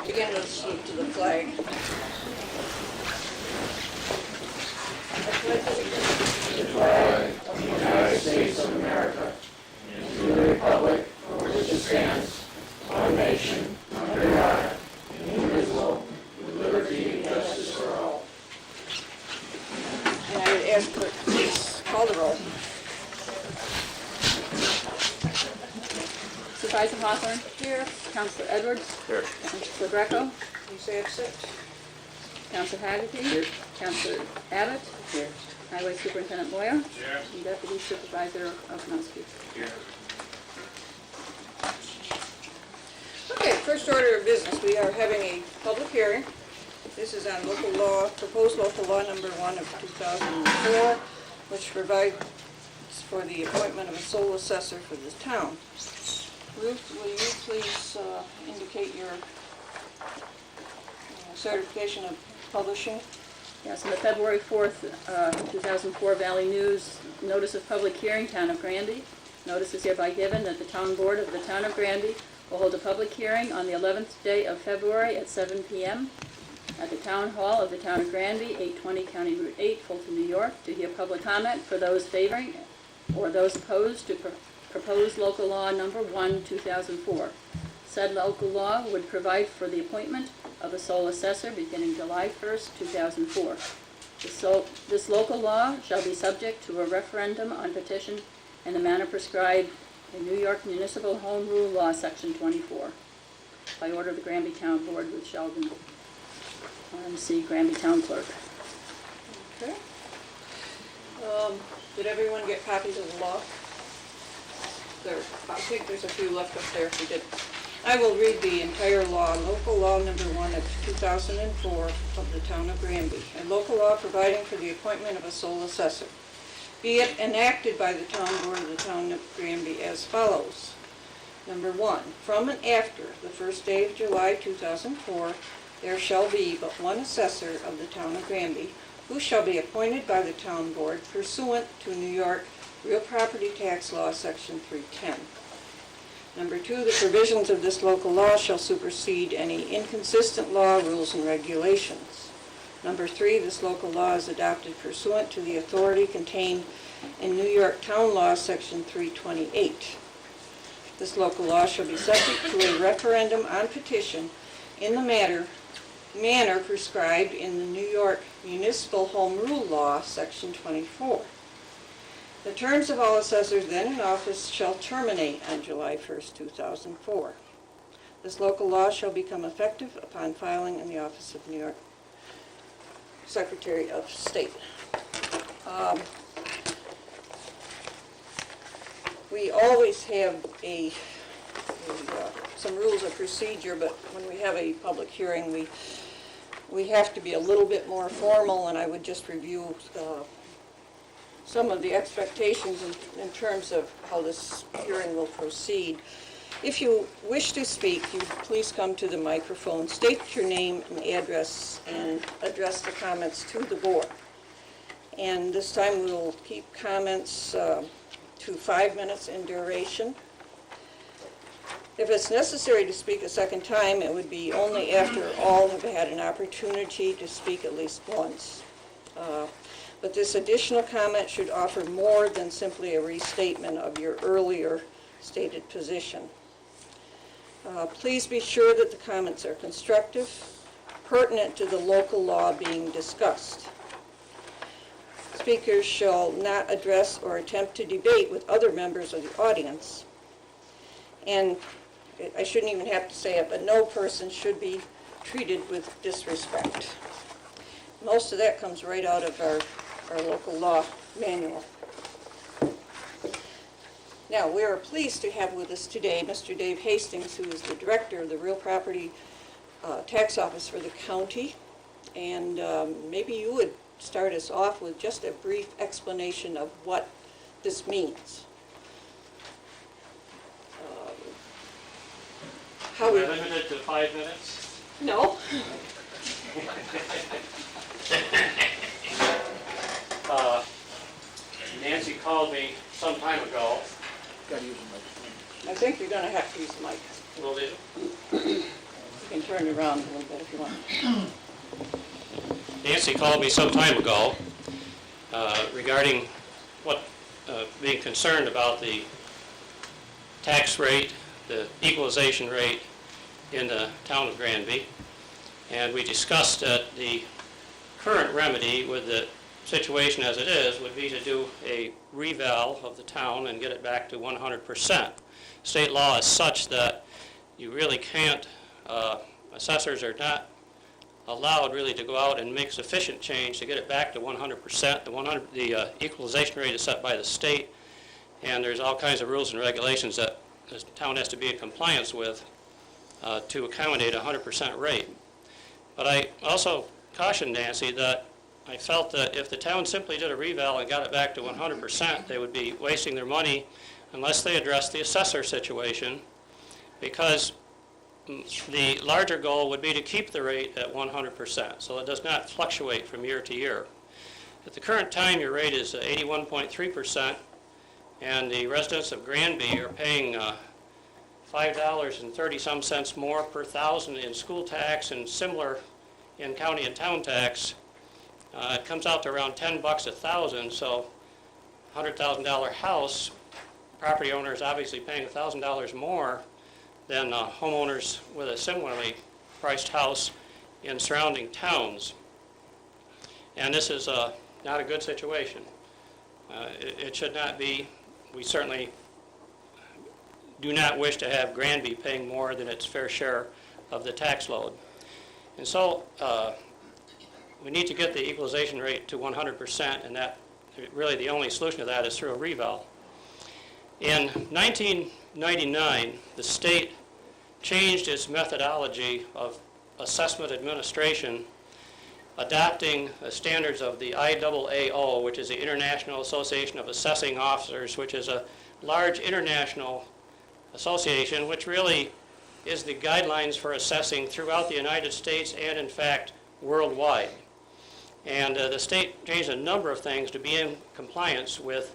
Begin with a salute to the flag. The flag of the United States of America and to the republic for which it stands, one nation, under God, indivisible, with liberty and justice for all. And I would ask clerk to please call the roll. Supervisor Hawthorne? Here. Councilor Edwards? Here. Councilor Greco? Please say absent. Councilor Haggerty? Here. Councilor Abbott? Here. Highway Superintendent Moyer? Here. And Deputy Supervisor Okanowski. Here. Okay, first order of business, we are having a public hearing. This is on local law, proposed local law number 1 of 2004, which provides for the appointment of a sole assessor for the town. Ruth, will you please indicate your certification of publishing? Yes, on the February 4th, 2004 Valley News, notice of public hearing, Town of Granby. Notice is hereby given that the Town Board of the Town of Granby will hold a public hearing on the 11th day of February at 7 p.m. at the Town Hall of the Town of Granby, 820 County Route 8, Fulton, New York, to hear public comment for those favoring or those opposed to proposed local law number 1, 2004. Said local law would provide for the appointment of a sole assessor beginning July 1st, 2004. This local law shall be subject to a referendum on petition in the manner prescribed in New York Municipal Home Rule Law, Section 24, by order of the Granby Town Board with Sheldon RMC, Granby Town Clerk. Okay. Did everyone get copies of the law? I think there's a few left up there if you did. I will read the entire law, local law number 1 of 2004 of the Town of Granby, a local law providing for the appointment of a sole assessor. Be it enacted by the Town Board of the Town of Granby as follows. Number 1, from and after the first day of July 2004, there shall be but one assessor of the Town of Granby, who shall be appointed by the Town Board pursuant to New York Real Property Tax Law, Section 310. Number 2, the provisions of this local law shall supersede any inconsistent law, rules, and regulations. Number 3, this local law is adopted pursuant to the authority contained in New York Town Law, Section 328. This local law shall be subject to a referendum on petition in the manner prescribed in the New York Municipal Home Rule Law, Section 24. The terms of all assessors then in office shall terminate on July 1st, 2004. This local law shall become effective upon filing in the office of New York Secretary of State. We always have some rules of procedure, but when we have a public hearing, we have to be a little bit more formal, and I would just review some of the expectations in terms of how this hearing will proceed. If you wish to speak, you please come to the microphone, state your name and address, and address the comments to the board. And this time we will keep comments to 5 minutes in duration. If it's necessary to speak a second time, it would be only after all have had an opportunity to speak at least once. But this additional comment should offer more than simply a restatement of your earlier stated position. Please be sure that the comments are constructive, pertinent to the local law being discussed. Speakers shall not address or attempt to debate with other members of the audience. And I shouldn't even have to say it, but no person should be treated with disrespect. Most of that comes right out of our local law manual. Now, we are pleased to have with us today Mr. Dave Hastings, who is the director of the Real Property Tax Office for the county. And maybe you would start us off with just a brief explanation of what this means. How we limited to 5 minutes? No. Nancy called me some time ago. I think you're going to have to use the mic. Will do. You can turn it around a little bit if you want. Nancy called me some time ago regarding being concerned about the tax rate, the equalization rate in the town of Granby. And we discussed that the current remedy with the situation as it is would be to do a reval of the town and get it back to 100%. State law is such that you really can't, assessors are not allowed really to go out and make sufficient change to get it back to 100%. The equalization rate is set by the state, and there's all kinds of rules and regulations that the town has to be in compliance with to accommodate a 100% rate. But I also cautioned Nancy that I felt that if the town simply did a reval and got it back to 100%, they would be wasting their money unless they addressed the assessor situation, because the larger goal would be to keep the rate at 100%, so it does not fluctuate from year to year. At the current time, your rate is 81.3%, and the residents of Granby are paying $5.30 some more per thousand in school tax, and similar in county and town tax. It comes out to around $10 a thousand, so $100,000 house, property owner is obviously paying $1,000 more than homeowners with a similarly priced house in surrounding towns. And this is not a good situation. It should not be. We certainly do not wish to have Granby paying more than its fair share of the tax load. And so we need to get the equalization rate to 100%, and that really the only solution to that is through a reval. In 1999, the state changed its methodology of assessment administration, adopting the standards of the IAAO, which is the International Association of Assessing Officers, which is a large international association which really is the guidelines for assessing throughout the United States and, in fact, worldwide. And the state changed a number of things to be in compliance with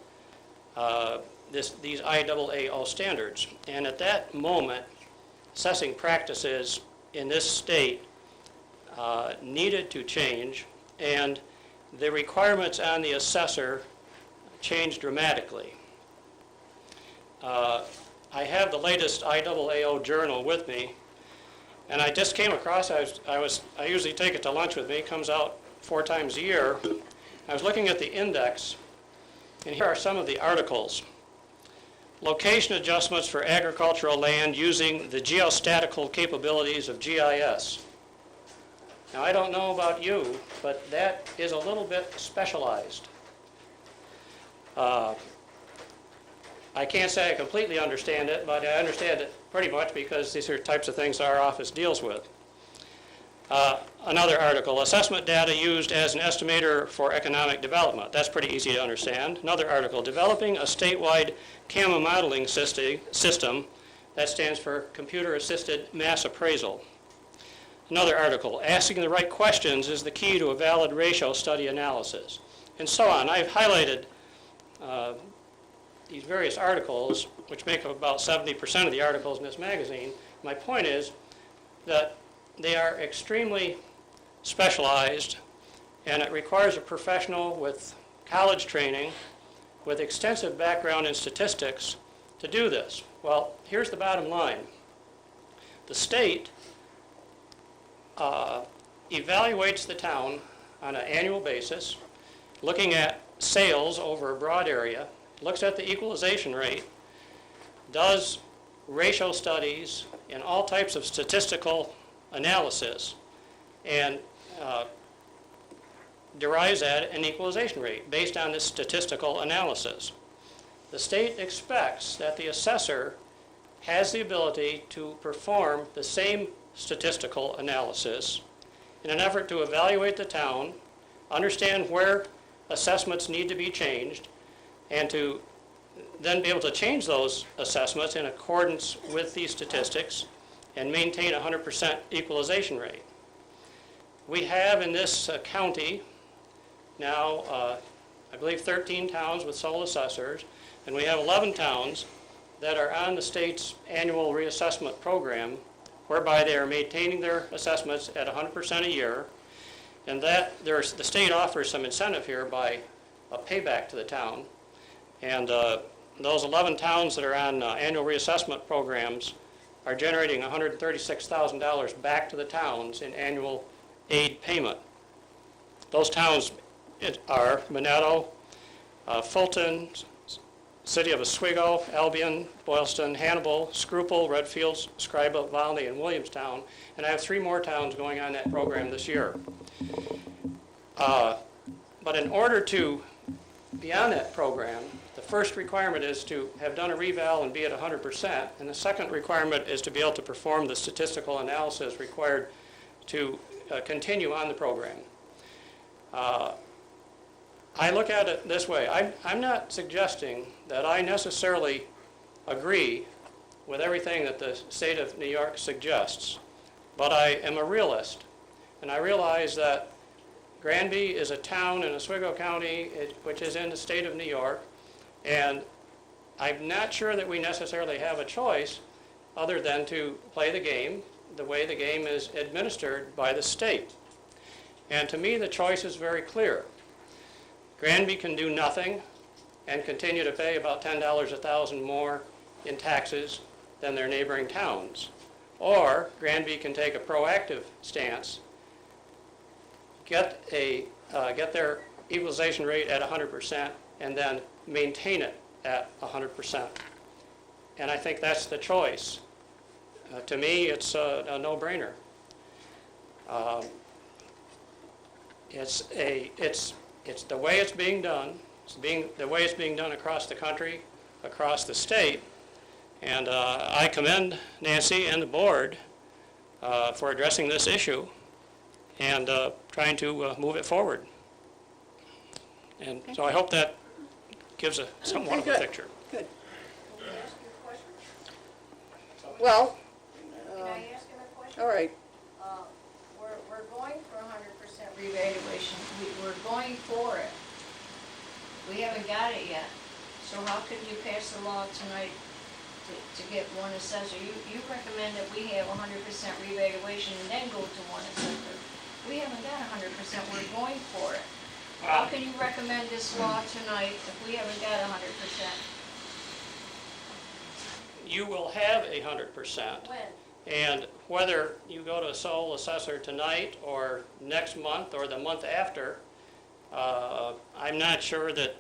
these IAAO standards. And at that moment, assessing practices in this state needed to change, and the requirements on the assessor changed dramatically. I have the latest IAAO journal with me, and I just came across, I usually take it to lunch with me, it comes out 4 times a year. I was looking at the index, and here are some of the articles. Location adjustments for agricultural land using the geostatical capabilities of GIS. Now, I don't know about you, but that is a little bit specialized. I can't say I completely understand it, but I understand it pretty much because these are types of things our office deals with. Another article, assessment data used as an estimator for economic development. That's pretty easy to understand. Another article, developing a statewide CAMA modeling system. That stands for Computer Assisted Mass Appraisal. Another article, asking the right questions is the key to a valid ratio study analysis. And so on. I've highlighted these various articles, which make up about 70% of the articles in this magazine. My point is that they are extremely specialized, and it requires a professional with college training, with extensive background in statistics to do this. Well, here's the bottom line. The state evaluates the town on an annual basis, looking at sales over a broad area, looks at the equalization rate, does ratio studies and all types of statistical analysis, and derives at an equalization rate based on this statistical analysis. The state expects that the assessor has the ability to perform the same statistical analysis in an effort to evaluate the town, understand where assessments need to be changed, and to then be able to change those assessments in accordance with these statistics and maintain a 100% equalization rate. We have in this county now, I believe 13 towns with sole assessors, and we have 11 towns that are on the state's annual reassessment program whereby they are maintaining their assessments at 100% a year, and that the state offers some incentive here by a payback to the town. And those 11 towns that are on annual reassessment programs are generating $136,000 back to the towns in annual aid payment. Those towns are Minetto, Fulton, City of Oswego, Albion, Boylston, Hannibal, Scruple, Redfields, Scriba, Valney, and Williamstown. And I have 3 more towns going on that program this year. But in order to be on that program, the first requirement is to have done a reval and be at 100%, and the second requirement is to be able to perform the statistical analysis required to continue on the program. I look at it this way. I'm not suggesting that I necessarily agree with everything that the state of New York suggests, but I am a realist, and I realize that Granby is a town in Oswego County, which is in the state of New York, and I'm not sure that we necessarily have a choice other than to play the game the way the game is administered by the state. And to me, the choice is very clear. Granby can do nothing and continue to pay about $10 a thousand more in taxes than their neighboring towns. Or Granby can take a proactive stance, get their equalization rate at 100%, and then maintain it at 100%. And I think that's the choice. To me, it's a no-brainer. It's the way it's being done. The way it's being done across the country, across the state. And I commend Nancy and the board for addressing this issue and trying to move it forward. And so I hope that gives a somewhat of a picture. Good. Can I ask you a question? Well, Can I ask him a question? all right. We're going for 100% revaluation. We're going for it. We haven't got it yet. So how could you pass the law tonight to get one assessor? You recommend that we have 100% revaluation and then go to one assessor. We haven't got 100%. We're going for it. How can you recommend this law tonight if we haven't got 100%? You will have 100%. When? And whether you go to a sole assessor tonight or next month or the month after, I'm not sure that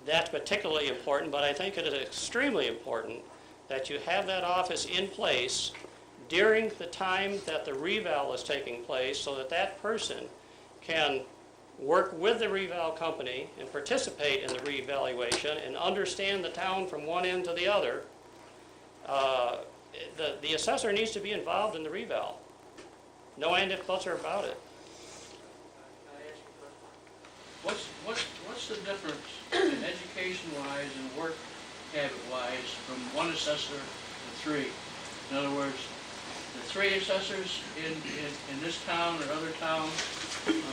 that's particularly important, but I think it is extremely important that you have that office in place during the time that the reval is taking place so that that person can work with the reval company and participate in the revaluation and understand the town from one end to the other. The assessor needs to be involved in the reval. No and if buts are about it. Can I ask you a question? What's the difference in education-wise and work habit-wise from one assessor to 3? In other words, the 3 assessors in this town or other towns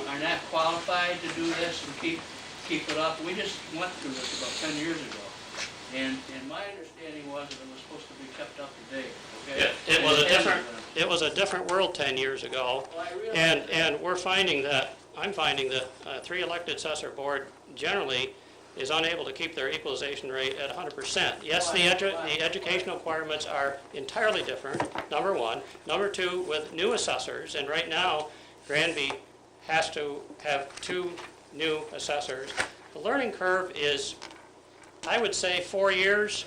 are not qualified to do this and keep it up. We just went through this about 10 years ago. And my understanding was that it was supposed to be kept up to date, okay? It was a different world 10 years ago. Well, I realize And I'm finding that 3 elected assessor board generally is unable to keep their equalization rate at 100%. Yes, the educational requirements are entirely different, number one. Number two, with new assessors, and right now, Granby has to have 2 new assessors. The learning curve is, I would say, 4 years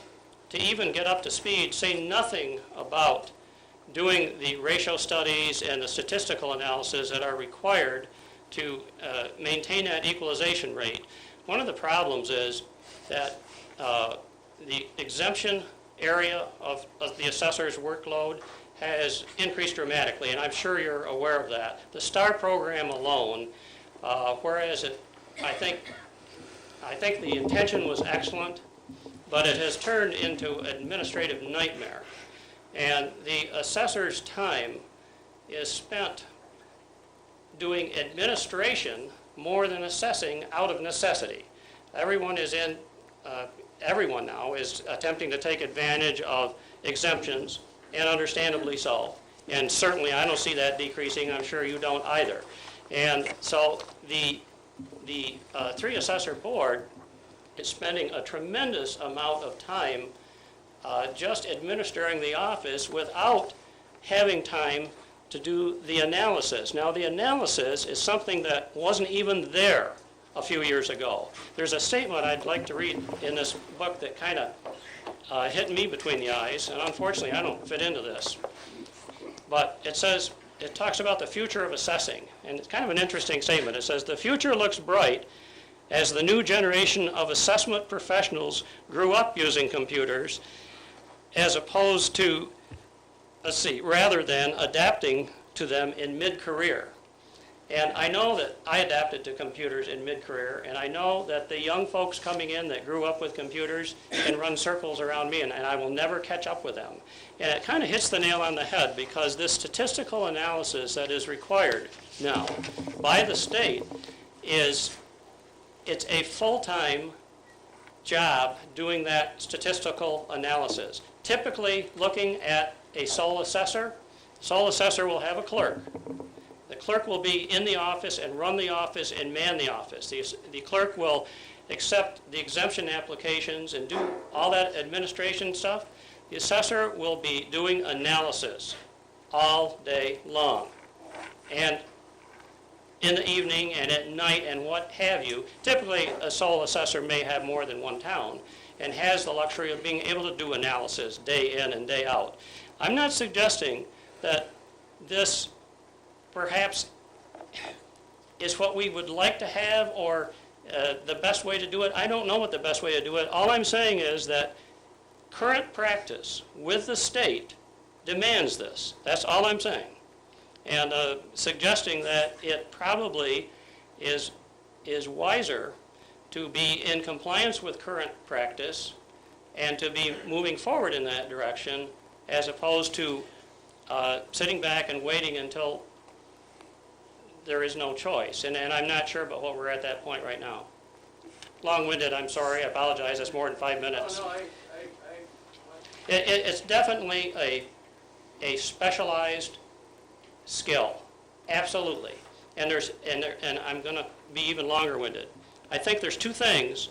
to even get up to speed, say nothing about doing the ratio studies and the statistical analysis that are required to maintain that equalization rate. One of the problems is that the exemption area of the assessor's workload has increased dramatically, and I'm sure you're aware of that. The STAR program alone, whereas I think the intention was excellent, but it has turned into an administrative nightmare. And the assessor's time is spent doing administration more than assessing out of necessity. Everyone now is attempting to take advantage of exemptions, and understandably so. And certainly, I don't see that decreasing. I'm sure you don't either. And so the three assessor board is spending a tremendous amount of time just administering the office without having time to do the analysis. Now, the analysis is something that wasn't even there a few years ago. There's a statement I'd like to read in this book that kind of hit me between the eyes, and unfortunately I don't fit into this. But it says, it talks about the future of assessing, and it's kind of an interesting statement. It says, the future looks bright as the new generation of assessment professionals grew up using computers as opposed to, rather than adapting to them in mid-career. And I know that I adapted to computers in mid-career, and I know that the young folks coming in that grew up with computers can run circles around me, and I will never catch up with them. And it kind of hits the nail on the head, because this statistical analysis that is required now by the state it's a full-time job doing that statistical analysis. Typically, looking at a sole assessor will have a clerk. The clerk will be in the office and run the office and man the office. The clerk will accept the exemption applications and do all that administration stuff. The assessor will be doing analysis all day long. And in the evening and at night and what have you. Typically, a sole assessor may have more than one town and has the luxury of being able to do analysis day in and day out. I'm not suggesting that this perhaps is what we would like to have or the best way to do it. I don't know what the best way to do it. All I'm saying is that current practice with the state demands this. That's all I'm saying. And suggesting that it probably is wiser to be in compliance with current practice and to be moving forward in that direction as opposed to sitting back and waiting until there is no choice. And I'm not sure about what we're at that point right now. Long-winded, I'm sorry, I apologize, it's more than 5 minutes. Oh, no, It's definitely a specialized skill, absolutely. And I'm going to be even longer-winded. I think there's two things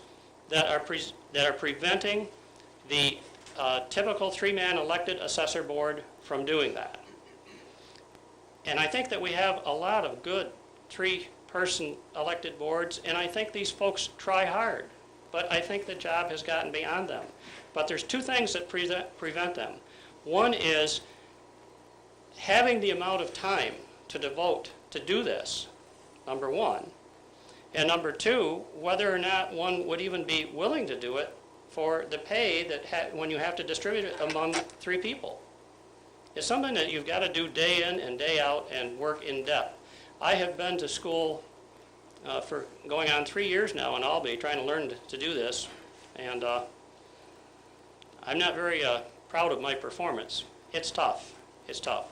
that are preventing the typical three-man elected assessor board from doing that. And I think that we have a lot of good three-person elected boards, and I think these folks try hard. But I think the job has gotten beyond them. But there's two things that prevent them. One is having the amount of time to devote to do this, number one. And number two, whether or not one would even be willing to do it for the pay that when you have to distribute it among three people. It's something that you've got to do day in and day out and work in depth. I have been to school for going on 3 years now in Albany trying to learn to do this, and I'm not very proud of my performance. It's tough. It's tough.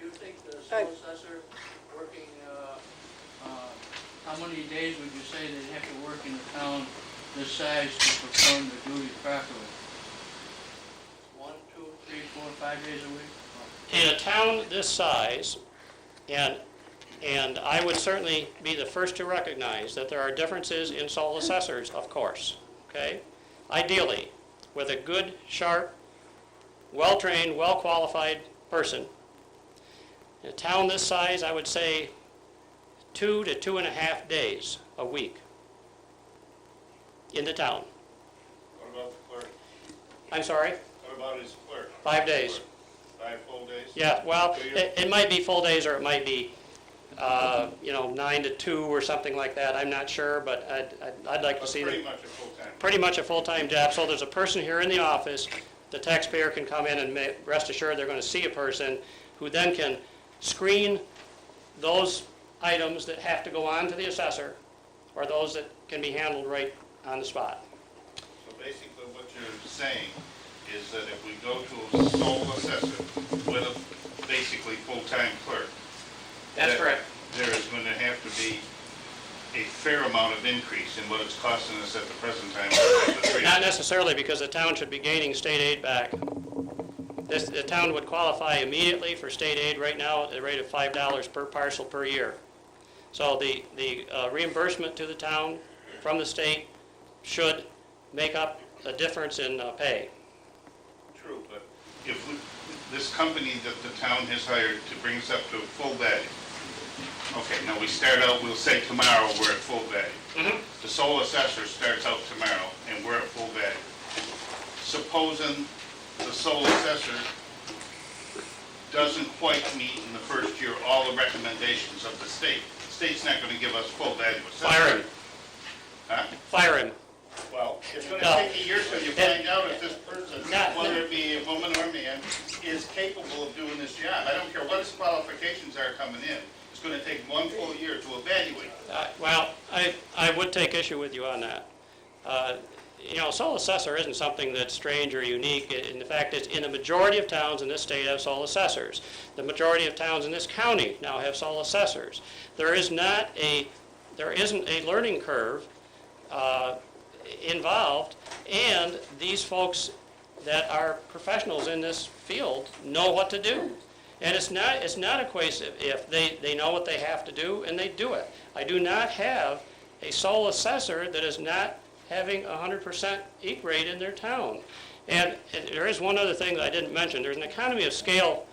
You think the sole assessor working, how many days would you say they'd have to work in a town this size to perform the duty properly? 1, 2, 3, 4, 5 days a week? In a town this size, and I would certainly be the first to recognize that there are differences in sole assessors, of course, okay? Ideally, with a good, sharp, well-trained, well-qualified person, in a town this size, I would say 2 to 2.5 days a week in the town. What about the clerk? I'm sorry? What about his clerk? 5 days. 5 full days? Yeah, well, So it might be full days or it might be, 9 to 2 or something like that. I'm not sure, but I'd like to see Pretty them. much a full-time. Pretty much a full-time job. So there's a person here in the office. The taxpayer can come in and rest assured they're going to see a person who then can screen those items that have to go on to the assessor or those that can be handled right on the spot. So basically what you're saying is that if we go to a sole assessor with a basically full-time clerk, That's that correct. there is going to have to be a fair amount of increase in what it's costing us at the present time. Not necessarily, because the town should be gaining state aid back. The town would qualify immediately for state aid right now at the rate of $5 per parcel per year. So the reimbursement to the town from the state should make up a difference in pay. True, but if this company that the town has hired to bring us up to full value, okay, now we start out, we'll say tomorrow we're at full value. The sole assessor starts out tomorrow and we're at full value. Supposing the sole assessor doesn't quite meet in the first year all the recommendations of the state. The state's not going to give us full value assessment. Fire him. Huh? Fire him. Well, it's going to No. take a year till you find out if this person, Not- whether it be a woman or a man, is capable of doing this job. I don't care what his qualifications are coming in. It's going to take 1 full year to evaluate. Well, I would take issue with you on that. You know, sole assessor isn't something that's strange or unique. In fact, it's in a majority of towns in this state have sole assessors. The majority of towns in this county now have sole assessors. There isn't a learning curve involved, and these folks that are professionals in this field know what to do. And it's not a case of if they know what they have to do and they do it. I do not have a sole assessor that is not having 100% EQ rate in their town. And there is one other thing that I didn't mention. There's an economy of scale.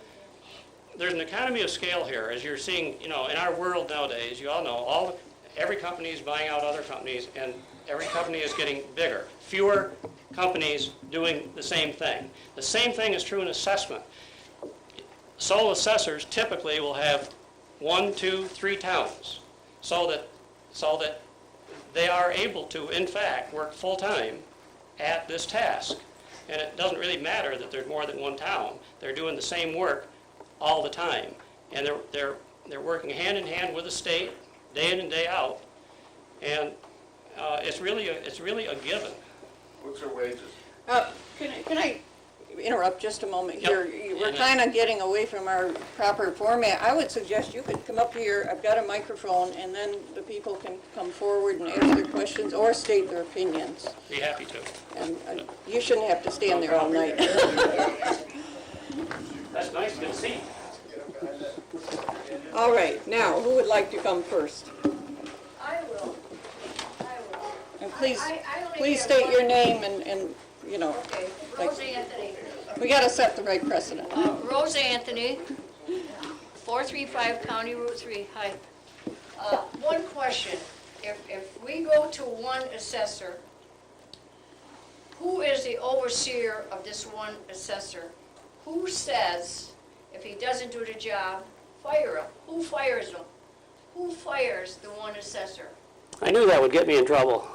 There's an economy of scale here, as you're seeing, you know, in our world nowadays. You all know every company is buying out other companies, and every company is getting bigger. Fewer companies doing the same thing. The same thing is true in assessment. Sole assessors typically will have 1, 2, 3 towns, so that they are able to, in fact, work full-time at this task. And it doesn't really matter that there's more than one town. They're doing the same work all the time. And they're working hand in hand with the state, day in and day out. And it's really a given. What's their wages? Can I interrupt just a moment Yep. here? We're kind of getting away from our proper format. I would suggest you could come up here, I've got a microphone, and then the people can come forward and ask their questions or state their opinions. Be happy to. And you shouldn't have to stand there all night. That's nice, good to see. All right, now, who would like to come first? I will. And please, I only please have state one- your name and, you know, Okay, Rose Anthony. we got to set the right precedent. Rose Anthony, 435 County Route 3. Hi. One question. If we go to one assessor, who is the overseer of this one assessor? Who says, if he doesn't do the job, fire him? Who fires him? Who fires the one assessor? I knew that would get me in trouble.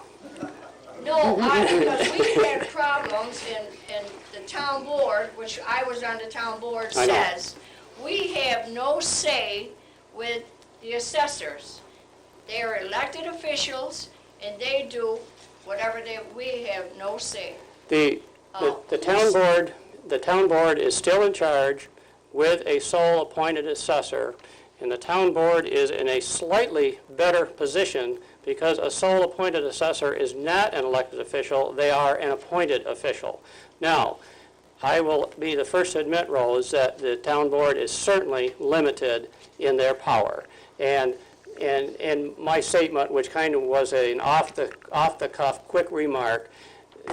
No, because we had problems in the town board, which I was on the town board, I know. says, we have no say with the assessors. They are elected officials, and they do whatever we have no say. The town board is still in charge with a sole appointed assessor, and the town board is in a slightly better position because a sole appointed assessor is not an elected official, they are an appointed official. Now, I will be the first to admit, Rose, that the town board is certainly limited in their power. And my statement, which kind of was an off-the-cuff quick remark,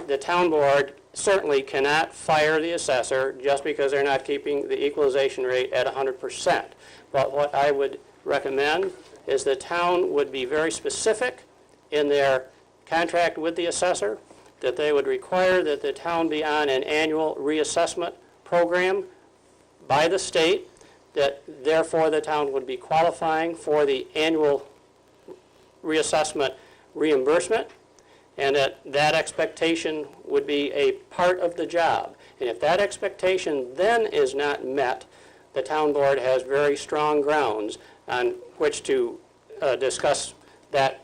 the town board certainly cannot fire the assessor just because they're not keeping the equalization rate at 100%. But what I would recommend is the town would be very specific in their contract with the assessor, that they would require that the town be on an annual reassessment program by the state, that therefore the town would be qualifying for the annual reassessment reimbursement, and that expectation would be a part of the job. And if that expectation then is not met, the town board has very strong grounds on which to discuss that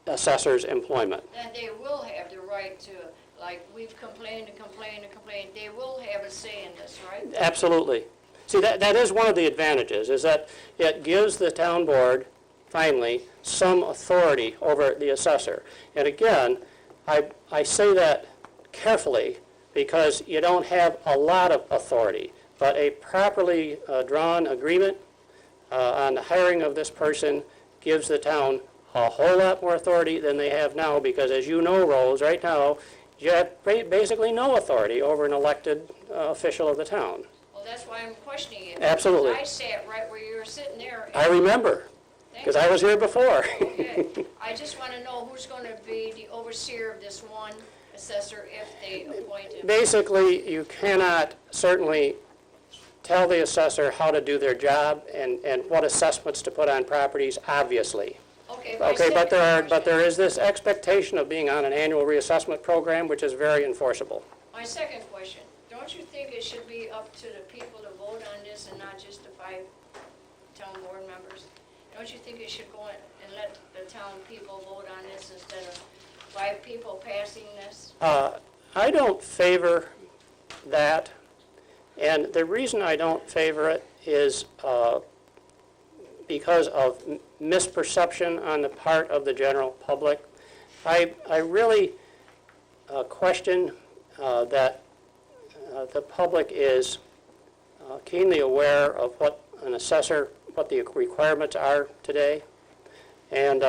assessor's employment. And they will have the right to, like, we've complained and complained and complained, they will have a say in this, right? Absolutely. See, that is one of the advantages, is that it gives the town board finally, some authority over the assessor. And again, I say that carefully because you don't have a lot of authority, but a properly drawn agreement on the hiring of this person gives the town a whole lot more authority than they have now, because as you know, Rose, right now, you have basically no authority over an elected official of the town. Well, that's why I'm questioning it. Absolutely. I sat right where you were sitting there. I remember, Thank because I was here before. Okay. I just want to know who's going to be the overseer of this one assessor if they appoint him. Basically, you cannot certainly tell the assessor how to do their job and what assessments to put on properties, obviously. Okay, Okay, but there is this expectation of being on an annual reassessment program, which is very enforceable. My second question, don't you think it should be up to the people to vote on this and not just the 5 town board members? Don't you think it should go and let the town people vote on this instead of 5 people passing this? I don't favor that, and the reason I don't favor it is because of misperception on the part of the general public. I really question that the public is keenly aware of what an assessor, what the requirements are today, and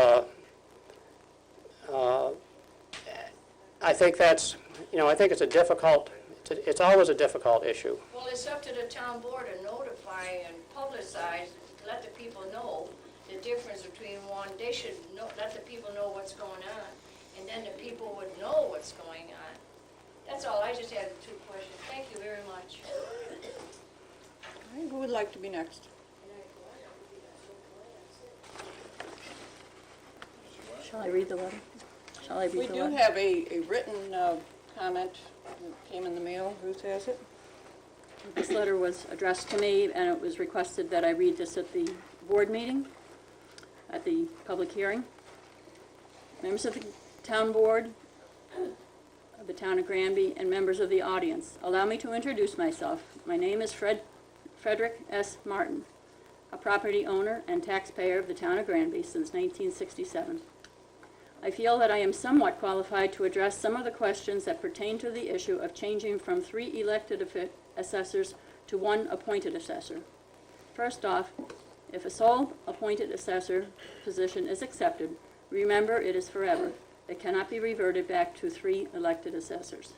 I think that's, I think it's a difficult, it's always a difficult issue. Well, it's up to the town board to notify and publicize, let the people know the difference between one. They should know, let the people know what's going on, and then the people would know what's going on. That's all. I just had 2 questions. Thank you very much. Who would like to be next? Shall I read the letter? Shall I read We the do letter? have a written comment that came in the mail. Ruth has it. This letter was addressed to me, and it was requested that I read this at the board meeting, at the public hearing. Members of the town board of the town of Granby and members of the audience, allow me to introduce myself. My name is Frederick S. Martin, a property owner and taxpayer of the town of Granby since 1967. I feel that I am somewhat qualified to address some of the questions that pertain to the issue of changing from 3 elected assessors to 1 appointed assessor. First off, if a sole appointed assessor position is accepted, remember it is forever. It cannot be reverted back to 3 elected assessors.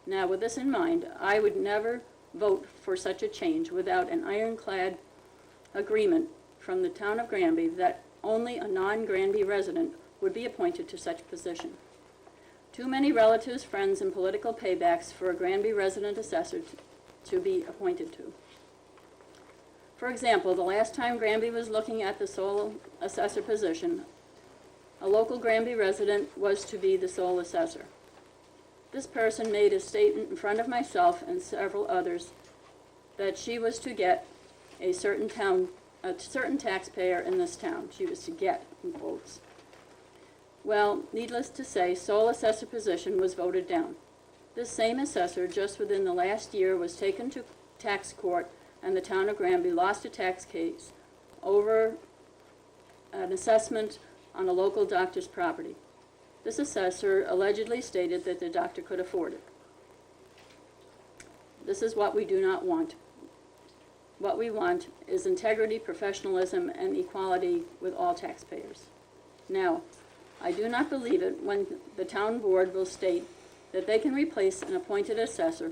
Now, with this in mind, I would never vote for such a change without an ironclad agreement from the town of Granby that only a non-Granby resident would be appointed to such position. Too many relatives, friends, and political paybacks for a Granby resident assessor to be appointed to. For example, the last time Granby was looking at the sole assessor position, a local Granby resident was to be the sole assessor. This person made a statement in front of myself and several others that she was to get a certain taxpayer in this town. She was to get, in quotes. Well, needless to say, sole assessor position was voted down. This same assessor, just within the last year, was taken to tax court, and the town of Granby lost a tax case over an assessment on a local doctor's property. This assessor allegedly stated that the doctor could afford it. This is what we do not want. What we want is integrity, professionalism, and equality with all taxpayers. Now, I do not believe it when the town board will state that they can replace an appointed assessor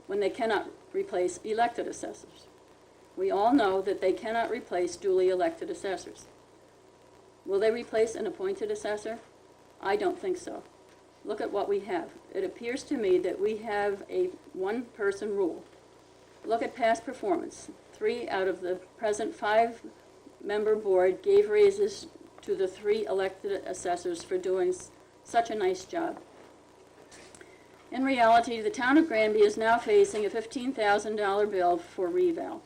when they cannot replace elected assessors. We all know that they cannot replace duly elected assessors. Will they replace an appointed assessor? I don't think so. Look at what we have. It appears to me that we have a one-person rule. Look at past performance. 3 out of the present 5-member board gave raises to the 3 elected assessors for doing such a nice job. In reality, the town of Granby is now facing a $15,000 bill for reval,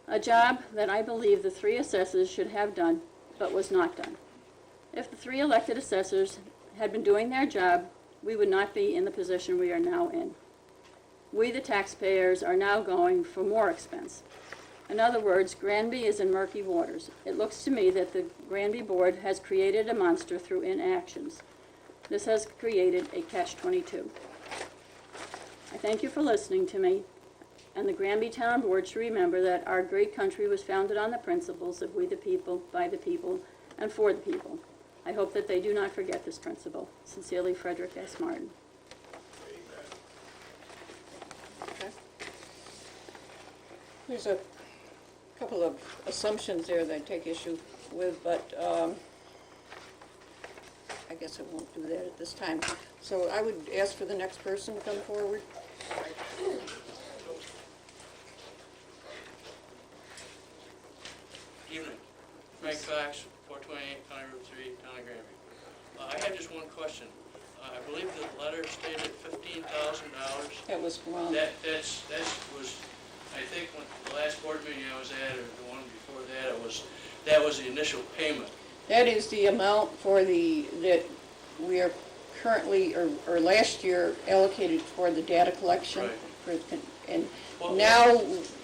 a job that I believe the 3 assessors should have done, but was not done. If the 3 elected assessors had been doing their job, we would not be in the position we are now in. We, the taxpayers, are now going for more expense. In other words, Granby is in murky waters. It looks to me that the Granby board has created a monster through inactions. This has created a catch-22. I thank you for listening to me, and the Granby Town Board should remember that our great country was founded on the principles of we the people, by the people, and for the people. I hope that they do not forget this principle. Sincerely, Frederick S. Martin. Okay. There's a couple of assumptions there that I take issue with, but I guess I won't do that at this time. So I would ask for the next person to come forward. Evening. Frank Fox, 428 County Route 3, Town of Granby. I had just one question. I believe the letter stated $15,000. That was wrong. That was, I think, when the last board meeting I was at, or the one before that, that was the initial payment. That is the amount for that we are currently, or last year allocated for the data collection. Right. And Well, now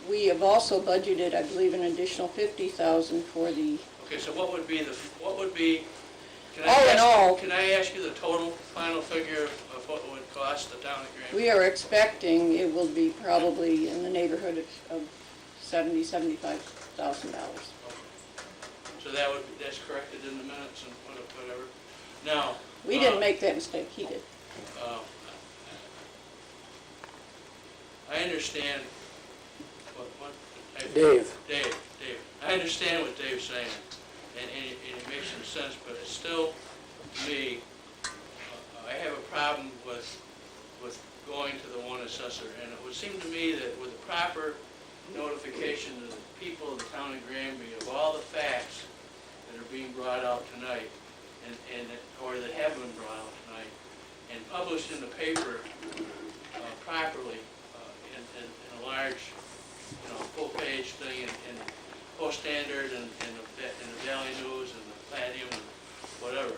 we have also budgeted, I believe, an additional $50,000 for the, Okay, so what would be, can All in all- can I ask you the total final figure of what it would cost the town of Granby? we are expecting it will be probably in the neighborhood of $75,000. So that's corrected in the minutes and whatever. Now. We didn't make that mistake, he did. I understand Dave. Dave. I understand what Dave's saying, and it makes some sense, but it's still, to me, I have a problem with going to the one assessor, and it would seem to me that with the proper notification to the people of the town of Granby of all the facts that are being brought out tonight, or that have been brought out tonight, and published in the paper properly in a large, full-page thing in Post Standard and the Valley News and the Platinum and whatever,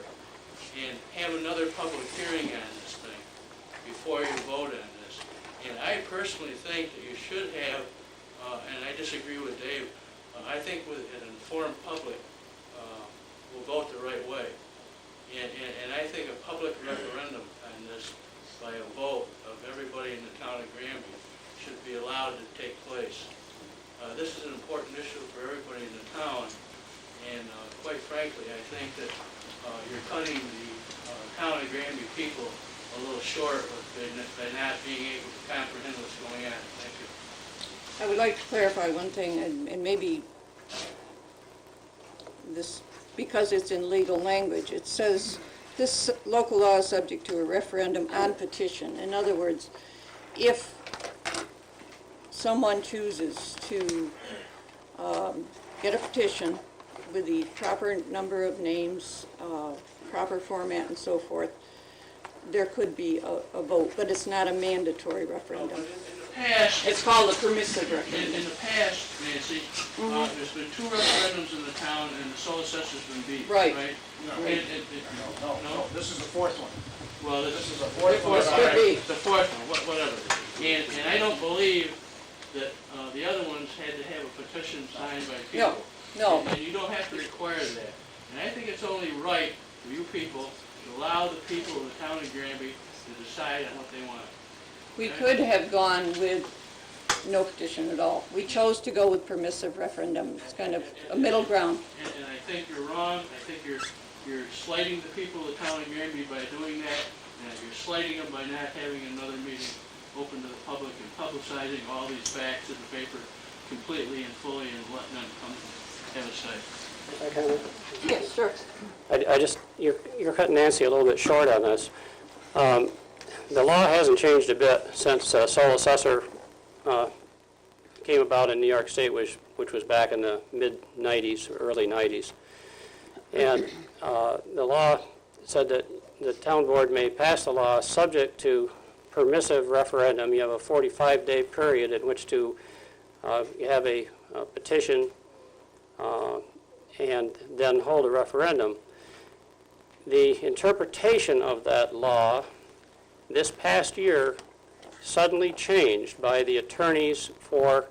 and have another public hearing on this thing before you vote on this. And I personally think that you should have, and I disagree with Dave, I think with an informed public will vote the right way. And I think a public referendum on this by a vote of everybody in the town of Granby should be allowed to take place. This is an important issue for everybody in the town, and quite frankly, I think that you're cutting the town of Granby people a little short by not being able to comprehend what's going on. Thank you. I would like to clarify one thing, and maybe this, because it's in legal language, it says this local law is subject to a referendum on petition. In other words, if someone chooses to get a petition with the proper number of names, proper format and so forth, there could be a vote, but it's not a mandatory referendum. In the past, It's called a permissive referendum. in the past, Nancy, there's been 2 referendums in the town, and the sole assessor's been beat. Right. Right? No. No? This is the fourth one. Well, This is the fourth one. This could be. The fourth one, whatever. And I don't believe that the other ones had to have a petition signed by people. No. And you don't have to require that. And I think it's only right for you people to allow the people of the town of Granby to decide on what they want. We could have gone with no petition at all. We chose to go with permissive referendum. It's kind of a middle ground. And I think you're wrong. I think you're slighting the people of the town of Granby by doing that, and you're slighting them by not having another meeting open to the public and publicizing all these facts in the paper completely and fully and letting them come have a say. Yes, sure. I just, you're cutting Nancy a little bit short on this. The law hasn't changed a bit since sole assessor came about in New York State, which was back in the mid-'90s, early '90s. And the law said that the town board may pass the law subject to permissive referendum. You have a 45-day period in which to you have a petition and then hold a referendum. The interpretation of that law this past year suddenly changed by the attorneys for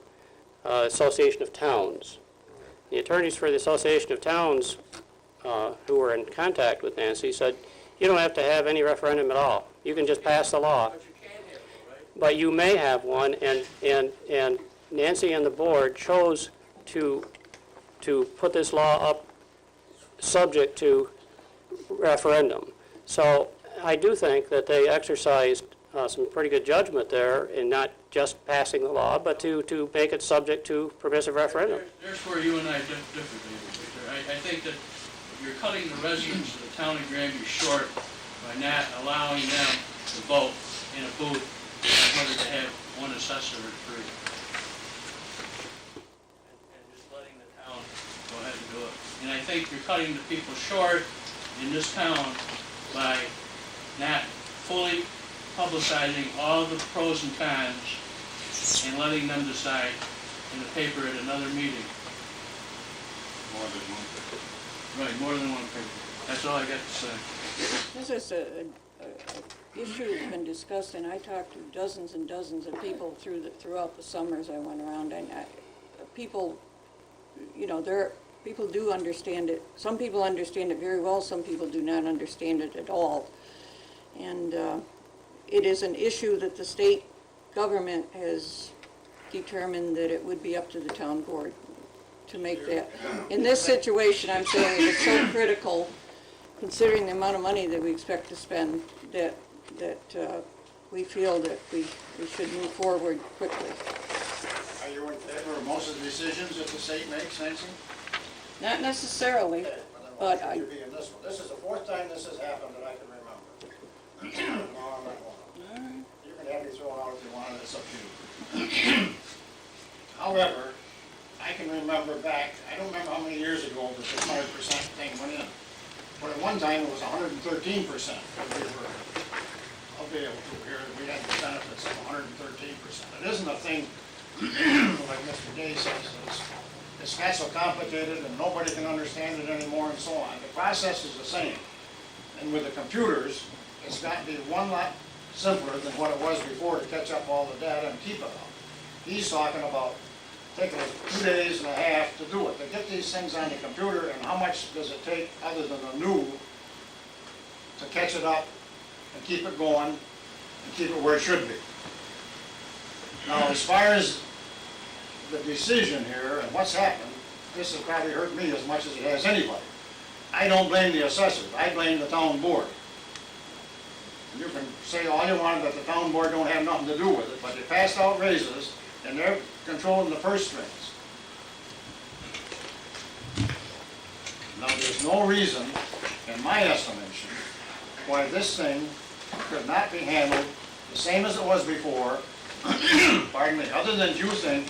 Association of Towns. The attorneys for the Association of Towns who were in contact with Nancy said, you don't have to have any referendum at all. You can just pass the law. But you can't have it, right? But you may have one, and Nancy and the board chose to put this law up subject to referendum. So I do think that they exercised some pretty good judgment there in not just passing the law, but to make it subject to permissive referendum. There's where you and I differ, David, Victor. I think that you're cutting the residents of the town of Granby short by not allowing them to vote in a booth on whether to have one assessor or three. And just letting the town go ahead and do it. And I think you're cutting the people short in this town by not fully publicizing all the pros and cons and letting them decide in the paper at another meeting. More than one. Right, more than one paper. That's all I got to say. This is a issue that's been discussed, and I talked to dozens and dozens of people throughout the summers I went around, and people, you know, people do understand it. Some people understand it very well, some people do not understand it at all. And it is an issue that the state government has determined that it would be up to the town board to make that. In this situation, I'm saying it's so critical, considering the amount of money that we expect to spend, that we feel that we should move forward quickly. Are you in favor of most of the decisions that the state makes, Nancy? Not necessarily, Okay, but well, then why should you be in this one? This is the fourth time this has happened that I can remember. No, I'm not one. You can have me thrown out if you want, it's up to you. However, I can remember back, I don't remember how many years ago that this 100% thing went in. But at one time, it was 113% that we were available to here. We had the benefits of 113%. It isn't a thing, like Mr. Day says, it's not so complicated and nobody can understand it anymore and so on. The process is the same. And with the computers, it's got to be one lot simpler than what it was before to catch up all the data and keep it up. He's talking about taking 2 days and a half to do it, to get these things on the computer, and how much does it take other than a new to catch it up and keep it going and keep it where it should be. Now, as far as the decision here and what's happened, this has probably hurt me as much as it has anybody. I don't blame the assessors, I blame the town board. You can say all you want that the town board don't have nothing to do with it, but they passed out raises and they're controlling the purse strings. Now, there's no reason, in my estimation, why this thing could not be handled the same as it was before, pardon me, other than you think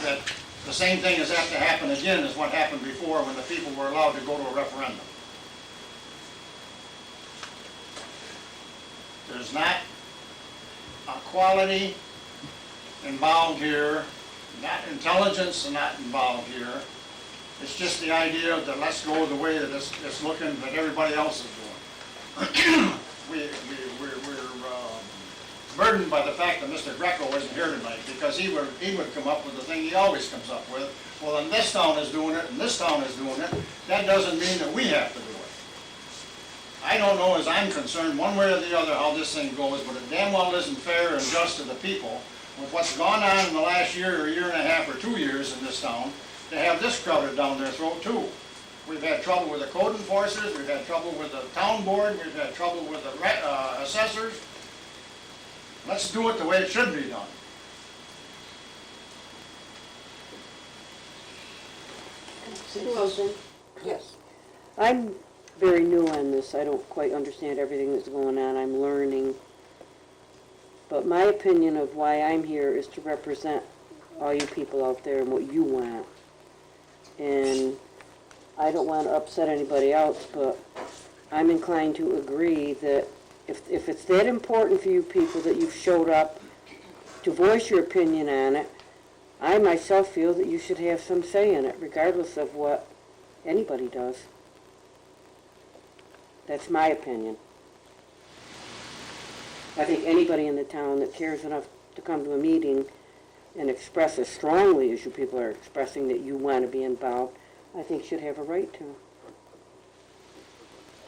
that the same thing is apt to happen again as what happened before when the people were allowed to go to a referendum. There's not a quality involved here, not intelligence not involved here. It's just the idea that let's go the way that it's looking that everybody else is doing. We're burdened by the fact that Mr. Greco isn't here tonight, because he would come up with the thing he always comes up with. Well, then this town is doing it, and this town is doing it. That doesn't mean that we have to do it. I don't know, as I'm concerned, one way or the other, how this thing goes, but it damn well isn't fair and just to the people with what's gone on in the last year or year and a half or 2 years in this town, to have this crowded down their throat too. We've had trouble with the code enforcers, we've had trouble with the town board, we've had trouble with the assessors. Let's do it the way it should be done. Susan? yes. I'm very new on this. I don't quite understand everything that's going on. I'm learning. But my opinion of why I'm here is to represent all you people out there and what you want. And I don't want to upset anybody else, but I'm inclined to agree that if it's that important for you people that you've showed up to voice your opinion on it, I myself feel that you should have some say in it, regardless of what anybody does. That's my opinion. I think anybody in the town that cares enough to come to a meeting and express as strongly as you people are expressing that you want to be involved, I think should have a right to.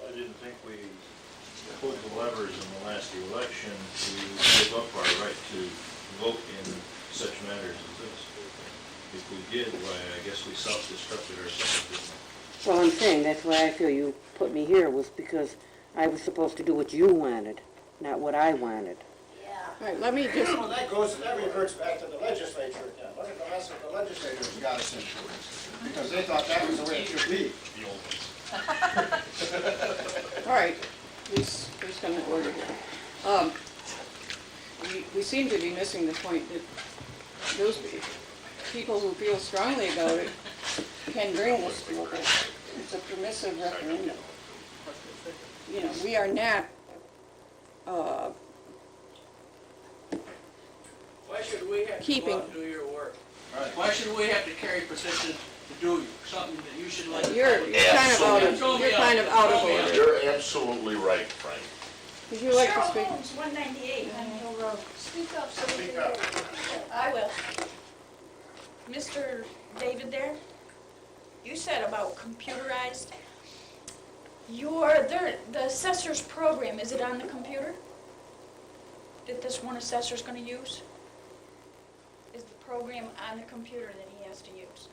I didn't think we pulled the levers in the last election to give up our right to vote in such matters as this. If we did, why, I guess we self-destructed ourselves, didn't we? Well, I'm saying that's why I feel you put me here, was because I was supposed to do what you wanted, not what I wanted. All right, let me just, Well, that reverts back to the legislature again. Look at the mess that the legislators got us into, because they thought that was the way it should be. all right, who's going to order here? We seem to be missing the point that those people who feel strongly about it can bring this to a vote. It's a permissive referendum. You know, we are not, Why should we have to Keeping- go out and do your work? Why should we have to carry petitions to do something that you should let? the you're public- kind of out of, you're kind of out of order. You're absolutely right, Frank. Would you like to Cheryl speak? Holmes, 198 on Hill Road. Speak up so we Speak can up. hear you. I will. Mr. David there, you said about computerized. The assessor's program, is it on the computer? That this one assessor's gonna use? Is the program on the computer that he has to use?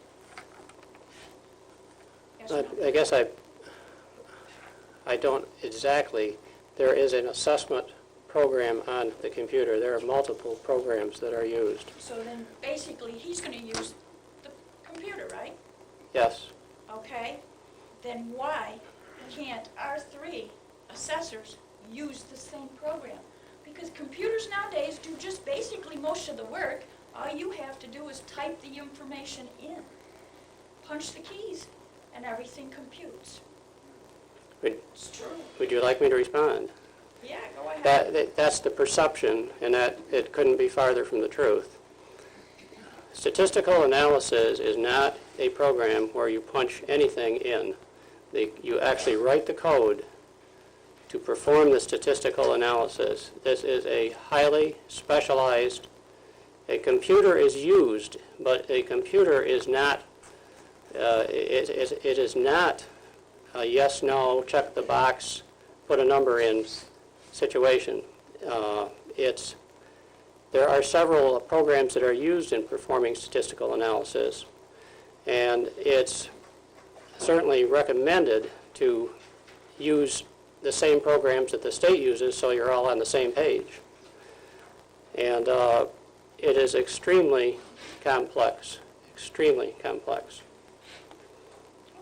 Yes or no? I guess I don't exactly. There is an assessment program on the computer. There are multiple programs that are used. So then, basically, he's gonna use the computer, right? Yes. Okay, then why can't our three assessors use the same program? Because computers nowadays do just basically most of the work. All you have to do is type the information in, punch the keys, and everything computes. Would, It's true. would you like me to respond? Yeah, go ahead. That's the perception, and that it couldn't be farther from the truth. Statistical analysis is not a program where you punch anything in. You actually write the code to perform the statistical analysis. This is a highly specialized, a computer is used, but a computer is not, it is not a yes, no, check the box, put a number in situation. There are several programs that are used in performing statistical analysis, and it's certainly recommended to use the same programs that the state uses so you're all on the same page. And it is extremely complex, extremely complex.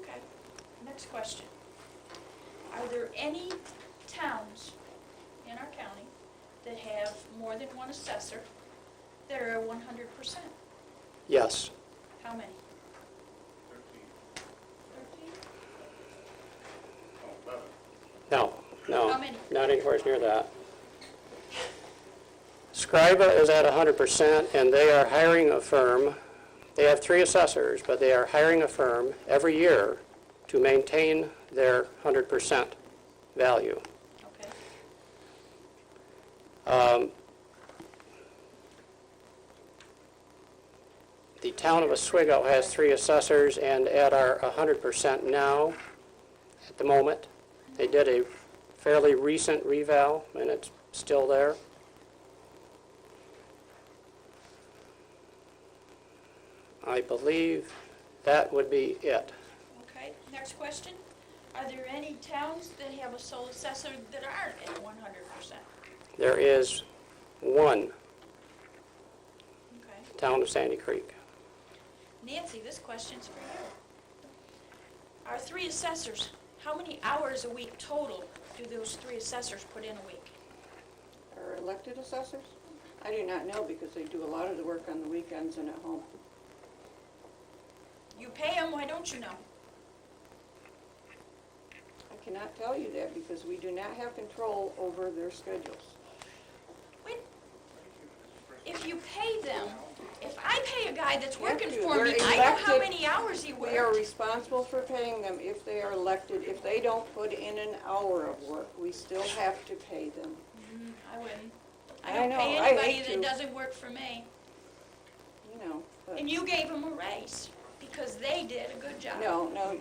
Okay, next question. Are there any towns in our county that have more than one assessor that are 100%? Yes. How many? 13? No, no, How many? not anywhere near that. Scriba is at 100%, and they are hiring a firm. They have 3 assessors, but they are hiring a firm every year to maintain their 100% value. Okay. The town of Oswego has 3 assessors, and at our 100% now, at the moment, they did a fairly recent reval, and it's still there. I believe that would be it. Okay, next question. Are there any towns that have a sole assessor that aren't at 100%? There is one, Okay. town of Sandy Creek. Nancy, this question's for you. Our 3 assessors, how many hours a week total do those 3 assessors put in a week? Are elected assessors? I do not know because they do a lot of the work on the weekends and at home. You pay them, why don't you know? I cannot tell you that because we do not have control over their schedules. Wait, if you pay them, if I pay a guy that's You have working to. for They're me, I know how elected. many hours he We are worked. responsible for paying them if they are elected. If they don't put in an hour of work, we still have to pay them. I wouldn't. I I don't know, pay I anybody hate that to. doesn't work for me. No, but- And you gave them a raise because they did a good job. no,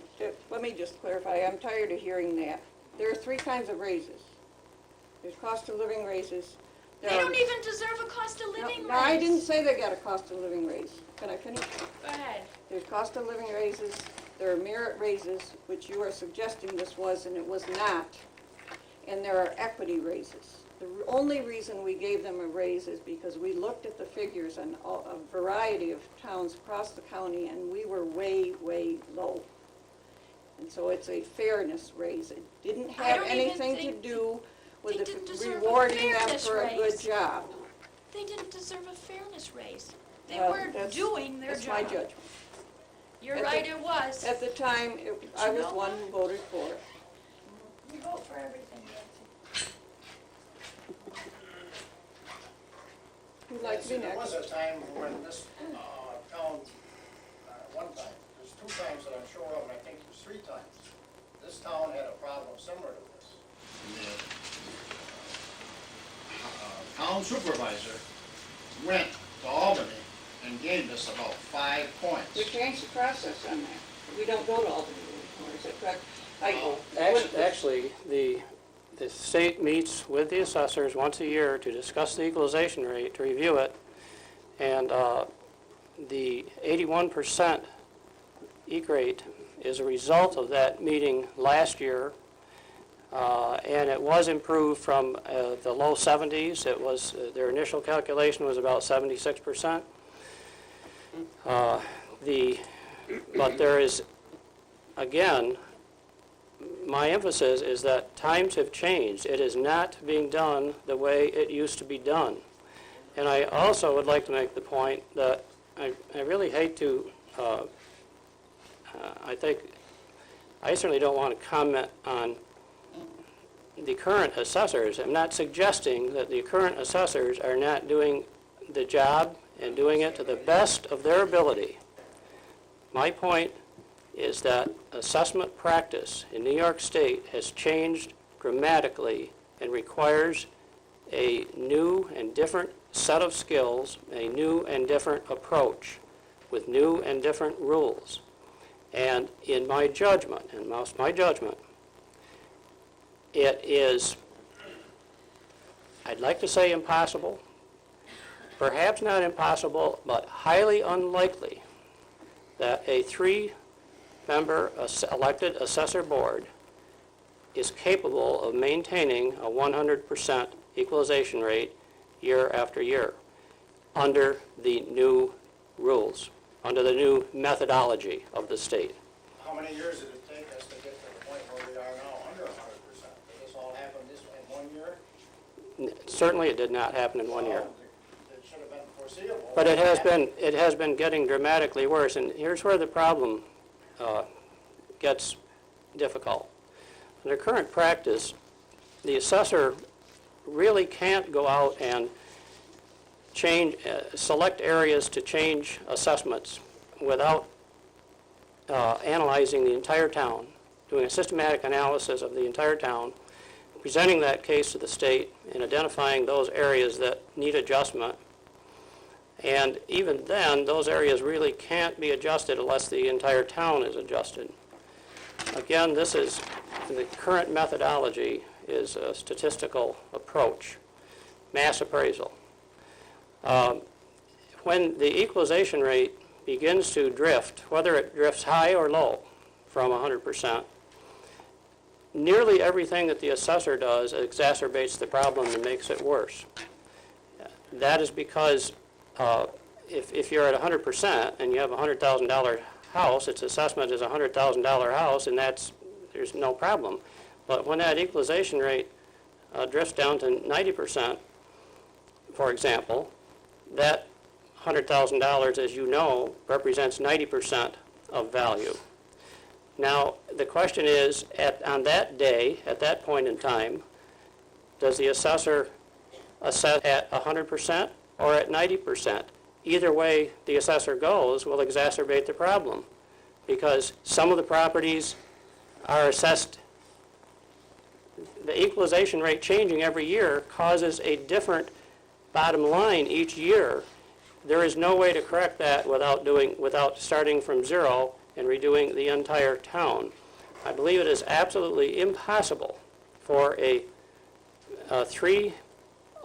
let me just clarify, I'm tired of hearing that. There are three kinds of raises. There's cost of living raises. They don't even deserve a cost of living No, I raise. didn't say they got a cost of living raise. Can I finish? Go ahead. There's cost of living raises, there are merit raises, which you are suggesting this was, and it was not. And there are equity raises. The only reason we gave them a raise is because we looked at the figures on a variety of towns across the county, and we were way, way low. And so it's a fairness raise. It didn't I have don't even anything to think do with they didn't deserve a rewarding them fairness for a good raise. job. They didn't deserve a fairness raise. They Well, weren't that's- doing their That's job. my judgment. You're At right, the- it was. At the time, I you was know one what? who voted for it. We vote for everything, Betsy. Who'd like to be There was next? a time when this town, one time, there's two times that I'm sure of, and I think there's three times, this town had a problem similar to this. The town supervisor went to Albany and gave us about 5 points. We changed the process on that. We don't go to Albany anymore, is that correct? Actually, the state meets with the assessors once a year to discuss the equalization rate, to review it, and the 81% rate is a result of that meeting last year, and it was improved from the low 70s. It was, their initial calculation was about 76%. But there is, again, my emphasis is that times have changed. It is not being done the way it used to be done. And I also would like to make the point that I really hate to, I certainly don't want to comment on the current assessors. I'm not suggesting that the current assessors are not doing the job and doing it to the best of their ability. My point is that assessment practice in New York State has changed dramatically and requires a new and different set of skills, a new and different approach with new and different rules. And in my judgment, it is, I'd like to say impossible, perhaps not impossible, but highly unlikely that a three-member elected assessor board is capable of maintaining a 100% equalization rate year after year under the new rules, under the new methodology of the state. How many years did it take us to get to the point where we are now under 100%? Did this all happen this in 1 year? Certainly it did not happen in 1 year. It should have been foreseeable. But it has been getting dramatically worse, and here's where the problem gets difficult. Under current practice, the assessor really can't go out and change, select areas to change assessments without analyzing the entire town, doing a systematic analysis of the entire town, presenting that case to the state, and identifying those areas that need adjustment. And even then, those areas really can't be adjusted unless the entire town is adjusted. Again, this is, the current methodology is a statistical approach, mass appraisal. When the equalization rate begins to drift, whether it drifts high or low from 100%, nearly everything that the assessor does exacerbates the problem and makes it worse. That is because if you're at 100% and you have a $100,000 house, its assessment is a $100,000 house, and there's no problem. But when that equalization rate drifts down to 90%, for example, that $100,000, as you know, represents 90% of value. Now, the question is, on that day, at that point in time, does the assessor assess at 100% or at 90%? Either way the assessor goes will exacerbate the problem, because some of the properties are assessed, the equalization rate changing every year causes a different bottom line each year, there is no way to correct that without starting from zero and redoing the entire town. I believe it is absolutely impossible for a 3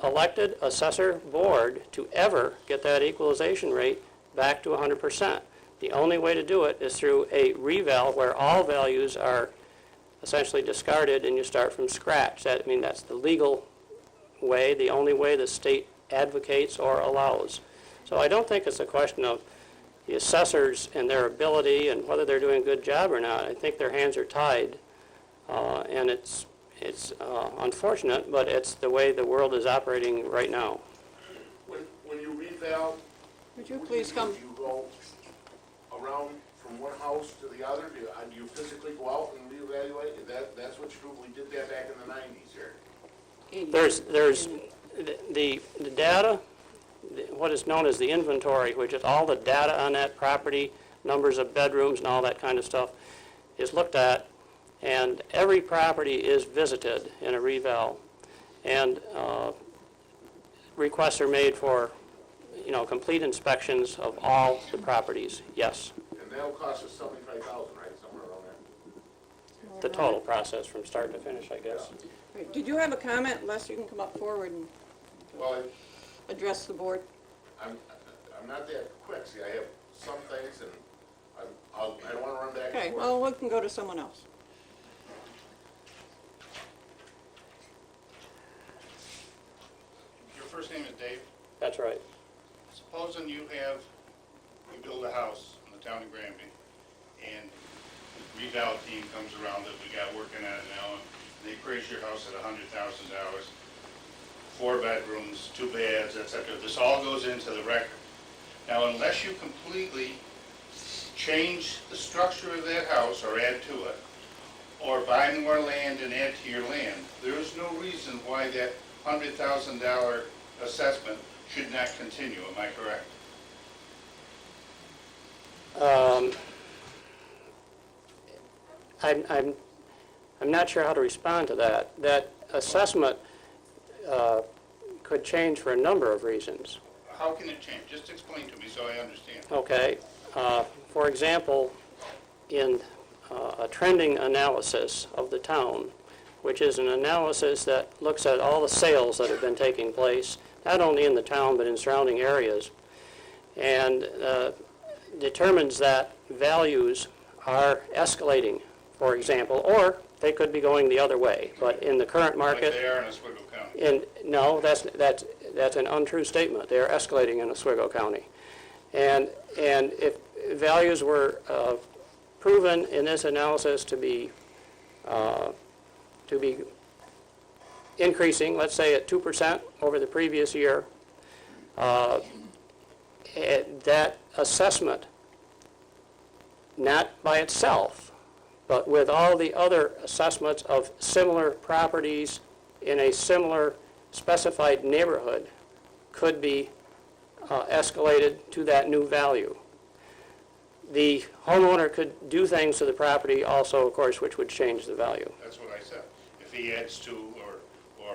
elected assessor board to ever get that equalization rate back to 100%. The only way to do it is through a reval where all values are essentially discarded and you start from scratch. That's the legal way, the only way the state advocates or allows. So I don't think it's a question of the assessors and their ability and whether they're doing a good job or not. I think their hands are tied, and it's unfortunate, but it's the way the world is operating right now. When you reval, Would you please come? do you go around from one house to the other? Do you physically go out and reevaluate? That's what you do. We did that back in the 90s here. There's the data, what is known as the inventory, which is all the data on that property, numbers of bedrooms and all that kind of stuff, is looked at, and every property is visited in a reval, and requests are made for, complete inspections of all the properties, yes. And that'll cost us $75,000, right, somewhere around there? The total process from start to finish, I guess. Right. Did you have a comment? Les, you can come up forward and Well, address the board. I'm not that quick. See, I have some things, and I don't want to run back Okay, and forth. well, we can go to someone else. Your first name is Dave? That's right. Supposing you build a house in the town of Granby, and the reval team comes around that we got working on it now, and they appraise your house at $100,000, 4 bedrooms, 2 baths, etc. This all goes into the record. Now, unless you completely change the structure of that house or add to it, or buy more land and add to your land, there is no reason why that $100,000 assessment should not continue. Am I correct? I'm not sure how to respond to that. That assessment could change for a number of reasons. How can it change? Just explain to me so I understand. Okay. For example, in a trending analysis of the town, which is an analysis that looks at all the sales that have been taking place, not only in the town but in surrounding areas, and determines that values are escalating, for example, or they could be going the other way. But in the current market, Like they are in Oswego County. no, that's an untrue statement. They are escalating in Oswego County, and if values were proven in this analysis to be increasing, let's say at 2% over the previous year, that assessment, not by itself, but with all the other assessments of similar properties in a similar specified neighborhood, could be escalated to that new value. The homeowner could do things to the property also, of course, which would change the value. That's what I said. If he adds to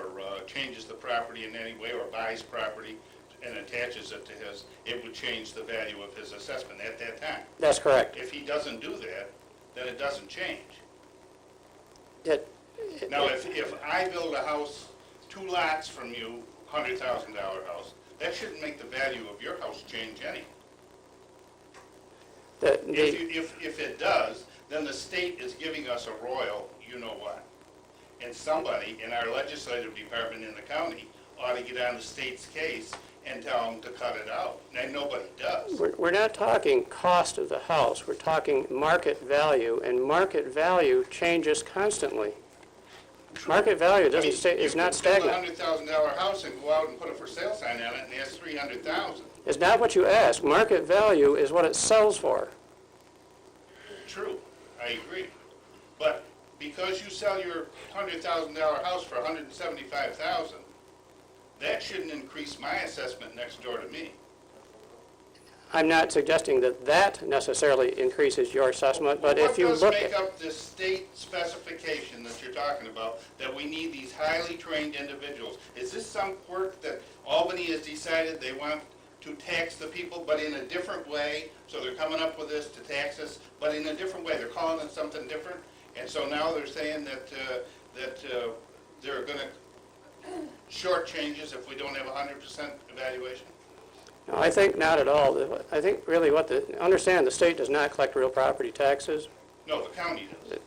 or changes the property in any way or buys property and attaches it to his, it would change the value of his assessment at that time. That's correct. If he doesn't do that, then it doesn't change. It- Now, if I build a house, 2 lots from you, $100,000 house, that shouldn't make the value of your house change any. If it does, then the state is giving us a royal, you-know-what. And somebody in our legislative department in the county ought to get on the state's case and tell them to cut it out. And nobody does. We're not talking cost of the house, we're talking market value, and market value changes constantly. Market value doesn't stay, is not stagnant. You build a $100,000 house and go out and put a for sale sign on it and ask $300,000. It's not what you ask. Market value is what it sells for. True, I agree. But because you sell your $100,000 house for $175,000, that shouldn't increase my assessment next door to me. I'm not suggesting that that necessarily increases your assessment, but if you look What does make at... up this state specification that you're talking about, that we need these highly trained individuals? Is this some quirk that Albany has decided they want to tax the people, but in a different way. So they're coming up with this to tax us, but in a different way. They're calling it something different. And so now they're saying that they're going to short changes if we don't have 100% evaluation. No, I think not at all. I think really understand the state does not collect real property taxes. No, the county does.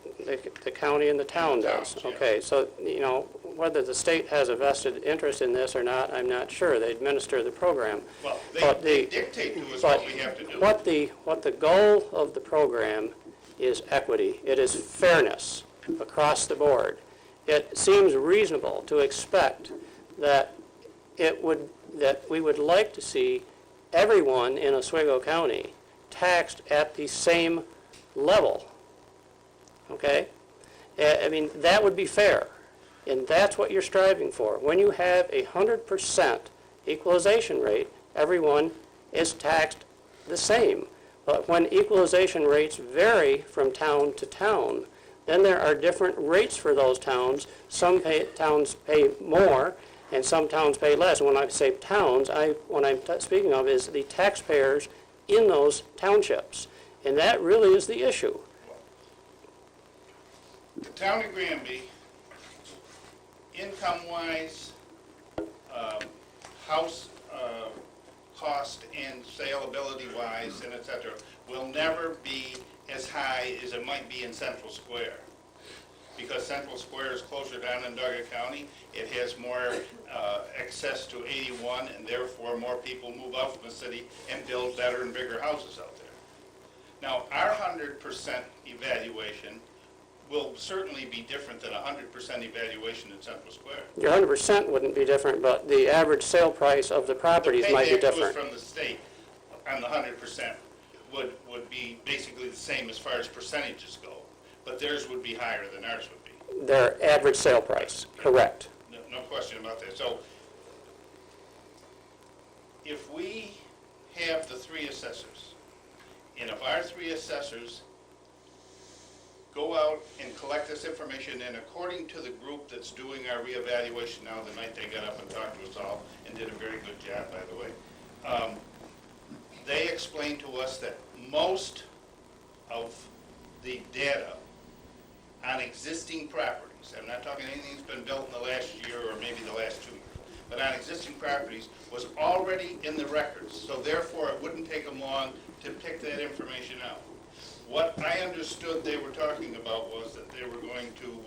The county and the town does. Towns, yeah. Okay, so, whether the state has a vested interest in this or not, I'm not sure. They administer the program. Well, But they dictate to us what we have to do. What the goal of the program is equity. It is fairness across the board. It seems reasonable to expect that we would like to see everyone in Oswego County taxed at the same level. Okay? I mean, that would be fair. And that's what you're striving for. When you have 100% equalization rate, everyone is taxed the same. But when equalization rates vary from town to town, then there are different rates for those towns. Some towns pay more, and some towns pay less. And when I say towns, what I'm speaking of is the taxpayers in those townships. And that really is the issue. The town of Granby, income-wise, house cost and saleability-wise, and et cetera, will never be as high as it might be in Central Square. Because Central Square is closer down in Douglas County, it has more access to 81, and therefore more people move out from the city and build better and bigger houses out there. Now, our 100% evaluation will certainly be different than 100% evaluation in Central Square. Your 100% wouldn't be different, but the average sale price of the properties might be The payback to us different. from the state on the 100% would be basically the same as far as percentages go, but theirs would be higher than ours would be. Their average sale price, correct. No question about that. So if we have the three assessors, and if our three assessors go out and collect this information, and according to the group that's doing our reevaluation now, the night they got up and talked to us all, and did a very good job, by the way, they explained to us that most of the data on existing properties, I'm not talking anything that's been built in the last year or maybe the last 2 years, but on existing properties was already in the records, so therefore it wouldn't take them long to pick that information out. What I understood they were talking about was that they were going to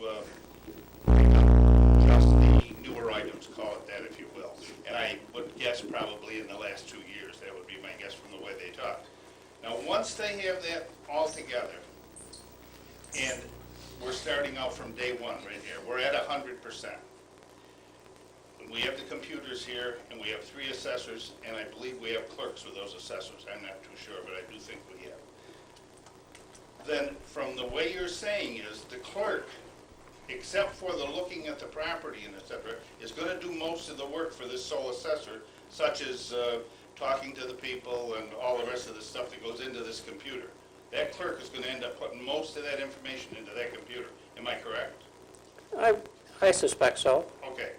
pick up just the newer items, call it that if you will. And I would guess probably in the last 2 years, that would be my guess from the way they talked. Now, once they have that all together, and we're starting out from day one right here, we're at 100%. We have the computers here, and we have 3 assessors, and I believe we have clerks with those assessors. I'm not too sure, but I do think we have. Then, from the way you're saying is, the clerk, except for the looking at the property and et cetera, is going to do most of the work for this sole assessor, such as talking to the people and all the rest of the stuff that goes into this computer. That clerk is going to end up putting most of that information into that computer. Am I correct? I suspect so. Okay.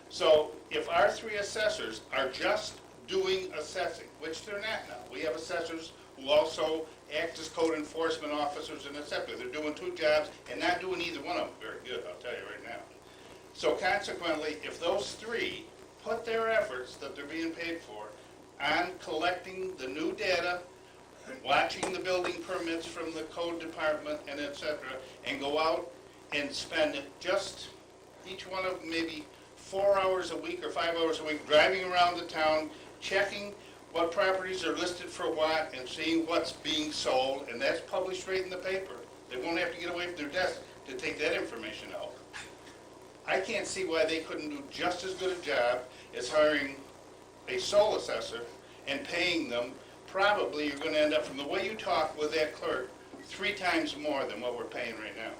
So if our 3 assessors are just doing assessing, which they're not now, we have assessors who also act as code enforcement officers and et cetera. They're doing 2 jobs and not doing either one of them very good, I'll tell you right now. So consequently, if those 3 put their efforts that they're being paid for on collecting the new data, watching the building permits from the code department and et cetera, and go out and spend just each one of them maybe 4 hours a week or 5 hours a week driving around the town, checking what properties are listed for what and seeing what's being sold, and that's published right in the paper. They won't have to get away from their desk to take that information out. I can't see why they couldn't do just as good a job as hiring a sole assessor and paying them. Probably you're going to end up, from the way you talk with that clerk, 3 times more than what we're paying right now.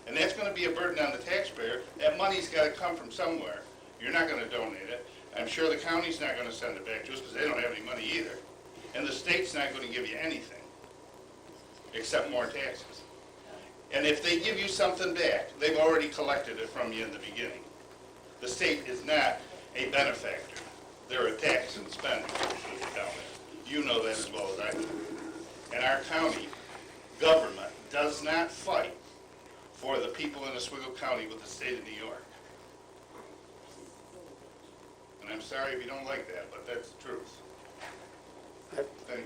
And that's going to be a burden on the taxpayer. That money's got to come from somewhere. You're not going to donate it. I'm sure the county's not going to send it back to us because they don't have any money either. And the state's not going to give you anything except more taxes. And if they give you something back, they've already collected it from you in the beginning. The state is not a benefactor. They're a tax and spending issue down there. You know that as well as I do. And our county government does not fight for the people in Oswego County with the state of New York. And I'm sorry if you don't like that, but that's the truth. Thank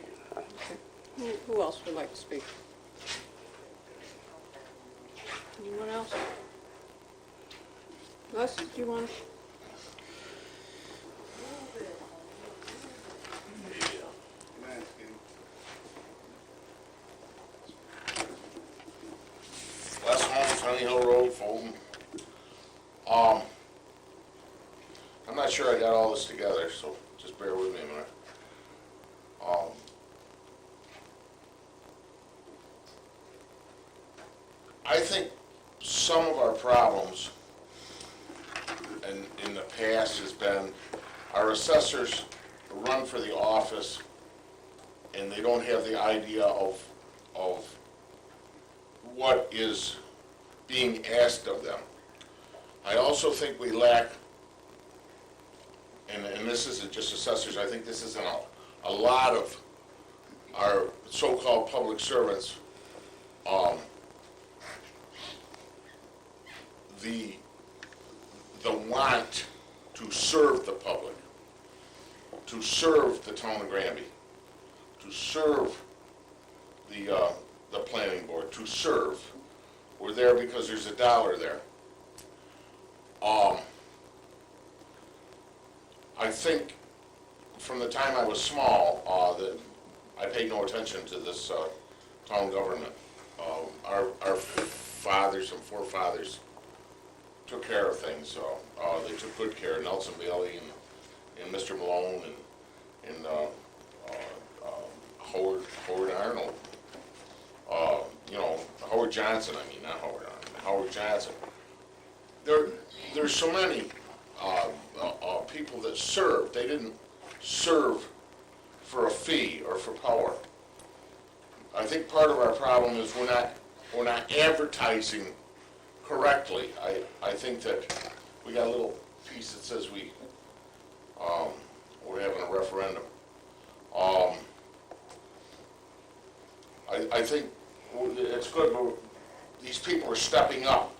you. Who else would like to speak? Anyone else? Les, do you want to? West Holmes, Honey Hill Road, Fulton. I'm not sure I got all this together, so just bear with me a minute. I think some of our problems in the past has been our assessors run for the office and they don't have the idea of what is being asked of them. I also think we lack, and this isn't just assessors, I think this is in a lot of our so-called public servants, the want to serve the public, to serve the town of Granby, to serve the planning board, to serve. We're there because there's a dollar there. I think from the time I was small, that I paid no attention to this town government. Our fathers and forefathers took care of things. They took good care. Nelson Bailey and Mr. Malone and Howard Arnold. Howard Johnson, not Howard Arnold, Howard Johnson. There's so many people that served. They didn't serve for a fee or for power. I think part of our problem is we're not advertising correctly. I think that we got a little piece that says we're having a referendum. I think it's good, but these people are stepping up.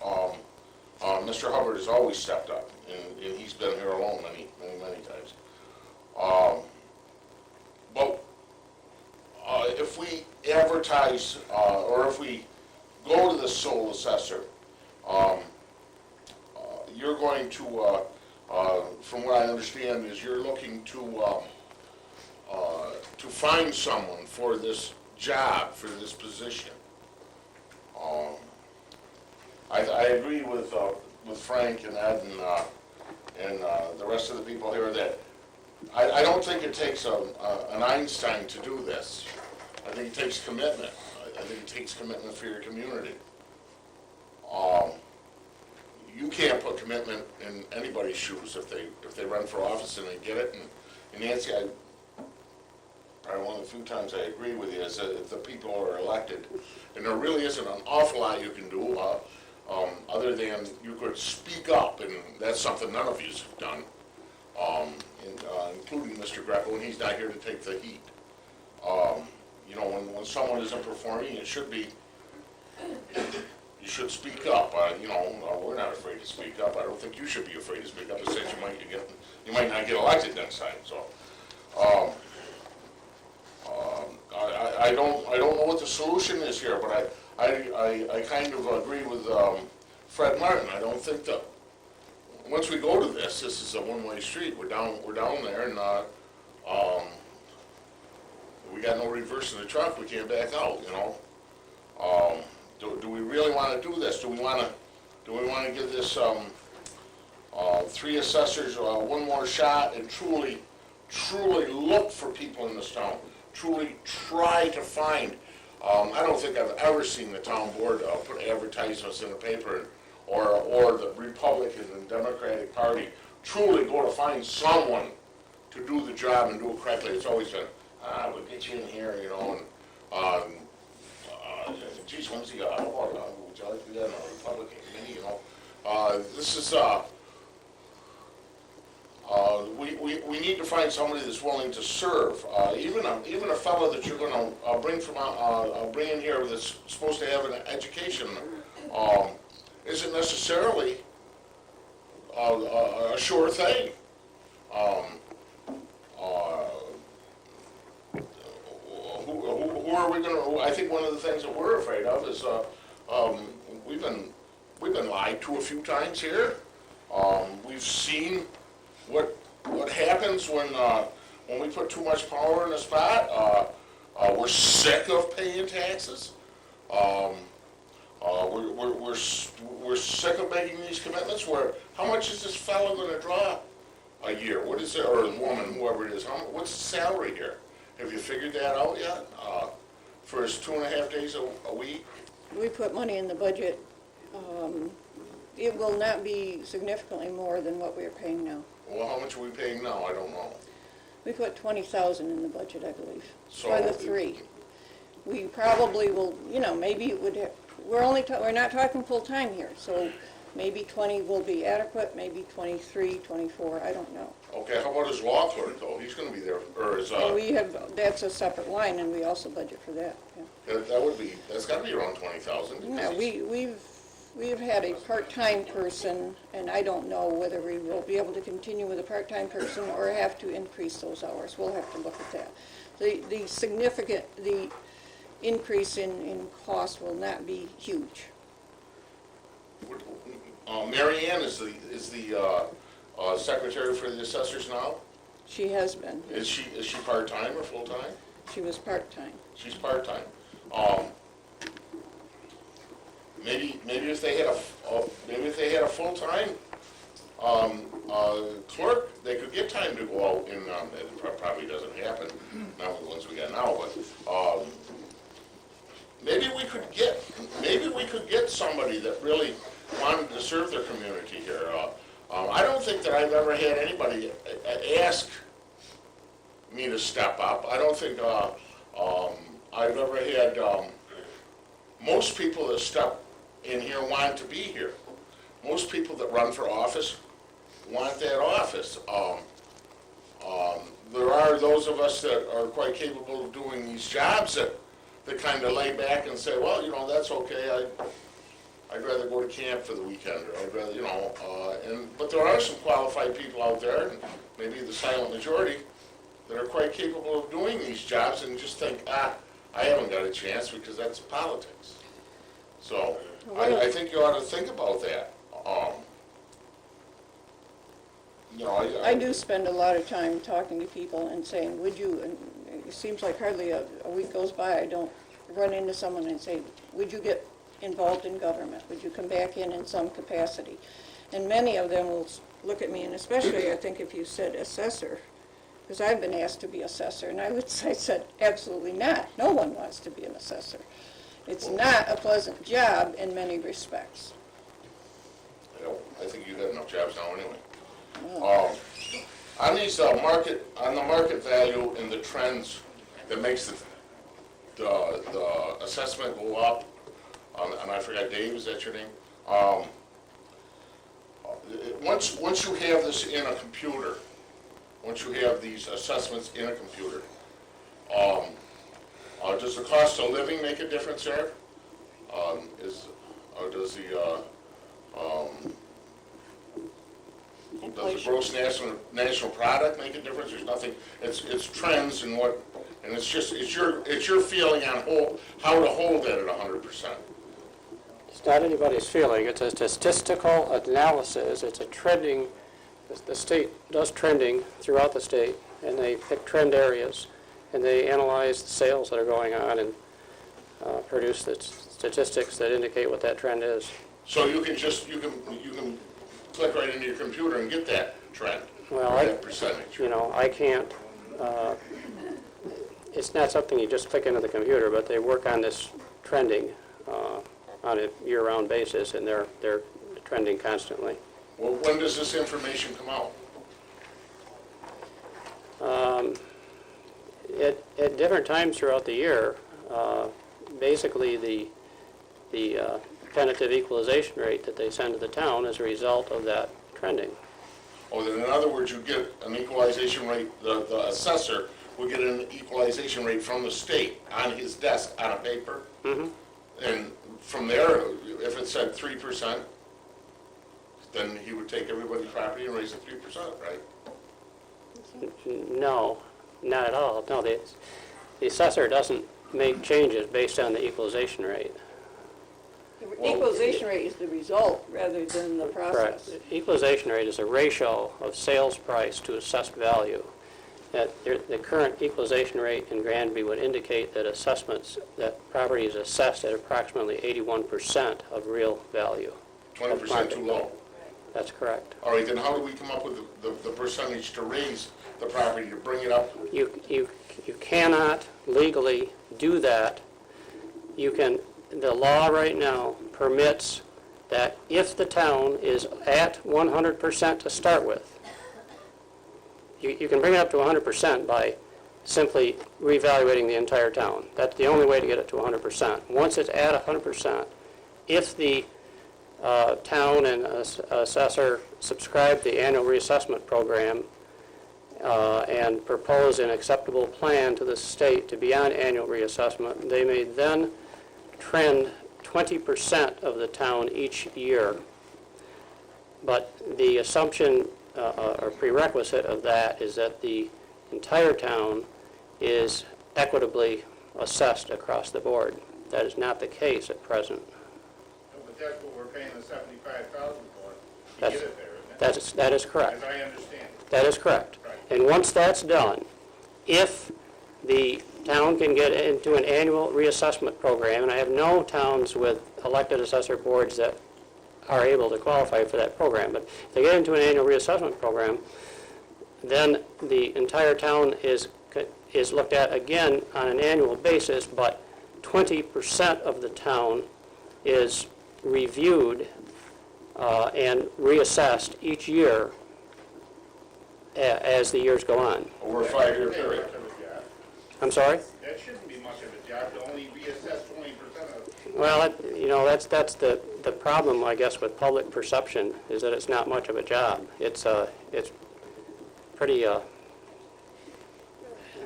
Mr. Hubbard has always stepped up, and he's been here alone many times. But if we advertise, or if we go to the sole assessor, you're going to, from what I understand, is you're looking to find someone for this job, for this position. I agree with Frank and Ed and the rest of the people here that I don't think it takes an Einstein to do this. I think it takes commitment. I think it takes commitment for your community. You can't put commitment in anybody's shoes if they run for office and they get it. And Nancy, probably one of the few times I agree with you is that if the people are elected, and there really isn't an awful lot you can do other than you could speak up, and that's something none of you have done, including Mr. Greco, and he's not here to take the heat. When someone isn't performing, it should be, you should speak up. We're not afraid to speak up. I don't think you should be afraid to speak up. It says you might not get elected next time. So, I don't know what the solution is here, but I kind of agree with Fred Martin. I don't think that once we go to this is a one-way street. We're down there, and we got no reverse in the truck. We can't back out. Do we really want to do this? Do we want to give this three assessors one more shot and truly look for people in this town? Truly try to find. I don't think I've ever seen the town board put advertisements in the paper, or the Republican and Democratic Party truly go to find someone to do the job and do it correctly. It's always been, we'll get you in here, and geez, when's he got? Would you like to do that in a Republican committee? This is we need to find somebody that's willing to serve. Even a fellow that you're gonna bring in here that's supposed to have an education, isn't necessarily a sure thing. Who are we gonna, I think one of the things that we're afraid of is, we've been lied to a few times here. We've seen what happens when we put too much power in a spot. We're sick of paying taxes. We're sick of making these commitments. How much is this fellow gonna draw a year? What is it, or a woman, whoever it is, what's the salary here? Have you figured that out yet? For his 2.5 days a week? We put money in the budget. It will not be significantly more than what we are paying now. Well, how much are we paying now? I don't know. We put 20,000 in the budget, I believe, So- for the three. We probably will, maybe it would, we're not talking full-time here, so maybe 20 will be adequate, maybe 23, 24, I don't know. Okay, how about his law clerk though? He's gonna be there, or his, And that's a separate line, and we also budget for that, yeah. that's gotta be around 20,000. No, we've had a part-time person, and I don't know whether we will be able to continue with a part-time person or have to increase those hours. We'll have to look at that. The increase in cost will not be huge. Mary Ann is the secretary for the assessors now? She has been. Is she part-time or full-time? She was part-time. She's part-time. Maybe if they had a full-time clerk, they could get time to go out and, it probably doesn't happen, not with the ones we got now, but, maybe we could get somebody that really wanted to serve their community here. I don't think that I've ever had anybody ask me to step up. I don't think, I've ever had, most people that step in here want to be here. Most people that run for office want that office. There are those of us that are quite capable of doing these jobs that kind of lay back and say, well, that's okay, I'd rather go to camp for the weekend, or I'd rather, but there are some qualified people out there, and maybe the silent majority, that are quite capable of doing these jobs and just think, I haven't got a chance because that's politics. So, I think you ought to think about that. I do spend a lot of time talking to people and saying, would you, and it seems like hardly a week goes by I don't run into someone and say, would you get involved in government? Would you come back in some capacity? And many of them will look at me, and especially I think if you said assessor, because I've been asked to be assessor, and I said, absolutely not. No one wants to be an assessor. It's not a pleasant job in many respects. I think you've got enough jobs now anyway. On the market value and the trends that makes the assessment go up, and I forgot, Dave, is that your name? Once you have this in a computer, once you have these assessments in a computer, does the cost of living make a difference there? Does the gross national product make a difference? There's nothing. It's trends and it's your feeling on how to hold that at 100%. It's not anybody's feeling. It's a statistical analysis. It's a trending. The state does trending throughout the state, and they pick trend areas, and they analyze the sales that are going on and produce the statistics that indicate what that trend is. So you can click right into your computer and get that trend, well, that percentage. I can't. It's not something you just click into the computer, but they work on this trending on a year-round basis, and they're trending constantly. Well, when does this information come out? At different times throughout the year, basically the tentative equalization rate that they send to the town is a result of that trending. Or then in other words, you get an equalization rate, the assessor will get an equalization rate from the state on his desk on a paper. And from there, if it said 3%, then he would take everybody's property and raise it 3%, right? No, not at all. No, the assessor doesn't make changes based on the equalization rate. The equalization rate is the result rather than the process. Correct. Equalization rate is a ratio of sales price to assessed value. The current equalization rate in Granby would indicate that property is assessed at approximately 81% of real value. 20% too low. That's correct. All right, then how do we come up with the percentage to raise the property, to bring it up? You cannot legally do that. The law right now permits that if the town is at 100% to start with, you can bring it up to 100% by simply reevaluating the entire town. That's the only way to get it to 100%. Once it's at 100%, if the town and assessor subscribe the annual reassessment program and propose an acceptable plan to the state to be on annual reassessment, they may then trend 20% of the town each year. But the assumption or prerequisite of that is that the entire town is equitably assessed across the board. That is not the case at present. No, but that's what we're paying the $75,000 for, to That's- get it there, isn't it? That is correct. As I understand it. That is correct. Right. And once that's done, if the town can get into an annual reassessment program, and I have no towns with elected assessor boards that are able to qualify for that program, but if they get into an annual reassessment program, then the entire town is looked at again on an annual basis, but 20% of the town is reviewed and reassessed each year as the years go on. Over a 5-year period. I'm sorry? That shouldn't be much of a job to only reassess 20% of it. Well, that's the problem, I guess, with public perception, is that it's not much of a job. It's pretty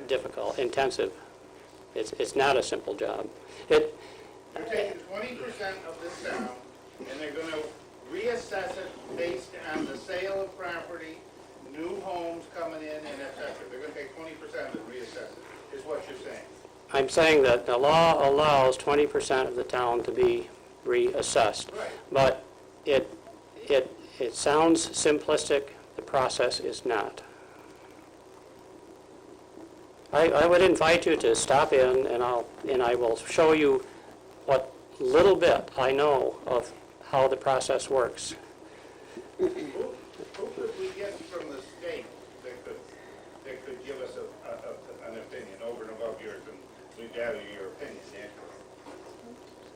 difficult, intensive. It's not a simple job. They're taking 20% of this town, and they're gonna reassess it based on the sale of property, new homes coming in, and et cetera. They're gonna take 20% of it and reassess it, is what you're saying. I'm saying that the law allows 20% of the town to be reassessed. Right. But it sounds simplistic. The process is not. I would invite you to stop in, and I will show you what little bit I know of how the process works. Who could we get from the state that could give us an opinion over and above yours, and we value your opinion,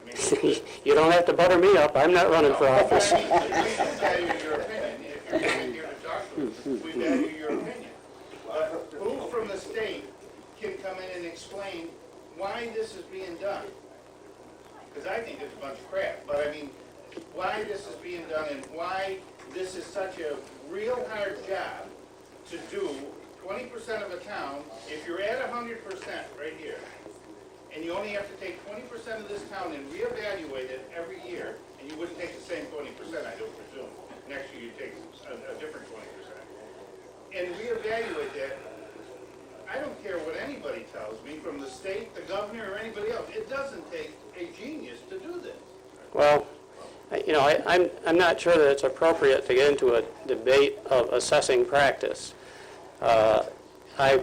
naturally? You don't have to butter me up. I'm not running for office. We value your opinion. If you're coming here to talk to us, we value your opinion. But who from the state can come in and explain why this is being done? Because I think it's a bunch of crap, but I mean, why this is being done and why this is such a real hard job to do 20% of a town. If you're at 100% right here, and you only have to take 20% of this town and reevaluate it every year, and you wouldn't take the same 20%, I don't presume. Next year you take a different 20%. And reevaluate that. I don't care what anybody tells me, from the state, the governor, or anybody else. It doesn't take a genius to do this. Well, I'm not sure that it's appropriate to get into a debate of assessing practice. I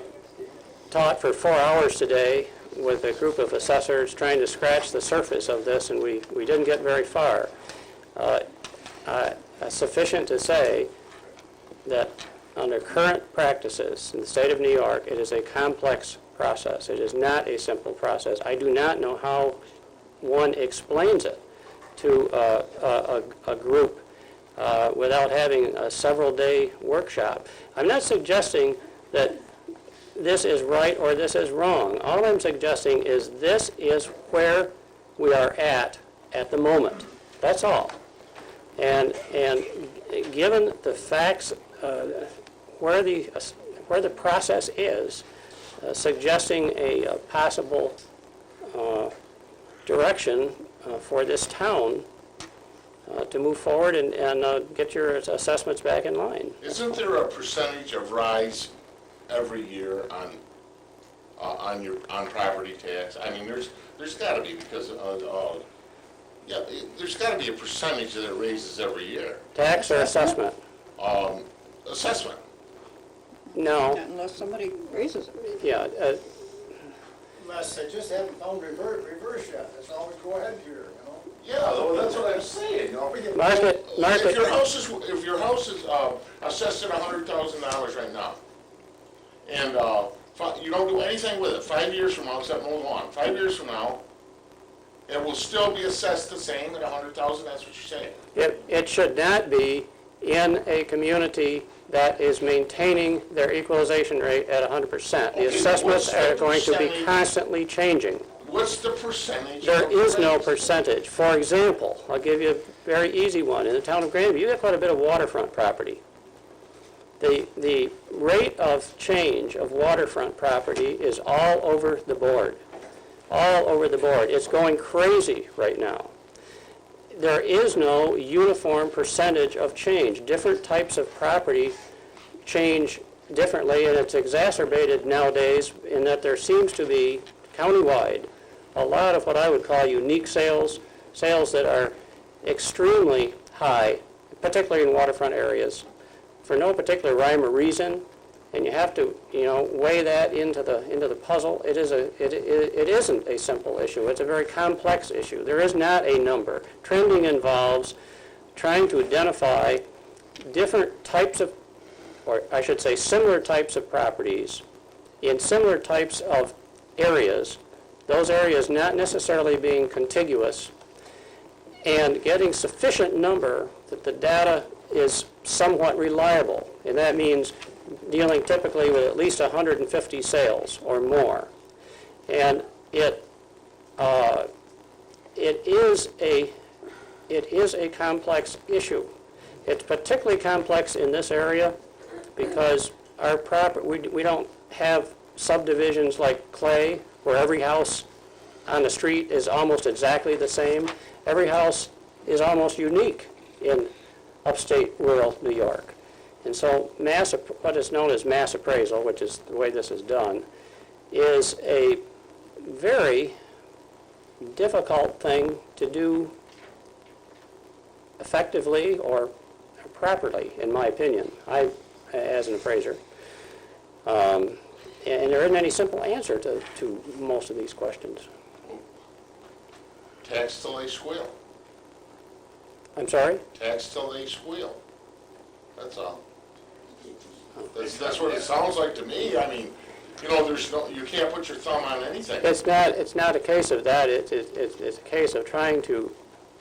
taught for 4 hours today with a group of assessors trying to scratch the surface of this, and we didn't get very far. Sufficient to say that under current practices in the state of New York, it is a complex process. It is not a simple process. I do not know how one explains it to a group without having a several-day workshop. I'm not suggesting that this is right or this is wrong. All I'm suggesting is this is where we are at the moment. That's all. And given the facts where the process is, suggesting a possible direction for this town to move forward and get your assessments back in line. Isn't there a percentage of rise every year on property tax? I mean, there's got to be, because yeah, there's got to be a percentage that it raises every year. Tax or assessment? Assessment. No. Unless somebody raises it. Yeah. Unless they just haven't found reverse yet, it's always go ahead here, you know? Yeah, well, that's what I'm saying, you know. Market. If your house is assessed at $100,000 right now, and you don't do anything with it, 5 years from now, except mow the lawn, 5 years from now, it will still be assessed the same at $100,000, that's what you're saying? It should not be in a community that is maintaining their equalization rate at 100%. The assessments are going to be constantly changing. What's the percentage? There is no percentage. For example, I'll give you a very easy one. In the town of Granby, you have quite a bit of waterfront property. The rate of change of waterfront property is all over the board. All over the board. It's going crazy right now. There is no uniform percentage of change. Different types of property change differently, and it's exacerbated nowadays in that there seems to be, countywide, a lot of what I would call unique sales that are extremely high, particularly in waterfront areas, for no particular rhyme or reason, and you have to, weigh that into the puzzle. It isn't a simple issue. It's a very complex issue. There is not a number. Trending involves trying to identify different types of, or I should say similar types of properties in similar types of areas, those areas not necessarily being contiguous, and getting sufficient number that the data is somewhat reliable. And that means dealing typically with at least 150 sales or more. And it is a complex issue. It's particularly complex in this area because our property, we don't have subdivisions like Clay where every house on the street is almost exactly the same. Every house is almost unique in upstate rural New York. And so what is known as mass appraisal, which is the way this is done, is a very difficult thing to do effectively or properly, in my opinion, as an appraiser. And there isn't any simple answer to most of these questions. Tax till they squeal. I'm sorry? Tax till they squeal. That's all. That's what it sounds like to me. I mean, you can't put your thumb on anything. It's not a case of that. It's a case of trying to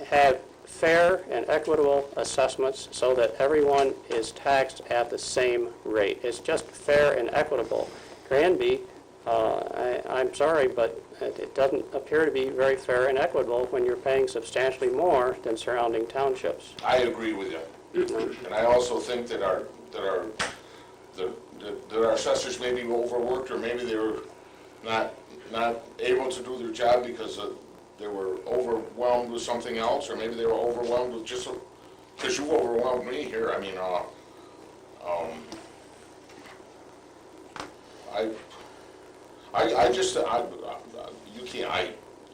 have fair and equitable assessments so that everyone is taxed at the same rate. It's just fair and equitable. Granby, I'm sorry, but it doesn't appear to be very fair and equitable when you're paying substantially more than surrounding townships. I agree with you. And I also think that our assessors may be overworked, or maybe they were not able to do their job because they were overwhelmed with something else, or maybe they were overwhelmed with just because you overwhelmed me here. I mean,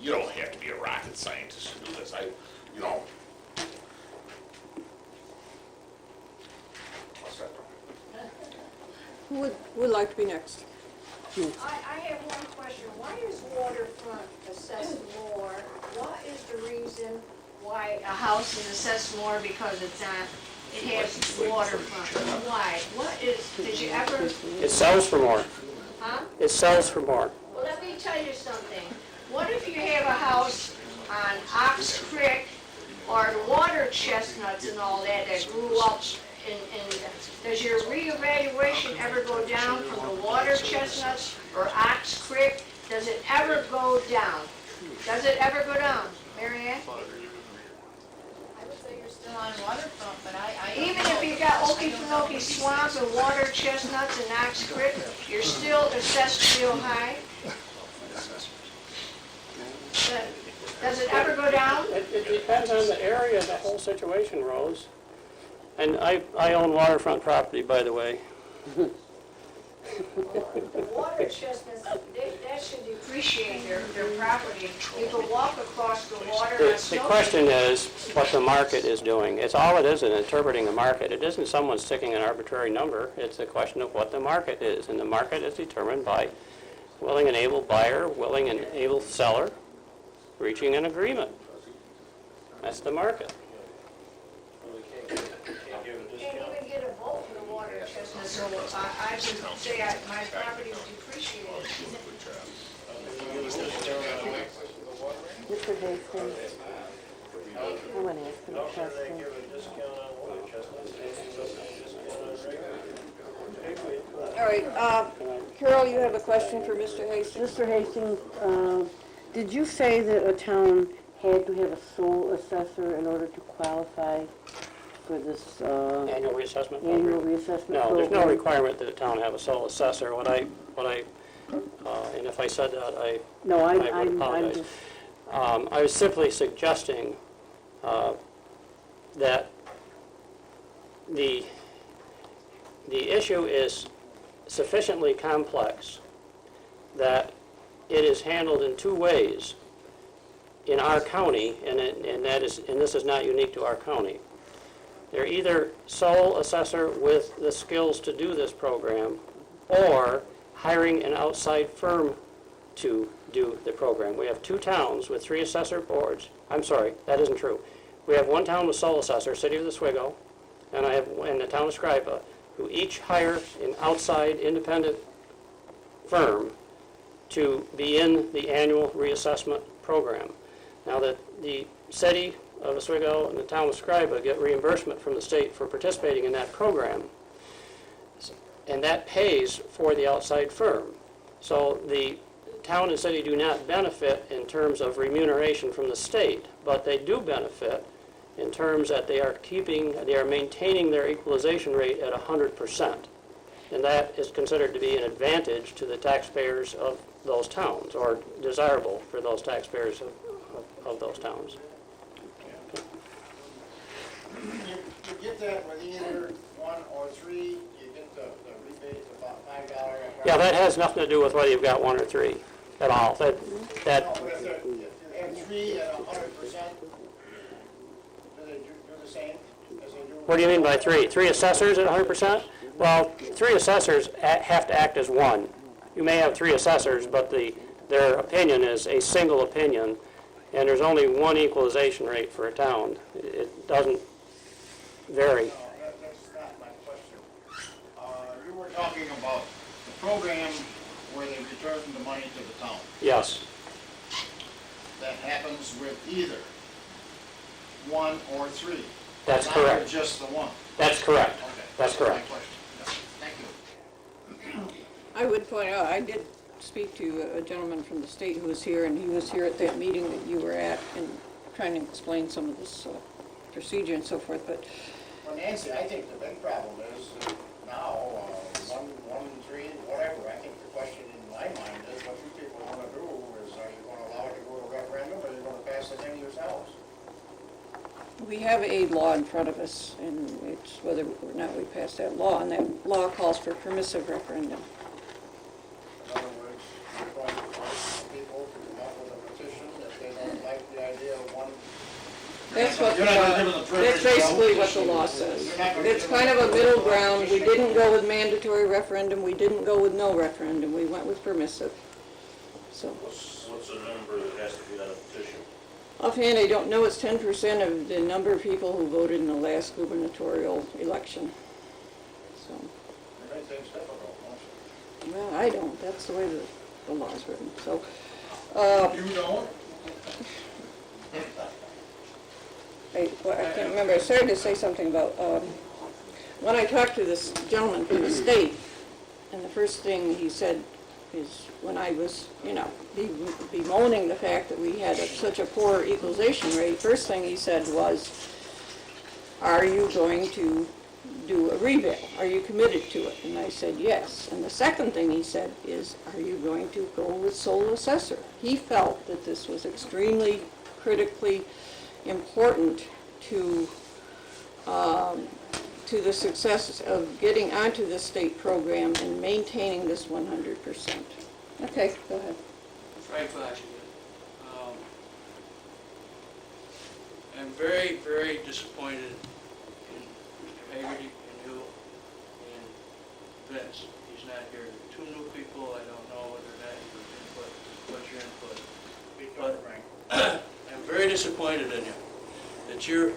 you don't have to be a rocket scientist to do this. Who would like to be next? I have one question. Why is waterfront assessed more? What is the reason why a house is assessed more because it has waterfront? Why? Did you ever? It sells for more. Huh? It sells for more. Well, let me tell you something. What if you have a house on Ox Creek or the water chestnuts and all that grew up does your reevaluation ever go down from the water chestnuts or Ox Creek? Does it ever go down? Does it ever go down, Mary Ann? I would say you're still on waterfront, but I Even if you got Okefenokee these swamps and water chestnuts and Ox Creek, you're still assessed real high? Does it ever go down? It depends on the area, the whole situation, Rose. And I own waterfront property, by the way. The water chestnuts, that should depreciate their property. You could walk across the water on The snow. question is what the market is doing. It's all it is in interpreting the market. It isn't someone sticking an arbitrary number. It's a question of what the market is. And the market is determined by willing and able buyer, willing and able seller, reaching an agreement. That's the market. Can't even get a vote for the water chestnut, so I would say my property is depreciated. Mr. Hastings, I want to ask him a question. All right, Carol, you have a question for Mr. Hastings? Mr. Hastings, did you say that a town had to have a sole assessor in order to qualify for this Annual reassessment program? annual reassessment No, there's no program? requirement that a town have a sole assessor. And if I said that, I No, would I'm apologize. just, I was simply suggesting that the issue is sufficiently complex that it is handled in two ways in our county, and this is not unique to our county. They're either sole assessor with the skills to do this program, or hiring an outside firm to do the program. We have 2 towns with 3 assessor boards. I'm sorry, that isn't true. We have 1 town with sole assessor, City of Oswego, and the town of Scriba, who each hire an outside independent firm to be in the annual reassessment program. Now that the City of Oswego and the town of Scriba get reimbursement from the state for participating in that program, and that pays for the outside firm. So the town and city do not benefit in terms of remuneration from the state, but they do benefit in terms that they are maintaining their equalization rate at 100%. And that is considered to be an advantage to the taxpayers of those towns, or desirable for those taxpayers of those towns. You get that with either 1 or 3, you get the rebate of about $5. Yeah, that has nothing to do with whether you've got 1 or 3 at all. No, but if you have 3 at 100%, do they do the same as they do? What do you mean by 3? 3 assessors at 100%? Well, 3 assessors have to act as 1. You may have 3 assessors, but their opinion is a single opinion, and there's only 1 equalization rate for a town. It doesn't vary. No, that's not my question. You were talking about the program where they return the money to the town. Yes. That happens with either 1 or 3. That's Not correct. just the 1. That's correct. Okay. That's correct. My question. Yeah. Thank you. I would point out, I did speak to a gentleman from the state who was here, and he was here at that meeting that you were at, and trying to explain some of this procedure and so forth, but Well, Nancy, I think the big problem is that now, 1, 3, whatever, I think the question in my mind is what you people want to do is, are you going to allow it to go to referendum, or are you going to pass it in yourselves? we have a law in front of us, and it's whether or not we pass that law, and that law calls for permissive referendum. In other words, you're going to force people to come up with a petition if they don't like the idea of one. That's what, You're not gonna give them the privilege that's of basically what the petition. law says. You're not gonna It's give them kind of a the middle privilege ground. We petition. didn't go with mandatory referendum, we didn't go with no referendum, we went with permissive. So, What's the number that has to be on a petition? offhand, I don't know, it's 10% of the number of people who voted in the last gubernatorial election. So, It makes things difficult, don't well, I don't, that's the way the law's written, so. you? You don't? I can't remember, I started to say something about, when I talked to this gentleman from the state, and the first thing he said is, when I was, bemoaning the fact that we had such a poor equalization rate, first thing he said was, are you going to do a revale? Are you committed to it? And I said, yes. And the second thing he said is, are you going to go with sole assessor? He felt that this was extremely critically important to the success of getting onto the state program and maintaining this 100%. Okay, go ahead. Frank Fox again. I'm very, very disappointed in Mr. Hagerty and you and Vince. He's not here. There are two new people. I don't know whether that what's your input. But I'm very disappointed in you. That you're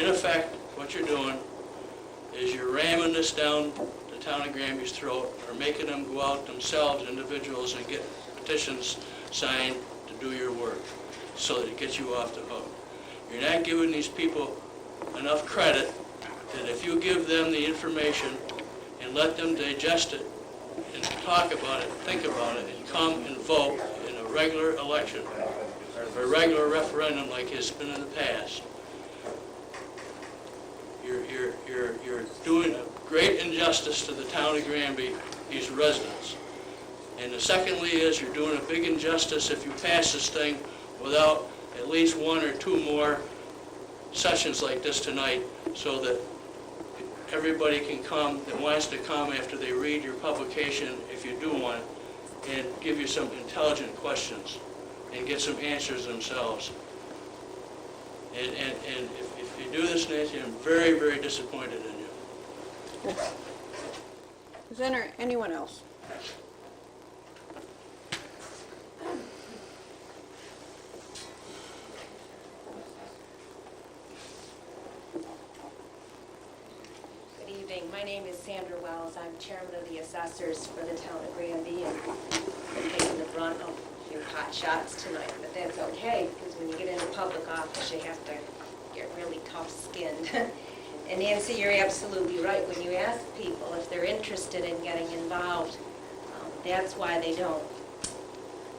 in effect, what you're doing is you're ramming this down the town of Granby's throat, or making them go out themselves, individuals, and get petitions signed to do your work, so that it gets you off the hook. You're not giving these people enough credit that if you give them the information and let them digest it and talk about it, think about it, and come and vote in a regular election or a regular referendum like it's been in the past, you're doing a great injustice to the town of Granby, these residents. And the secondly is you're doing a big injustice if you pass this thing without at least one or two more sessions like this tonight, so that everybody can come that wants to come after they read your publication, if you do one, and give you some intelligent questions and get some answers themselves. And if you do this, Nancy, I'm very, very disappointed in you. Is there anyone else? Good evening. My name is Sandra Wells. I'm chairman of the assessors for the town of Granby, and I'm taking the brunt of your hot shots tonight, but that's okay, because when you get into public office, you have to get really tough-skinned. And Nancy, you're absolutely right. When you ask people if they're interested in getting involved, that's why they don't.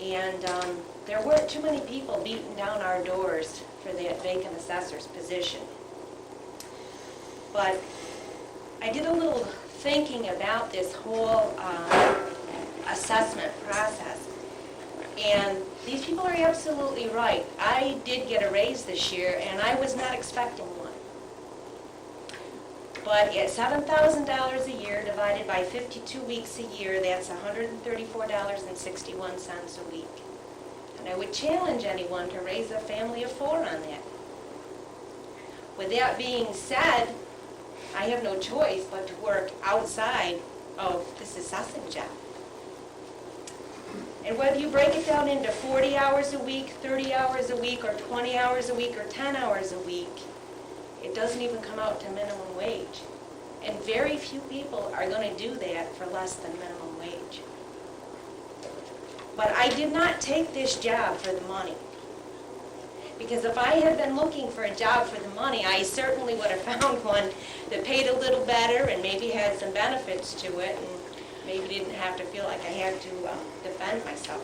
And there weren't too many people beating down our doors for that vacant assessor's position. But I did a little thinking about this whole assessment process. And these people are absolutely right. I did get a raise this year, and I was not expecting one. But at $7,000 a year divided by 52 weeks a year, that's $134.61 a week. And I would challenge anyone to raise a family of four on that. With that being said, I have no choice but to work outside of this assessing job. And whether you break it down into 40 hours a week, 30 hours a week, or 20 hours a week, or 10 hours a week, it doesn't even come out to minimum wage. And very few people are going to do that for less than minimum wage. But I did not take this job for the money. Because if I had been looking for a job for the money, I certainly would have found one that paid a little better and maybe had some benefits to it, and maybe didn't have to feel like I had to defend myself.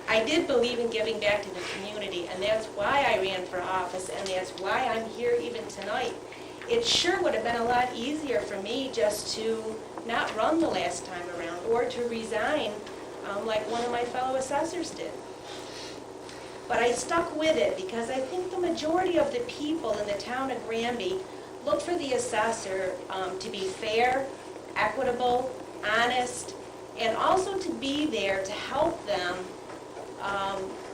I did believe in giving back to the community, and that's why I ran for office, and that's why I'm here even tonight. It sure would have been a lot easier for me just to not run the last time around, or to resign like one of my fellow assessors did. But I stuck with it because I think the majority of the people in the town of Granby look for the assessor to be fair, equitable, honest, and also to be there to help them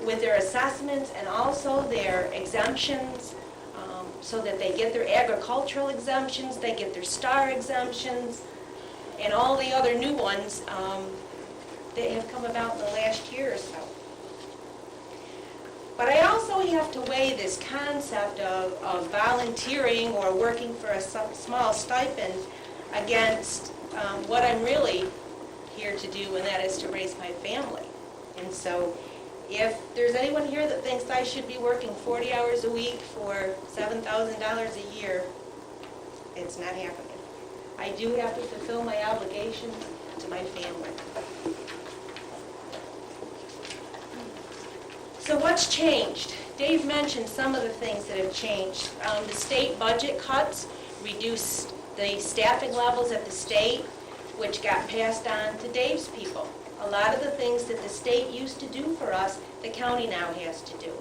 with their assessments and also their exemptions, so that they get their agricultural exemptions, they get their star exemptions, and all the other new ones that have come about in the last year or so. But I also have to weigh this concept of volunteering or working for a small stipend against what I'm really here to do, and that is to raise my family. And so if there's anyone here that thinks I should be working 40 hours a week for $7,000 a year, it's not happening. I do have to fulfill my obligations to my family. So what's changed? Dave mentioned some of the things that have changed. The state budget cuts reduced the staffing levels at the state, which got passed on to Dave's people. A lot of the things that the state used to do for us, the county now has to do.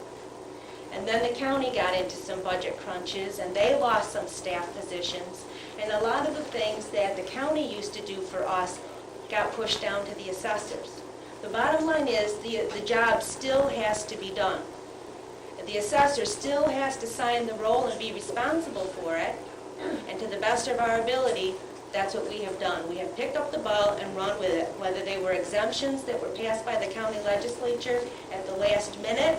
And then the county got into some budget crunches, and they lost some staff positions. And a lot of the things that the county used to do for us got pushed down to the assessors. The bottom line is the job still has to be done. The assessor still has to sign the roll and be responsible for it. And to the best of our ability, that's what we have done. We have picked up the ball and run with it, whether they were exemptions that were passed by the county legislature at the last minute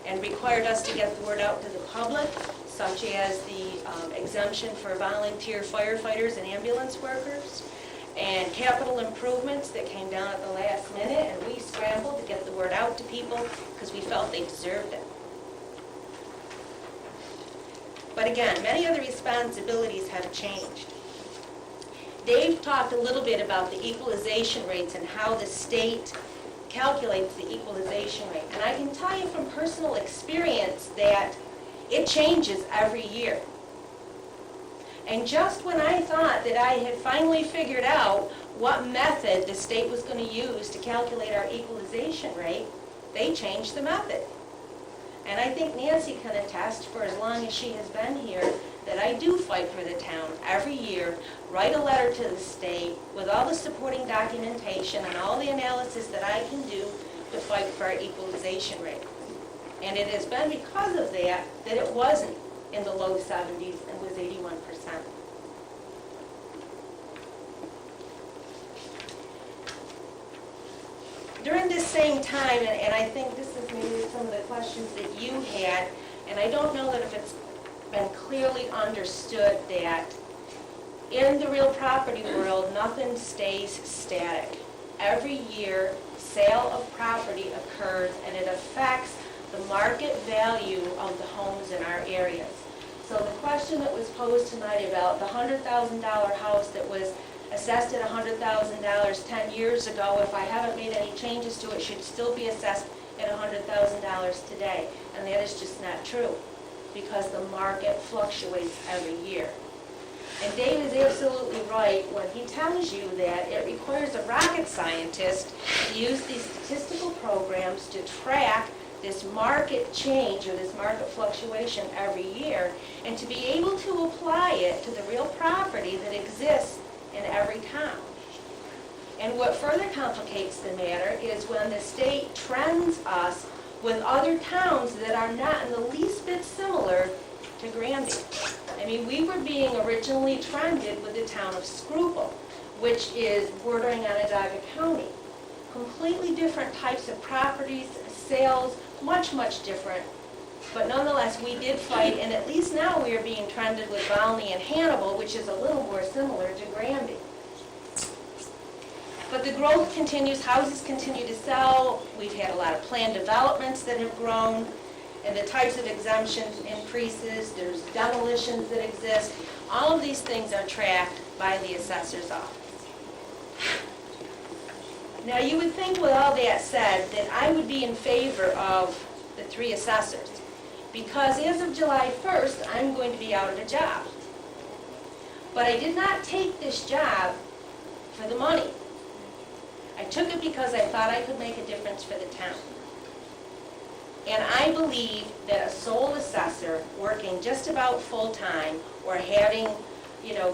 and required us to get the word out to the public, such as the exemption for volunteer firefighters and ambulance workers, and capital improvements that came down at the last minute, and we scrambled to get the word out to people because we felt they deserved it. But again, many of the responsibilities have changed. Dave talked a little bit about the equalization rates and how the state calculates the equalization rate. And I can tell you from personal experience that it changes every year. And just when I thought that I had finally figured out what method the state was going to use to calculate our equalization rate, they changed the method. And I think Nancy can attest, for as long as she has been here, that I do fight for the town every year, write a letter to the state with all the supporting documentation and all the analysis that I can do to fight for our equalization rate. And it has been because of that it wasn't in the low 70s and was 81%. During this same time, and I think this is maybe some of the questions that you had, and I don't know that if it's been clearly understood that in the real property world, nothing stays static. Every year, sale of property occurs, and it affects the market value of the homes in our areas. So the question that was posed tonight about the $100,000 house that was assessed at $100,000 10 years ago, if I haven't made any changes to it, should still be assessed at $100,000 today. And that is just not true, because the market fluctuates every year. And Dave is absolutely right when he tells you that it requires a rocket scientist to use these statistical programs to track this market change or this market fluctuation every year, and to be able to apply it to the real property that exists in every town. And what further complicates the matter is when the state trends us with other towns that are not in the least bit similar to Granby. I mean, we were being originally trended with the town of Scrupule, which is bordering on Onondaga County. Completely different types of properties, sales, much, much different. But nonetheless, we did fight, and at least now we are being trended with Valney and Hannibal, which is a little more similar to Granby. But the growth continues, houses continue to sell, we've had a lot of planned developments that have grown, and the types of exemptions increases, there's demolitions that exist. All of these things are tracked by the assessor's office. Now, you would think with all that said that I would be in favor of the 3 assessors, because as of July 1st, I'm going to be out of a job. But I did not take this job for the money. I took it because I thought I could make a difference for the town. And I believe that a sole assessor working just about full-time or having,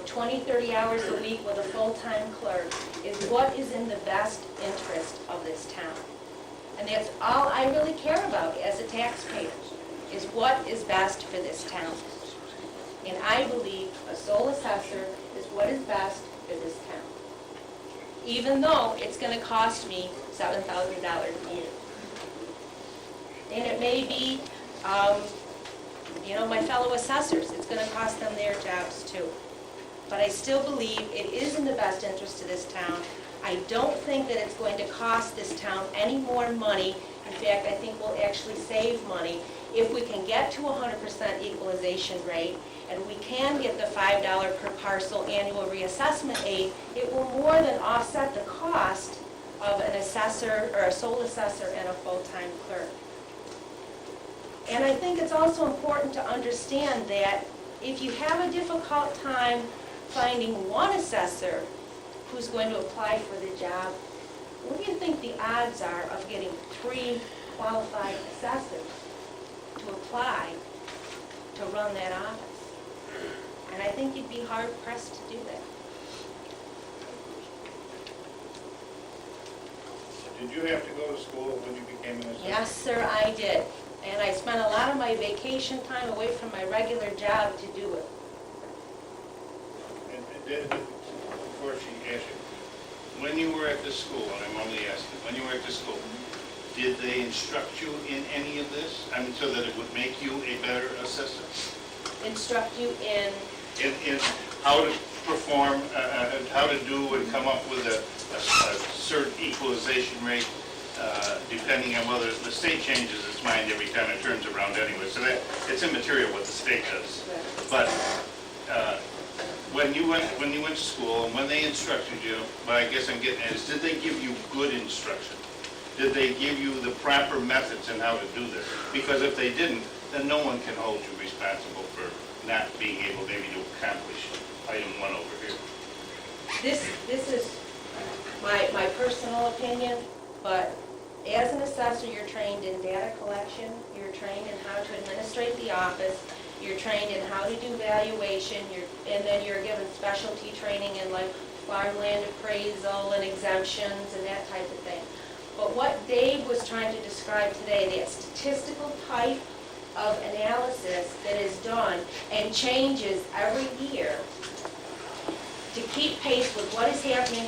20, 30 hours a week with a full-time clerk is what is in the best interest of this town. And that's all I really care about as a taxpayer, is what is best for this town. And I believe a sole assessor is what is best for this town, even though it's going to cost me $7,000 a year. And it may be, my fellow assessors, it's going to cost them their jobs too. But I still believe it is in the best interest of this town. I don't think that it's going to cost this town any more money. In fact, I think we'll actually save money if we can get to 100% equalization rate, and we can get the $5 per parcel annual reassessment aid. It will more than offset the cost of an assessor or a sole assessor and a full-time clerk. And I think it's also important to understand that if you have a difficult time finding one assessor who's going to apply for the job, what do you think the odds are of getting 3 qualified assessors to apply to run that office? And I think you'd be hard pressed to do that. Did you have to go to school when you became an assessor? Yes, sir, I did. And I spent a lot of my vacation time away from my regular job to do it. And did, before she asked you, When you were at the school, and I'm only asking, when you were at the school, did they instruct you in any of this? I mean, so that it would make you a better assessor? Instruct you in, In how to perform, how to do and come up with a certain equalization rate, depending on whether the state changes its mind every time it turns around anyway. So that, it's immaterial what the state does. But when you went to school and when they instructed you, what I guess I'm getting at is, did they give you good instruction? Did they give you the proper methods in how to do this? Because if they didn't, then no one can hold you responsible for not being able maybe to accomplish item 1 over here. this is my personal opinion, but as an assessor, you're trained in data collection, you're trained in how to administrate the office, you're trained in how to do valuation, and then you're given specialty training in like farmland appraisal and exemptions and that type of thing. But what Dave was trying to describe today, that statistical type of analysis that is done and changes every year to keep pace with what is happening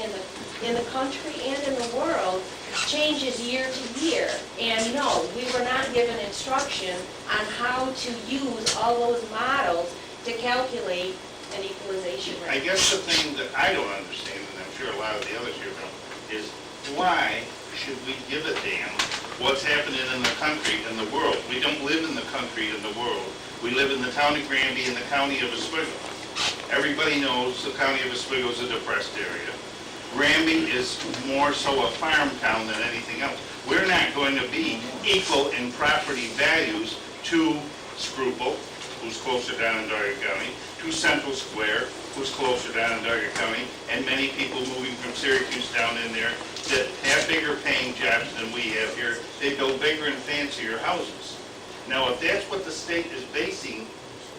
in the country and in the world, changes year to year. And no, we were not given instruction on how to use all those models to calculate an equalization I rate. guess the thing that I don't understand, and I'm sure a lot of the others here don't, is why should we give a damn what's happening in the country and the world? We don't live in the country and the world. We live in the town of Granby and the county of Oswego. Everybody knows the county of Oswego is a depressed area. Granby is more so a farm town than anything else. We're not going to be equal in property values to Scruple, who's closer down in Darga County, to Central Square, who's closer down in Darga County, and many people moving from Syracuse down in there that have bigger paying jobs than we have here. They build bigger and fancier houses. Now, if that's what the state is basing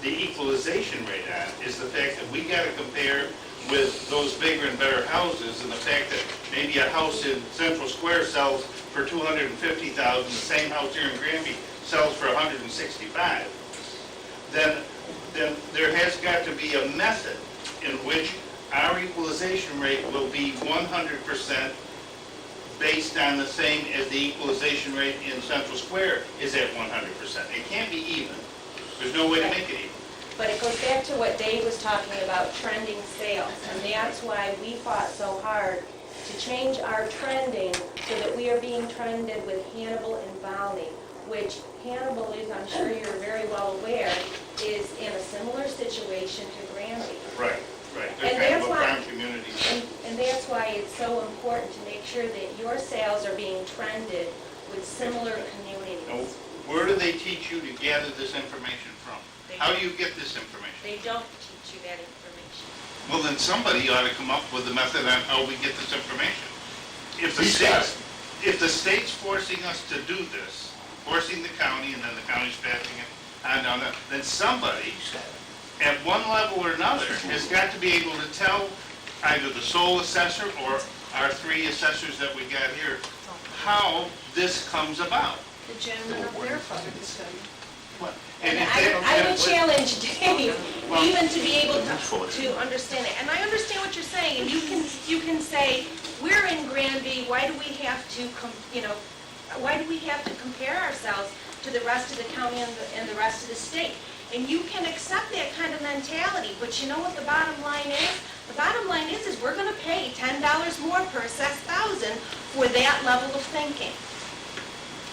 the equalization rate on, is the fact that we gotta compare with those bigger and better houses, and the fact that maybe a house in Central Square sells for $250,000, the same house here in Granby sells for $165,000, then there has got to be a method in which our equalization rate will be 100% based on the same as the equalization rate in Central Square is at 100%. It can't be even. There's no way to make it even. But it goes back to what Dave was talking about, trending sales. And that's why we fought so hard to change our trending so that we are being trended with Hannibal and Valney, which Hannibal is, I'm sure you're very well aware, is in a similar situation to Granby. Right. They're And kind of that's a why- farm community. And that's why it's so important to make sure that your sales are being trended with similar Now, communities. where do they teach you to gather this information from? How do you get this information? They don't teach you that information. Well, then somebody ought to come up with a method on how we get this information. If the These guys. state's, if the state's forcing us to do this, forcing the county, and then the county's passing it on, then somebody, at one level or another, has got to be able to tell either the sole assessor or our 3 assessors that we got here, how this comes about. The gentleman up there probably could tell you. And if I would challenge Dave Well- even to be able to understand it. And I understand what you're saying, and you can say, we're in Granby, why do we have to, why do we have to compare ourselves to the rest of the county and the rest of the state? And you can accept that kind of mentality, but you know what the bottom line is? The bottom line is we're gonna pay $10 more per assessed thousand for that level of thinking.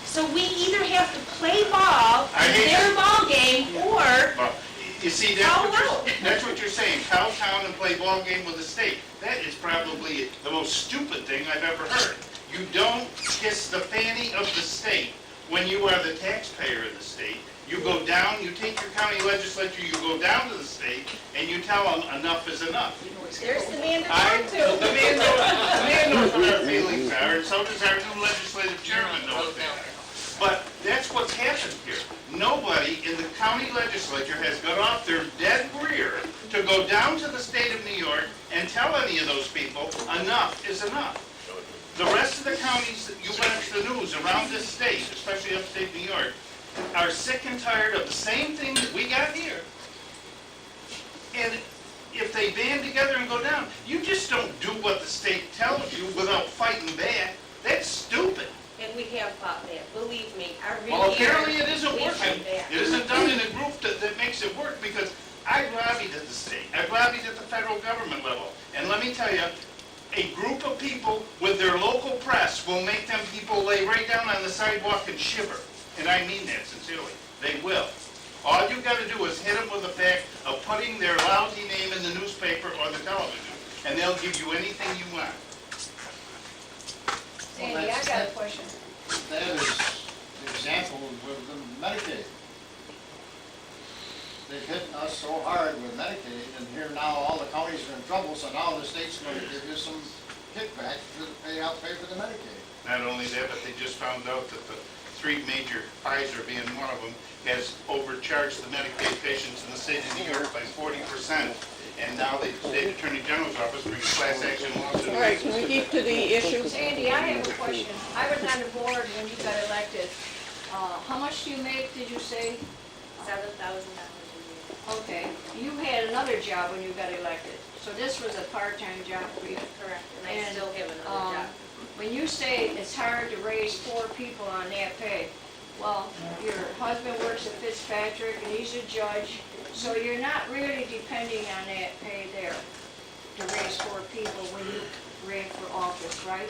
So we either have to play ball, I hate their ball game, or Well, you see, that's what you're saying, kowtown and play ball game with the state. That is probably the most stupid thing I've ever heard. You don't kiss the fanny of the state when you are the taxpayer of the state. You go down, you take your county legislature, you go down to the state, and you tell them enough is enough. There's the man to I, talk to. the man knows what our feelings are, and so does our new legislative chairman know what they are. But that's what's happened here. Nobody in the county legislature has got off their dead rear to go down to the state of New York and tell any of those people, enough is enough. The rest of the counties that you watch the news around this state, especially upstate New York, are sick and tired of the same thing that we got here. And if they band together and go down, you just don't do what the state tells you without fighting back. That's stupid. And we have fought back, believe me, every Well, year. apparently it isn't we working. fight back. It isn't done in a group that makes it work, because I lobbied at the state, I lobbied at the federal government level. And let me tell you, a group of people with their local press will make them people lay right down on the sidewalk and shiver. And I mean that sincerely. They will. All you gotta do is hit them with the fact of putting their lousy name in the newspaper or the television, and they'll give you anything you want. Sandy, I got a question. That is the example with the Medicaid. They've hit us so hard with Medicaid, and here now all the counties are in trouble, so now the state's going to give you some kickback to pay for the Medicaid. Not only that, but they just found out that the three major, Pfizer being one of them, has overcharged the Medicaid patients in the state of New York by 40%. And now the state attorney general's office brings class action lawsuits. All right, can we keep to the issue? Sandy, I have a question. I was on the board when you got elected. How much do you make, did you say? $7,000 a year. Okay, you had another job when you got elected, so this was a part-time job for you. Correct, and I And, still have another job. When you say it's hard to raise 4 people on that pay, well, your husband works at Fitzpatrick and he's a judge, so you're not really depending on that pay there to raise 4 people when you ran for office, right?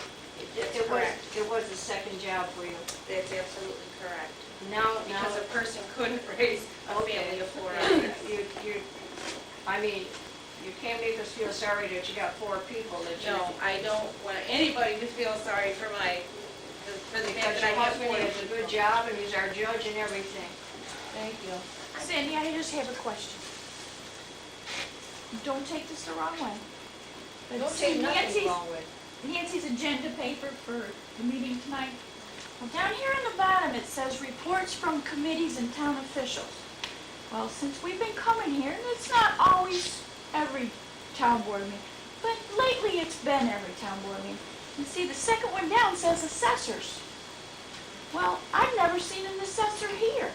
Correct. It was a second job for you. That's absolutely correct. Now, Because a person couldn't raise a Okay. family of 4. I mean, you can't make us feel sorry that you got 4 people that you. No, I don't want anybody to feel sorry for the fact Because that I your have husband 4 has a people. good job and he's our judge and everything. Thank you. Sandy, I just have a question. Don't take this the wrong way. But Don't see, take nothing Nancy's- wrong with it. Nancy's agenda paper for the meeting tonight. Well, down here on the bottom, it says reports from committees and town officials. Well, since we've been coming here, and it's not always every town board meeting, but lately it's been every town board meeting. And see, the second one down says assessors. Well, I've never seen an assessor here.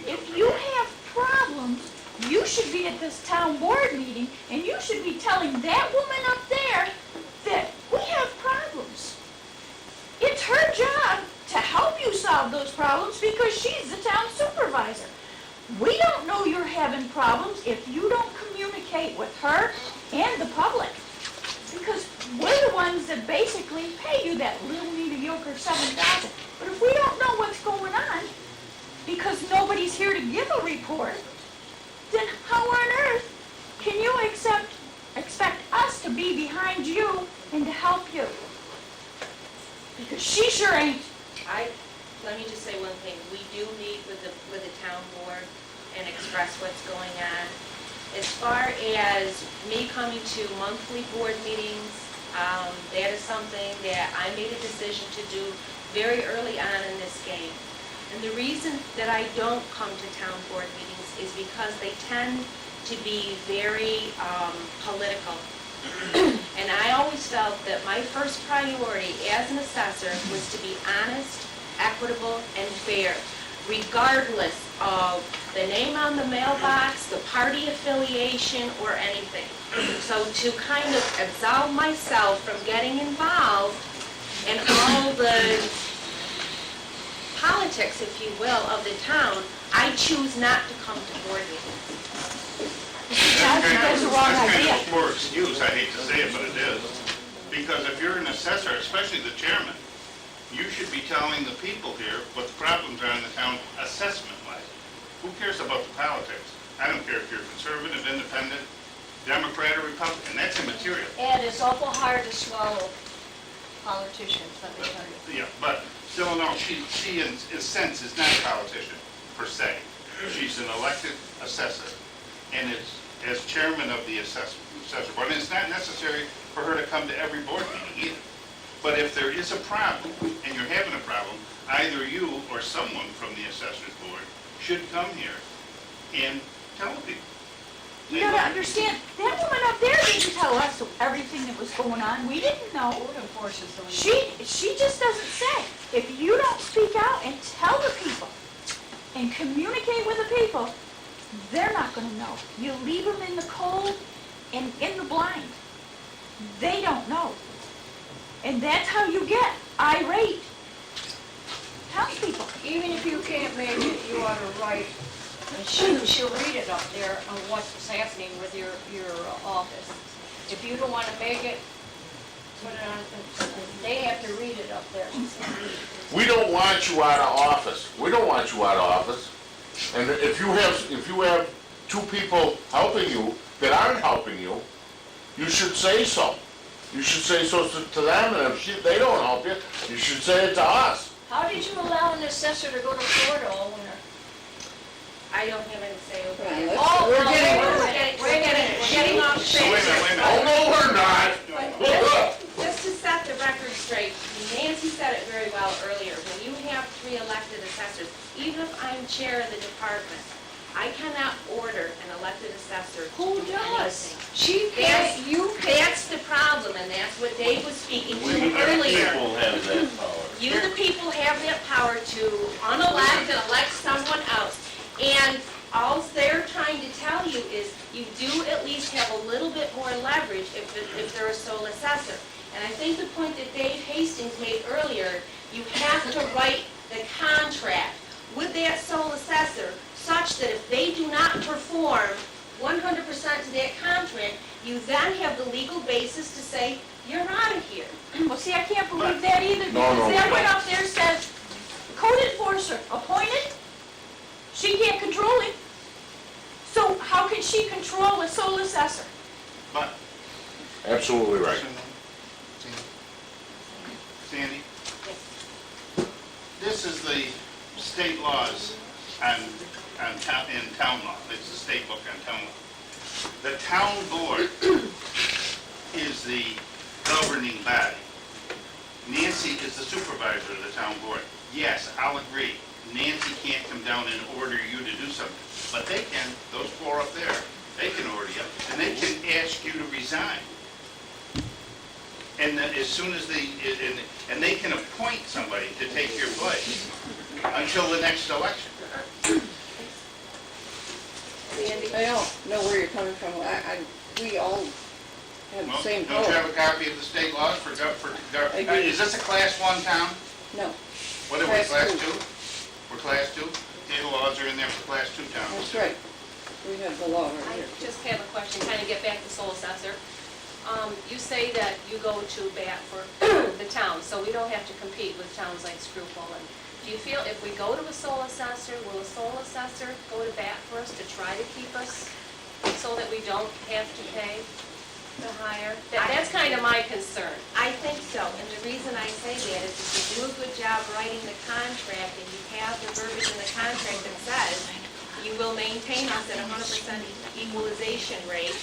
If you have problems, you should be at this town board meeting, and you should be telling that woman up there that we have problems. It's her job to help you solve those problems because she's the town supervisor. We don't know you're having problems if you don't communicate with her and the public. Because we're the ones that basically pay you that little mediocre $7,000. But if we don't know what's going on, because nobody's here to give a report, then how on earth can you expect us to be behind you and to help you? Because she sure ain't. Let me just say one thing. We do meet with the town board and express what's going on. As far as me coming to monthly board meetings, that is something that I made a decision to do very early on in this game. And the reason that I don't come to town board meetings is because they tend to be very political. And I always felt that my first priority as an assessor was to be honest, equitable, and fair, regardless of the name on the mailbox, the party affiliation, or anything. So to kind of absolve myself from getting involved in all the politics, if you will, of the town, I choose not to come to board meetings. That's the wrong That's kind idea. of a poor excuse, I hate to say it, but it is. Because if you're an assessor, especially the chairman, you should be telling the people here what the problems are in the town assessment-wise. Who cares about the politics? I don't care if you're conservative, independent, Democrat, or Republican, that's immaterial. And it's awful hard to swallow politicians, let me tell you. Yeah, but still, no, she in a sense is not a politician, per se. She's an elected assessor, and it's as chairman of the assessor board, and it's not necessary for her to come to every board meeting either. But if there is a problem, and you're having a problem, either you or someone from the assessors board should come here and tell people. You gotta understand, that woman up there didn't tell us everything that was going on. We didn't know. Code enforcement don't. She just doesn't say. If you don't speak out and tell the people and communicate with the people, they're not gonna know. You leave them in the cold and in the blind. They don't know. And that's how you get irate townspeople. Even if you can't make it, you ought to write, and she'll read it up there on what's happening with your office. If you don't want to make it, put it on, they have to read it up there. We don't want you out of office. We don't want you out of office. And if you have two people helping you that aren't helping you, you should say so. You should say so to them, and if they don't help you, you should say it to us. How did you allow an assessor to go to Florida all winter? I don't have any say over Come on, that. let's- we're no, getting- we're getting off So wait a track. minute, Oh, no, we're not. Just to set the record straight, Nancy said it very well earlier, when you have 3 elected assessors, even if I'm chair of the department, I cannot order an elected assessor to Who do does? anything. She That's, can't, you can't. that's the problem, and that's what Dave was speaking We, to the earlier. people have that power. You, the people, have that power to unelect and elect someone else. And all they're trying to tell you is you do at least have a little bit more leverage if they're a sole assessor. And I think the point that Dave Hastings made earlier, you have to write the contract with that sole assessor such that if they do not perform 100% to that contract, you then have the legal basis to say, you're out of here. Well, see, I can't believe that either, No, because no, that no. went up there, says, code enforcer appointed, she can't control it. So how can she control a sole assessor? but, Absolutely right. Sandy, this is the state laws in town law. It's the state book on town law. The town board is the governing body. Nancy is the supervisor of the town board. Yes, I'll agree. Nancy can't come down and order you to do something, but they can, those 4 up there, they can order you, and they can ask you to resign. And as soon as and they can appoint somebody to take your place until the next election. I don't know where you're coming from. We all have the Well, same don't you have vote. a copy of the state laws for I do. is this a class 1 town? No, What are we, Class class two. 2? We're class 2? The laws are in there for class 2 towns. that's right. We have the law I right here. just have a question, kind of get back to sole assessor. You say that you go to bat for the town, so we don't have to compete with towns like Screwful. And do you feel if we go to a sole assessor, will a sole assessor go to bat for us to try to keep us so that we don't have to pay the higher? That's kind of my concern. I think so, and the reason I say that is if you do a good job writing the contract and you have the verbiage in the contract that says you will maintain us at 100% equalization rate,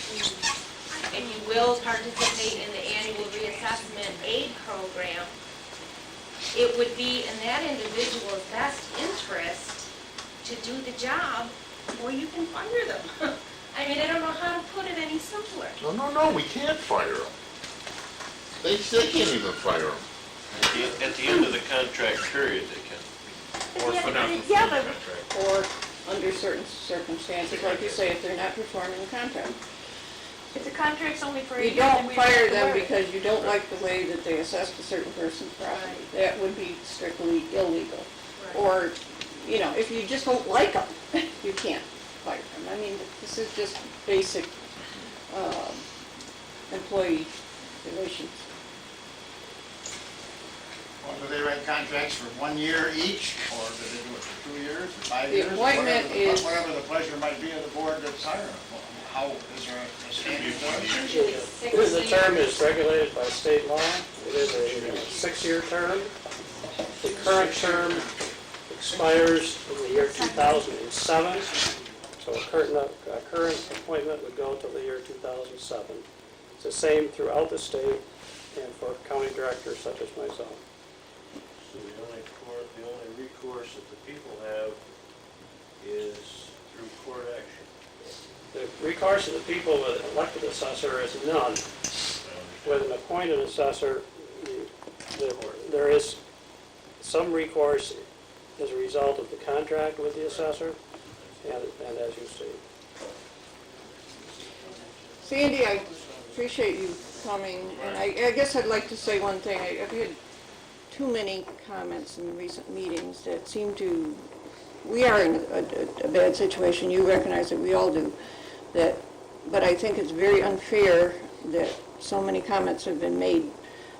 and you will participate in the annual reassessment aid program, it would be in that individual's best interest to do the job, or you can fire them. I mean, I don't know how to put it any simpler. No, we can't fire them. They can't even fire them. At the end of the contract period, they can. Or for not Yeah, fulfilling but- the contract. Or under certain circumstances, like you say, if they're not performing the contract. If the contract's only for a You year, then don't we fire have to them worry. because you don't like the way that they assessed a certain person's property. That would be strictly illegal. Or, if you just don't like them, you can't fire them. I mean, this is just basic employee relations. Well, do they write contracts for 1 year each, or do they do it for 2 years, or 5 The years? appointment is- Whatever the pleasure might be of the board that's hiring them. How, is there a standard? Usually 6 years. The term is regulated by state law. It is a 6-year term. The current term, the expires in the year 2007. So a current appointment would go until the year 2007. It's the same throughout the state and for county directors such as myself. So the only recourse that the people have is through court action. The recourse of the people with an elected assessor is none. With an appointed assessor, there is some recourse as a result of the contract with the assessor, and as you see. Sandy, I appreciate you coming, and I guess I'd like to say one thing. I've had too many comments in recent meetings that seem to, we are in a bad situation, you recognize that, we all do, but I think it's very unfair that so many comments have been made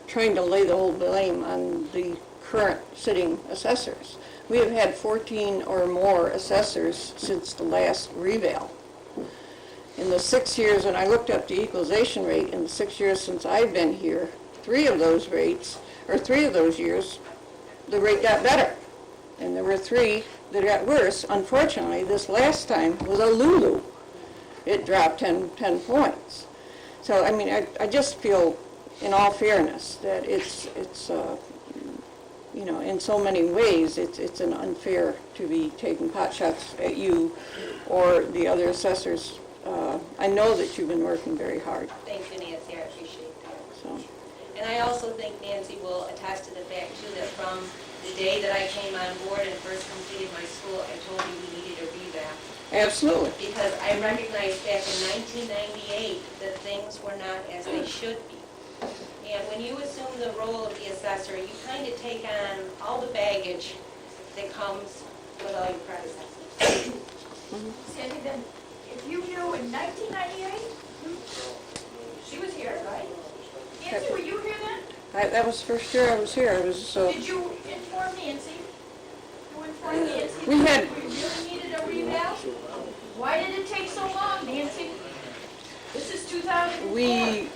trying to lay the whole blame on the current sitting assessors. We have had 14 or more assessors since the last revale. In the 6 years, and I looked up the equalization rate, in the 6 years since I've been here, 3 of those years, the rate got better. And there were 3 that got worse. Unfortunately, this last time was a Lulu. It dropped 10 points. So, I mean, I just feel, in all fairness, that it's you know, in so many ways, it's an unfair to be taking pot shots at you or the other assessors. I know that you've been working very hard. Thank you, Nancy, I appreciate that. So, And I also think Nancy will attest to the fact, too, that from the day that I came on board and first completed my school, I told you we needed a revamp. absolutely. Because I recognized back in 1998 that things were not as they should be. And when you assume the role of the assessor, you kind of take on all the baggage that comes with all your predecessors. Sandy, then, if you knew in 1998, she was here, right? Nancy, were you here then? That was the first year I was here. I was, Did you inform Nancy? You informed Nancy We had- that we really needed a revamp? Why did it take so long, Nancy? This is 2004.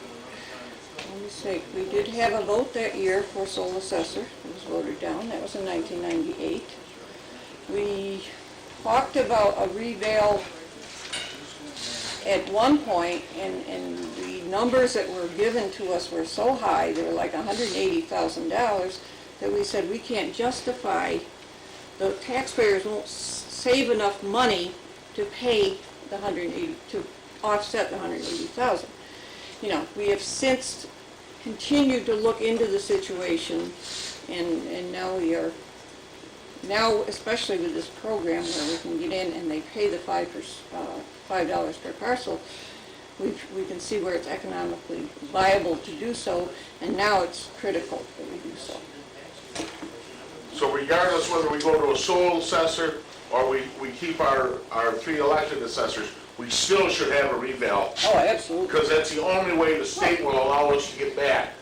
let me see, we did have a vote that year for sole assessor. It was voted down. That was in 1998. We talked about a revale at one point, and the numbers that were given to us were so high, they were like $180,000, that we said we can't justify, the taxpayers won't save enough money to pay the 180, to offset the 180,000. You know, we have since continued to look into the situation, and now we are, now especially with this program where we can get in and they pay the $5 per parcel, we can see where it's economically viable to do so, and now it's critical that we do so. So regardless whether we go to a sole assessor or we keep our 3 elected assessors, we still should have a revale. Oh, absolutely. Because that's the only way the state will allow us to get back.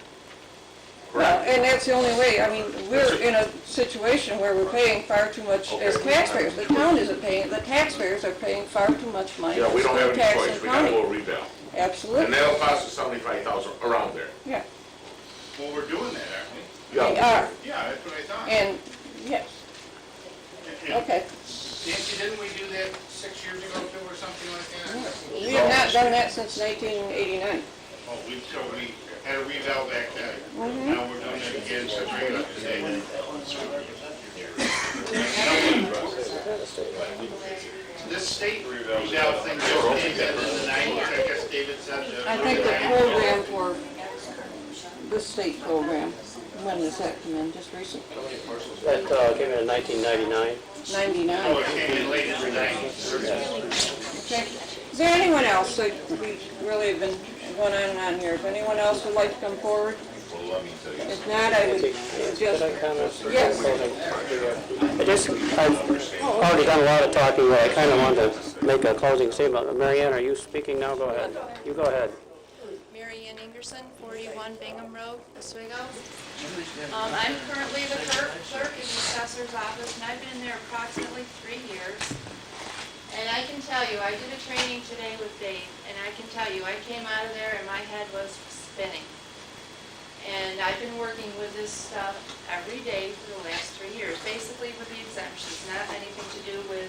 Well, and that's the only way, I mean, we're in a situation where we're paying far too much as taxpayers. The town isn't paying, the taxpayers are paying far too much money. Yeah, we don't have for any tax choice, and we gotta county. go revale. Absolutely. And that'll cost us 75,000, around there. Yeah, Well, we're doing that, aren't we? we are, Yeah, that's what I thought. and, yes, okay. Nancy, didn't we do that 6 years ago too, or something like that? We have not done that since 1989. Oh, we had a revale back then. Now we're doing it again to bring it up to date. This state revale thing just came in the 90s, I guess David said. I think the program for the state program, when does that come in, just recently? That came in 1999. 99. Oh, it came in late in the 90s. Okay. Is there anyone else? We really have been going on and on here. If anyone else would like to come forward? If not, I would just, Could I comment? yes. I've already done a lot of talking, but I kind of wanted to make a closing statement. Marianne, are you speaking now? Go ahead. You go ahead. Mary Ann Ingerson, 41 Bingham Road, Oswego. I'm currently the clerk in the assessor's office, and I've been there approximately 3 years. And I can tell you, I did a training today with Dave, and I can tell you, I came out of there and my head was spinning. And I've been working with this stuff every day for the last 3 years, basically with the exemptions, not anything to do with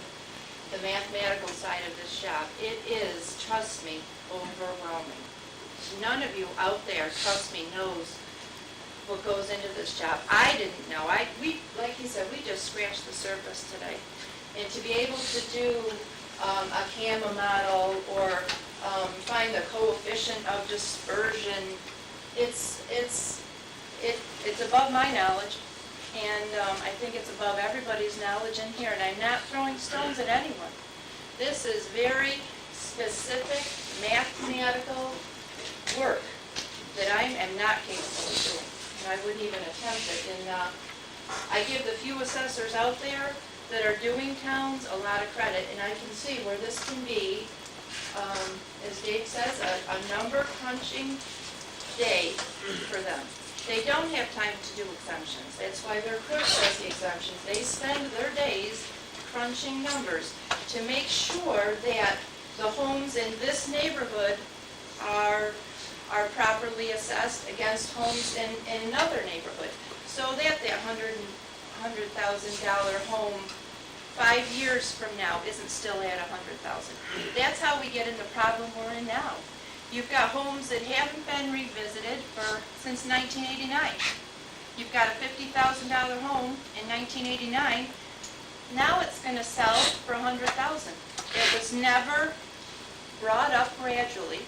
the mathematical side of this job. It is, trust me, overwhelming. None of you out there, trust me, knows what goes into this job. I didn't know. We, like he said, we just scratched the surface today. And to be able to do a CAMA model or find the coefficient of dispersion, it's above my knowledge, and I think it's above everybody's knowledge in here, and I'm not throwing stones at anyone. This is very specific mathematical work that I am not capable of doing, and I wouldn't even attempt it. And I give the few assessors out there that are doing towns a lot of credit, and I can see where this can be, as Dave says, a number crunching day for them. They don't have time to do exemptions. That's why their clerk does the exemptions. They spend their days crunching numbers to make sure that the homes in this neighborhood are properly assessed against homes in another neighborhood, so that $100,000 home 5 years from now isn't still at $100,000. That's how we get in the problem we're in now. You've got homes that haven't been revisited since 1989. You've got a $50,000 home in 1989. Now it's going to sell for $100,000. It was never brought up gradually,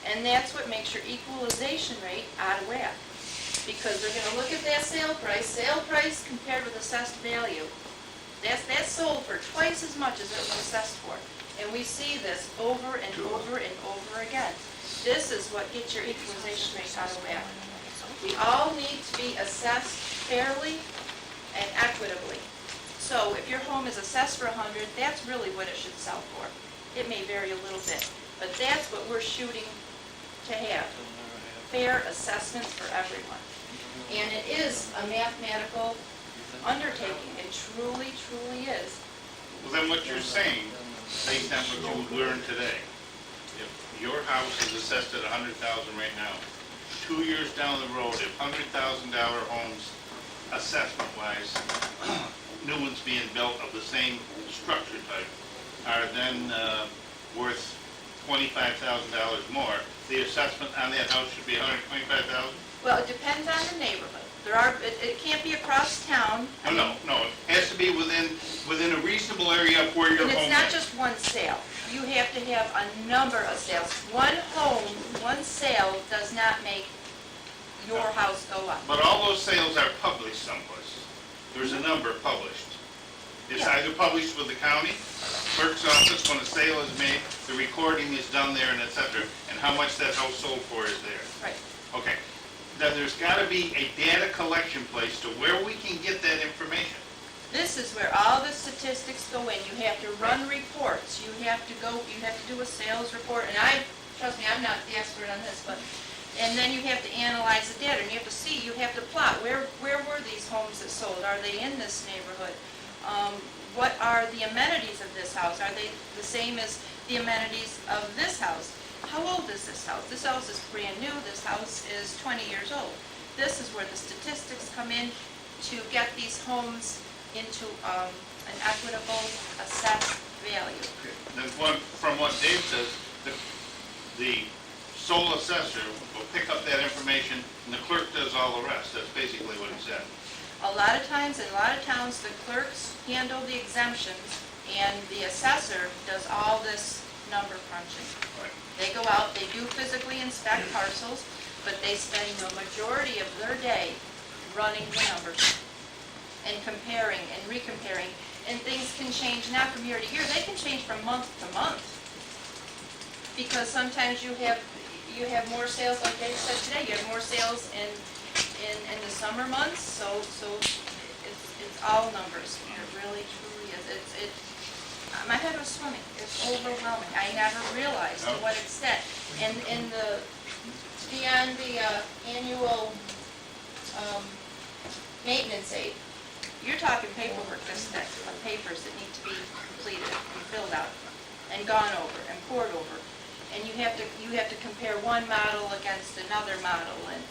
and that's what makes your equalization rate out of whack. Because they're going to look at that sale price compared with assessed value. That's sold for twice as much as it was assessed for. And we see this over and over and over again. This is what gets your equalization rate out of whack. We all need to be assessed fairly and equitably. So if your home is assessed for $100,000, that's really what it should sell for. It may vary a little bit, but that's what we're shooting to have. Fair assessments for everyone. And it is a mathematical undertaking. It truly, truly is. Well, then what you're saying, based on what you learned today, if your house is assessed at $100,000 right now, 2 years down the road, if $100,000 homes, assessment-wise, new ones being built of the same structure type, are then worth $25,000 more, the assessment on that house should be $125,000? Well, it depends on the neighborhood. It can't be across town. No. It has to be within a reasonable area of where your home is. And it's not just one sale. You have to have a number of sales. One home, one sale does not make your house go up. But all those sales are published someplace. There's a number published. It's either published with the county, clerk's office, when a sale is made, the recording is done there, and et cetera, and how much that house sold for is there. Right. Okay. Then there's got to be a data collection place to where we can get that information. This is where all the statistics go in. You have to run reports. You have to do a sales report. And trust me, I'm not the expert on this, and then you have to analyze the data, and you have to see, you have to plot, where were these homes that sold? Are they in this neighborhood? What are the amenities of this house? Are they the same as the amenities of this house? How old is this house? This house is brand new. This house is 20 years old. This is where the statistics come in to get these homes into an equitable assessed value. Then from what Dave says, the sole assessor will pick up that information and the clerk does all the rest. That's basically what he said. A lot of times, in a lot of towns, the clerks handle the exemptions and the assessor does all this number crunching. Right. They go out, they do physically inspect parcels, but they spend the majority of their day running the numbers and comparing and recomparing. And things can change not from year to year, they can change from month to month. Because sometimes you have more sales, like Dave said today, you have more sales in the summer months, so it's all numbers. It really, truly is. My head was swimming. It's overwhelming. I never realized to what extent. And beyond the annual maintenance aid, you're talking paperwork this thick of papers that need to be completed and filled out and gone over and poured over. And you have to compare one model against another model, and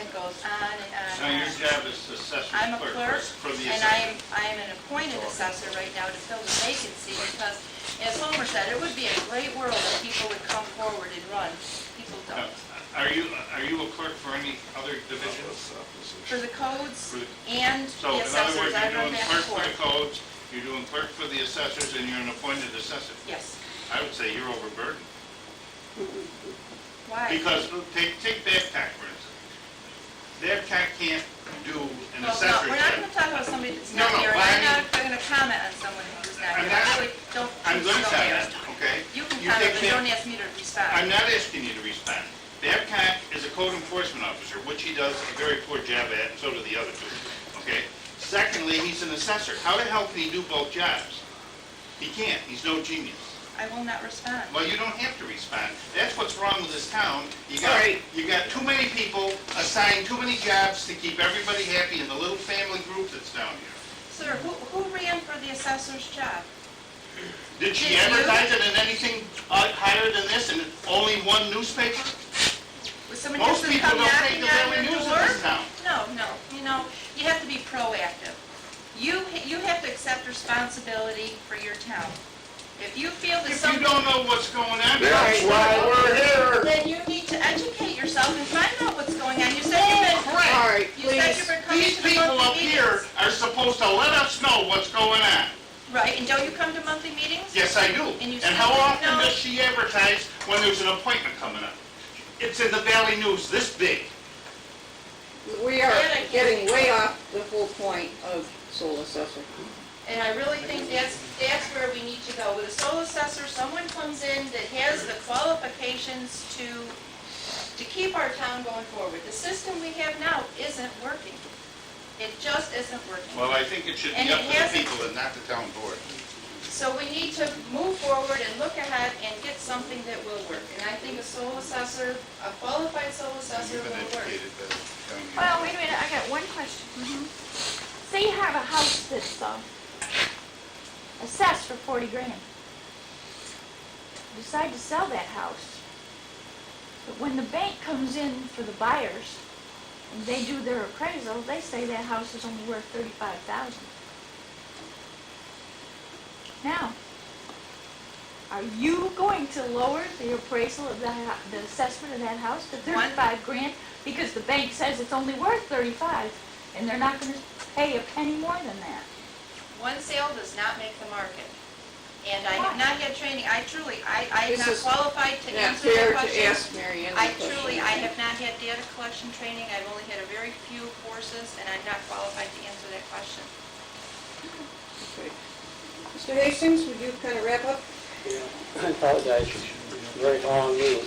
It goes on and on Now, and your on. job is assessor I'm a clerk, for the and assessor. I am an appointed assessor right now to fill the vacancy because, as Homer said, it would be a great world if people would come forward and run. People don't. Are you a clerk for any other divisions? For the codes For the- and So, the in other assessors, words, I you're run doing back clerk and for the forth. codes, you're doing clerk for the assessors, and you're an appointed assessor. Yes. I would say you're overburdened. Why? Because, take Babcock, for instance. Babcock can't do an Well, assessor no, we're not job. going to talk about somebody that's No, not no, here, and but I I'm not mean- going to comment on someone who's not I'm here. I not- really don't. I'm going to don't comment, care. okay? You can You comment, take but Bab- don't ask me to respond. I'm not asking you to respond. Babcock is a code enforcement officer, which he does a very poor job at, and so do the other two, okay? Secondly, he's an assessor. How the hell can he do both jobs? He can't, he's no genius. I will not respond. Well, you don't have to respond. That's what's wrong with this town. You got, Right. you got too many people assigned too many jobs to keep everybody happy in the little family group that's down here. Sir, who ran for the assessor's job? Did she Did you? advertise it in anything higher than this, in only one newspaper? Was someone Most just gonna people come don't take knocking the on daily your news in door? this town. No, you know, you have to be proactive. You have to accept responsibility for your town. If you feel that If you something... don't know what's going on, That's why we're here. Then you need to educate yourself and find out what's going on. You said you've been... All right, You said please. you've been coming These to the people up monthly here meetings. are supposed to let us know what's going on. Right, and don't you come to monthly meetings? Yes, I do. And you And how still often don't- does she advertise when there's an appointment coming up? It's in the Valley News, this big. We are getting way off the whole point of sole assessor. And I really think that's where we need to go. With a sole assessor, someone comes in that has the qualifications to keep our town going forward. The system we have now isn't working. It just isn't working. Well, I think it should And be up it to the hasn't- people and not the town board. So we need to move forward and look ahead and get something that will work. And I think a sole assessor, a qualified sole assessor You've been will work. educated, but down here. Well, wait a minute, I got one question. Say you have a house that's assessed for 40 grand. Decide to sell that house. But when the bank comes in for the buyers, and they do their appraisal, they say that house is only worth 35,000. Now, are you going to lower the appraisal of the assessment of that house to 35 grand? Because the bank says it's only worth 35, and they're not gonna pay a penny more than that. One sale does not make the market. And I have not had training, I am This not is qualified to Not answer that fair to question. ask Mary Ann I the question. have not had data collection training, I've only had a very few courses, and I'm not qualified to answer that question. Okay. Mr. Hastings, would you kind of wrap up? I apologize, very long meeting.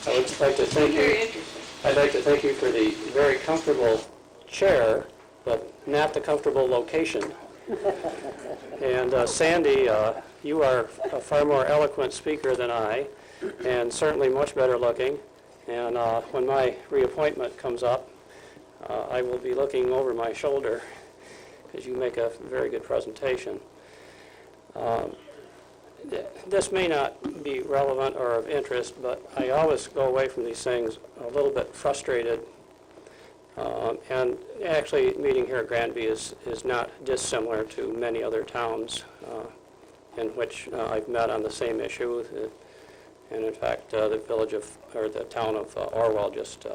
I would like to thank Very you, interesting. I'd like to thank you for the very comfortable chair, but not the comfortable location. And Sandy, you are a far more eloquent speaker than I, and certainly much better looking. And when my reappointment comes up, I will be looking over my shoulder, because you make a very good presentation. This may not be relevant or of interest, but I always go away from these things a little bit frustrated. And actually, meeting here at Granby is not dissimilar to many other towns in which I've met on the same issue. And in fact, the town of Orwell just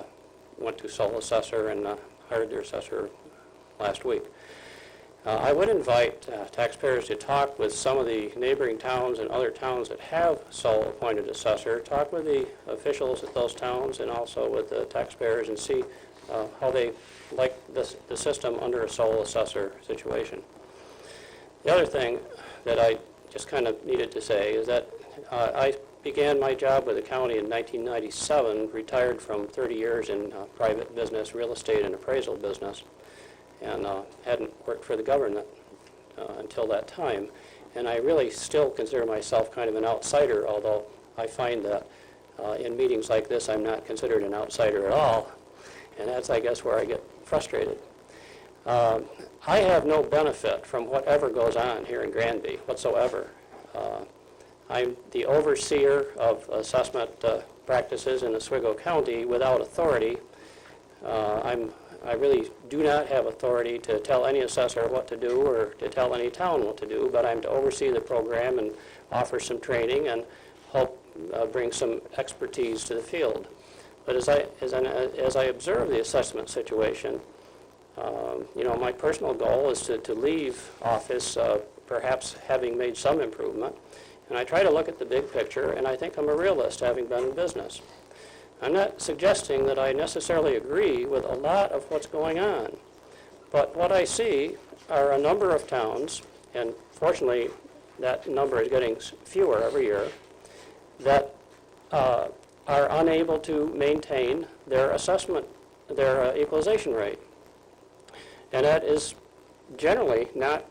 went to sole assessor and hired their assessor last week. I would invite taxpayers to talk with some of the neighboring towns and other towns that have sole appointed assessor. Talk with the officials at those towns and also with the taxpayers and see how they like the system under a sole assessor situation. The other thing that I just kind of needed to say is that I began my job with the county in 1997, retired from 30 years in private business, real estate and appraisal business, and hadn't worked for the government until that time. And I really still consider myself kind of an outsider, although I find that in meetings like this I'm not considered an outsider at all, and that's, I guess, where I get frustrated. I have no benefit from whatever goes on here in Granby whatsoever. I'm the overseer of assessment practices in Oswego County without authority. I really do not have authority to tell any assessor what to do or to tell any town what to do, but I'm to oversee the program and offer some training and help bring some expertise to the field. But as I observe the assessment situation, my personal goal is to leave office perhaps having made some improvement. And I try to look at the big picture, and I think I'm a realist, having been in business. I'm not suggesting that I necessarily agree with a lot of what's going on, but what I see are a number of towns, and fortunately that number is getting fewer every year, that are unable to maintain their assessment, their equalization rate. And that is generally not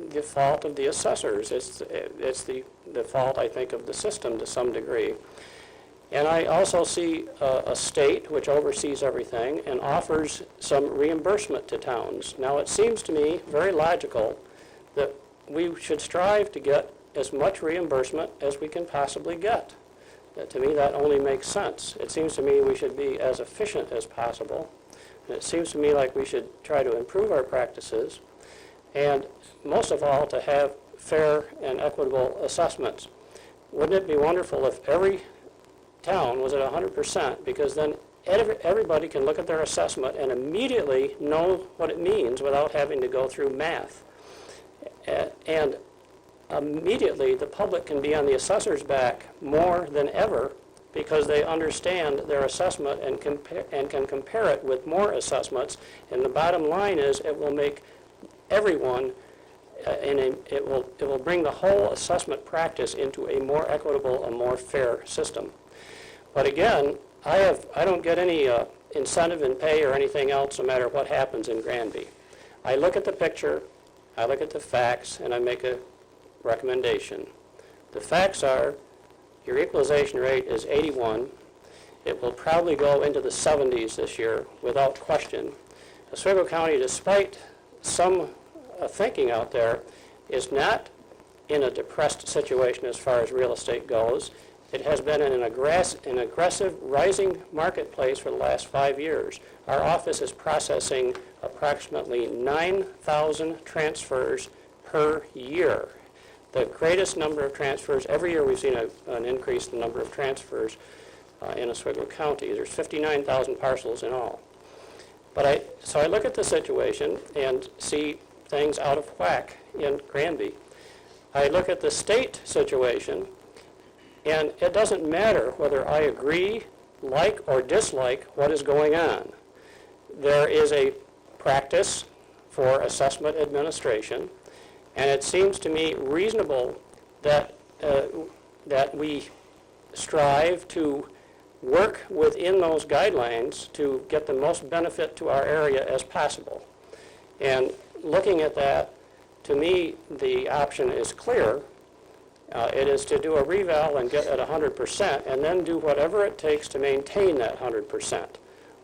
the fault of the assessors. It's the fault, I think, of the system to some degree. And I also see a state which oversees everything and offers some reimbursement to towns. Now, it seems to me very logical that we should strive to get as much reimbursement as we can possibly get. To me, that only makes sense. It seems to me we should be as efficient as possible. And it seems to me like we should try to improve our practices, and most of all, to have fair and equitable assessments. Wouldn't it be wonderful if every town was at 100%, because then everybody can look at their assessment and immediately know what it means without having to go through math. And immediately the public can be on the assessor's back more than ever because they understand their assessment and can compare it with more assessments. And the bottom line is it will make everyone, it will bring the whole assessment practice into a more equitable and more fair system. But again, I don't get any incentive in pay or anything else no matter what happens in Granby. I look at the picture, I look at the facts, and I make a recommendation. The facts are your equalization rate is 81. It will probably go into the 70s this year without question. Oswego County, despite some thinking out there, is not in a depressed situation as far as real estate goes. It has been in an aggressive rising marketplace for the last 5 years. Our office is processing approximately 9,000 transfers per year. The greatest number of transfers, every year we've seen an increase in the number of transfers in Oswego County. There's 59,000 parcels in all. So I look at the situation and see things out of whack in Granby. I look at the state situation, and it doesn't matter whether I agree, like, or dislike what is going on. There is a practice for assessment administration, and it seems to me reasonable that we strive to work within those guidelines to get the most benefit to our area as possible. And looking at that, to me, the option is clear. It is to do a reval and get at 100% and then do whatever it takes to maintain that 100%.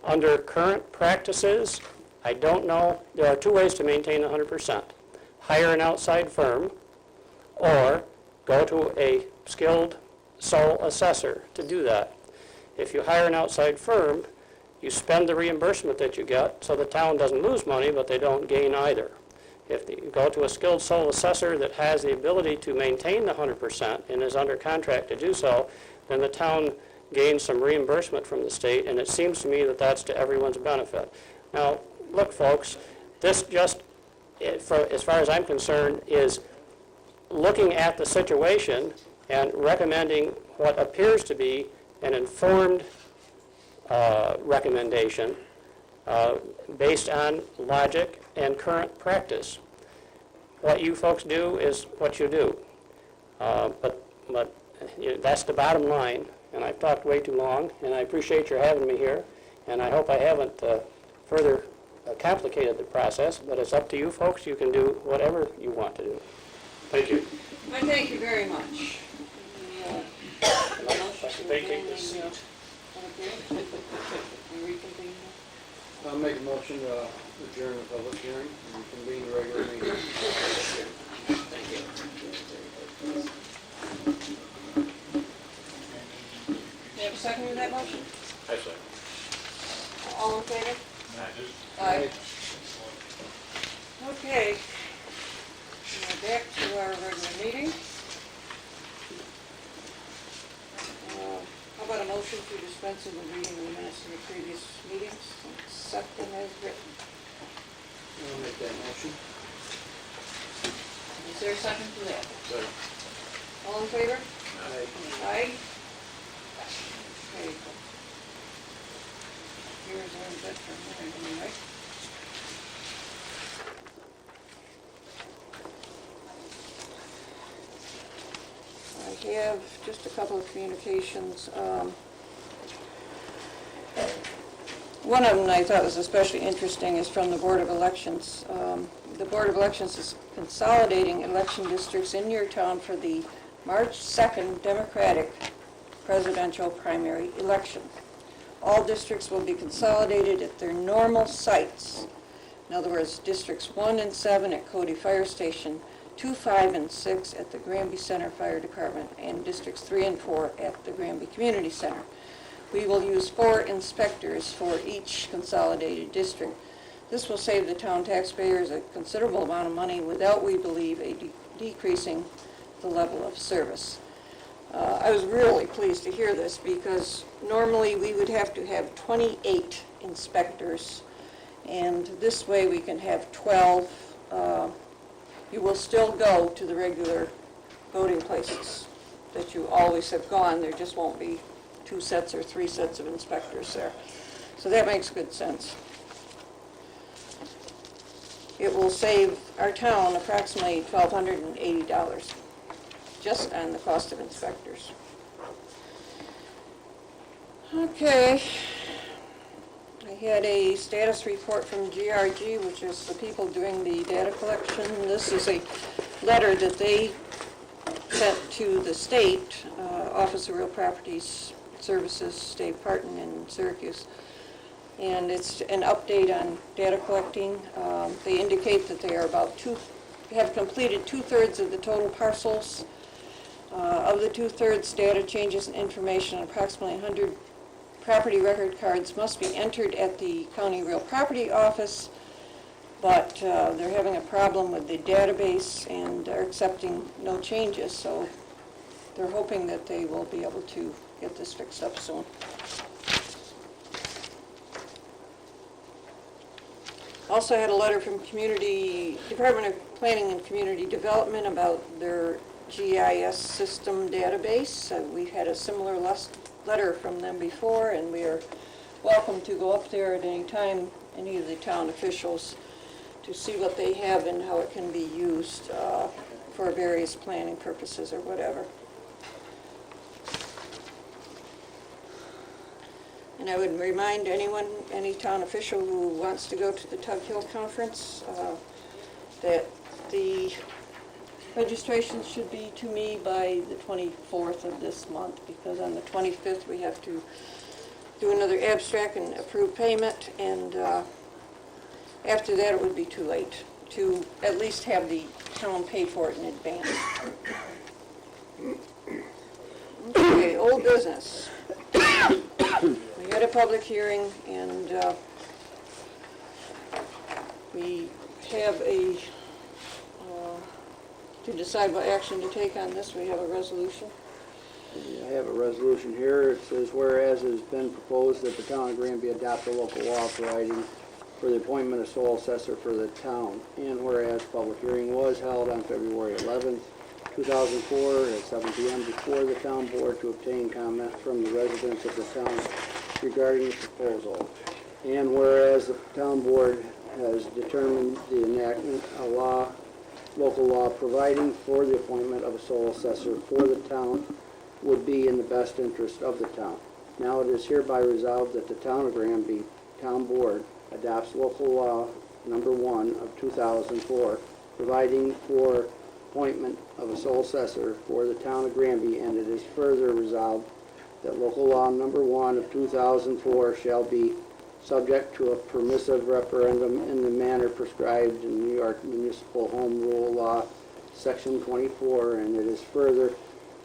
Under current practices, I don't know, there are two ways to maintain 100%. Hire an outside firm or go to a skilled sole assessor to do that. If you hire an outside firm, you spend the reimbursement that you get so the town doesn't lose money, but they don't gain either. If you go to a skilled sole assessor that has the ability to maintain the 100% and is under contract to do so, then the town gains some reimbursement from the state, and it seems to me that that's to everyone's benefit. Now, look, folks, this just, as far as I'm concerned, is looking at the situation and recommending what appears to be an informed recommendation based on logic and current practice. What you folks do is what you do. But that's the bottom line, and I've talked way too long, and I appreciate your having me here, and I hope I haven't further complicated the process, but it's up to you folks. You can do whatever you want to do. Thank you. I thank you very much. Vacate this seat. I'll make a motion to adjourn the public hearing and convene the regular meeting. You have a second to that motion? I say. All in favor? Aye. Okay. Now back to our regular meeting. How about a motion to dispense with the reading of the minutes of the previous meetings, accept them as written? I'll make that motion. Is there a second to that? Second. All in favor? Aye. Aye. Okay. Here's our veteran, right? I have just a couple of communications. One of them I thought was especially interesting is from the Board of Elections. The Board of Elections is consolidating election districts in your town for the March 2nd Democratic presidential primary election. All districts will be consolidated at their normal sites. In other words, Districts 1 and 7 at Cody Fire Station, 2, 5, and 6 at the Granby Center Fire Department, and Districts 3 and 4 at the Granby Community Center. We will use 4 inspectors for each consolidated district. This will save the town taxpayers a considerable amount of money without, we believe, decreasing the level of service. I was really pleased to hear this because normally we would have to have 28 inspectors, and this way we can have 12. You will still go to the regular voting places that you always have gone. There just won't be 2 sets or 3 sets of inspectors there. So that makes good sense. It will save our town approximately $1,280 just on the cost of inspectors. Okay. I had a status report from GRG, which is the people doing the data collection. This is a letter that they sent to the state, Office of Real Properties Services, Dave Parton in Syracuse. And it's an update on data collecting. They indicate that they are have completed 2/3 of the total parcels. Of the 2/3, data changes and information on approximately 100 property record cards must be entered at the County Real Property Office, but they're having a problem with the database and are accepting no changes, so they're hoping that they will be able to get this fixed up soon. Also had a letter from Department of Planning and Community Development about their GIS system database. We've had a similar letter from them before, and we are welcome to go up there at any time, any of the town officials, to see what they have and how it can be used for various planning purposes or whatever. And I would remind any town official who wants to go to the Tug Hill Conference, that the registration should be to me by the 24th of this month, because on the 25th we have to do another abstract and approve payment, and after that it would be too late to at least have the town pay for it in advance. Okay, old business. We had a public hearing, and we have to decide what action to take on this, we have a resolution. I have a resolution here. It says, whereas it has been proposed that the town of Granby adopt a local law providing for the appointment of sole assessor for the town, and whereas public hearing was held on February 11th, 2004 at 7 p.m. before the town board to obtain comment from the residents of the town regarding the proposal. And whereas the town board has determined the enactment of local law providing for the appointment of a sole assessor for the town would be in the best interest of the town. Now it is hereby resolved that the town of Granby Town Board adopts local law number 1 of 2004 providing for appointment of a sole assessor for the town of Granby, and it is further resolved that local law number 1 of 2004 shall be subject to a permissive referendum in the manner prescribed in New York Municipal Home Rule Law, Section 24, and it is further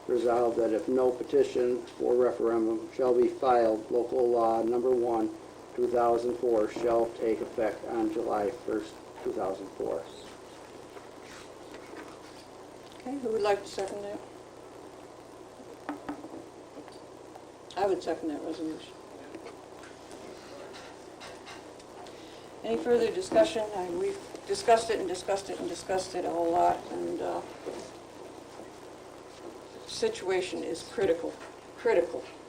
resolved that if no petition for referendum shall be filed, local law number 1 2004 shall take effect on July 1st, 2004. Okay, who would like to second that? I would second that resolution. Any further discussion? We've discussed it and discussed it and discussed it a whole lot, and the situation is critical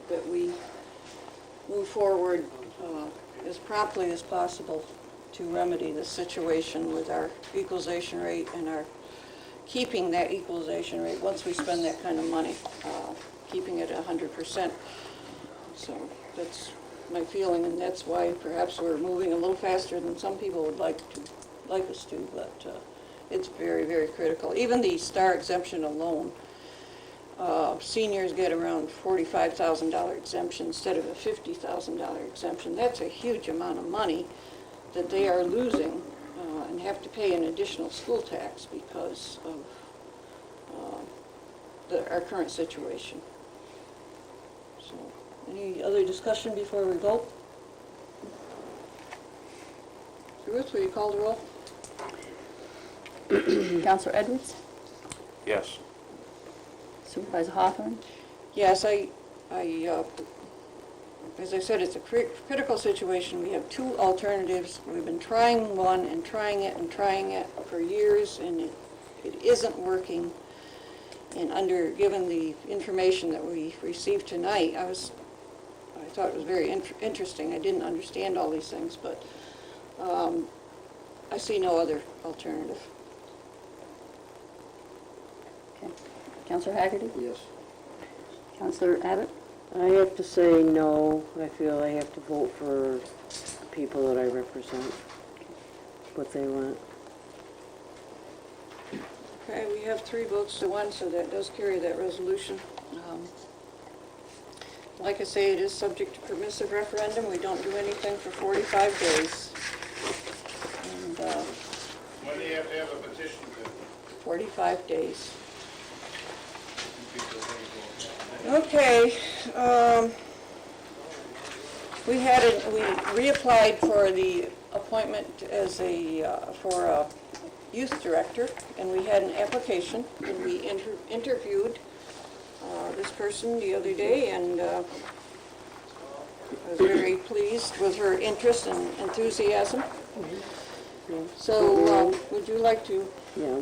that we move forward as promptly as possible to remedy the situation with our equalization rate and our keeping that equalization rate once we spend that kind of money, keeping it 100%. So that's my feeling, and that's why perhaps we're moving a little faster than some people would like us to, but it's very, very critical. Even the STAR exemption alone, seniors get around $45,000 exemption instead of a $50,000 exemption. That's a huge amount of money that they are losing and have to pay an additional school tax because of our current situation. So, any other discussion before we vote? Ruth, will you call the roll? Counselor Edwards? Yes. Supervisor Hawthorne? Yes, as I said, it's a critical situation. We have two alternatives. We've been trying one and trying it for years, and it isn't working. And given the information that we received tonight, I thought it was very interesting. I didn't understand all these things, but I see no other alternative. Okay. Counselor Haggerty? Yes. Counselor Abbott? I have to say no. I feel I have to vote for the people that I represent, what they want. Okay, we have 3 votes to 1, so that does carry that resolution. Like I say, it is subject to permissive referendum. We don't do anything for 45 days. And When do you have to have a petition to? 45 days. Okay, we reapplied for the appointment as for a youth director, and we had an application, and we interviewed this person the other day, and I was very pleased with her interest and enthusiasm. So, would you like to? Yeah.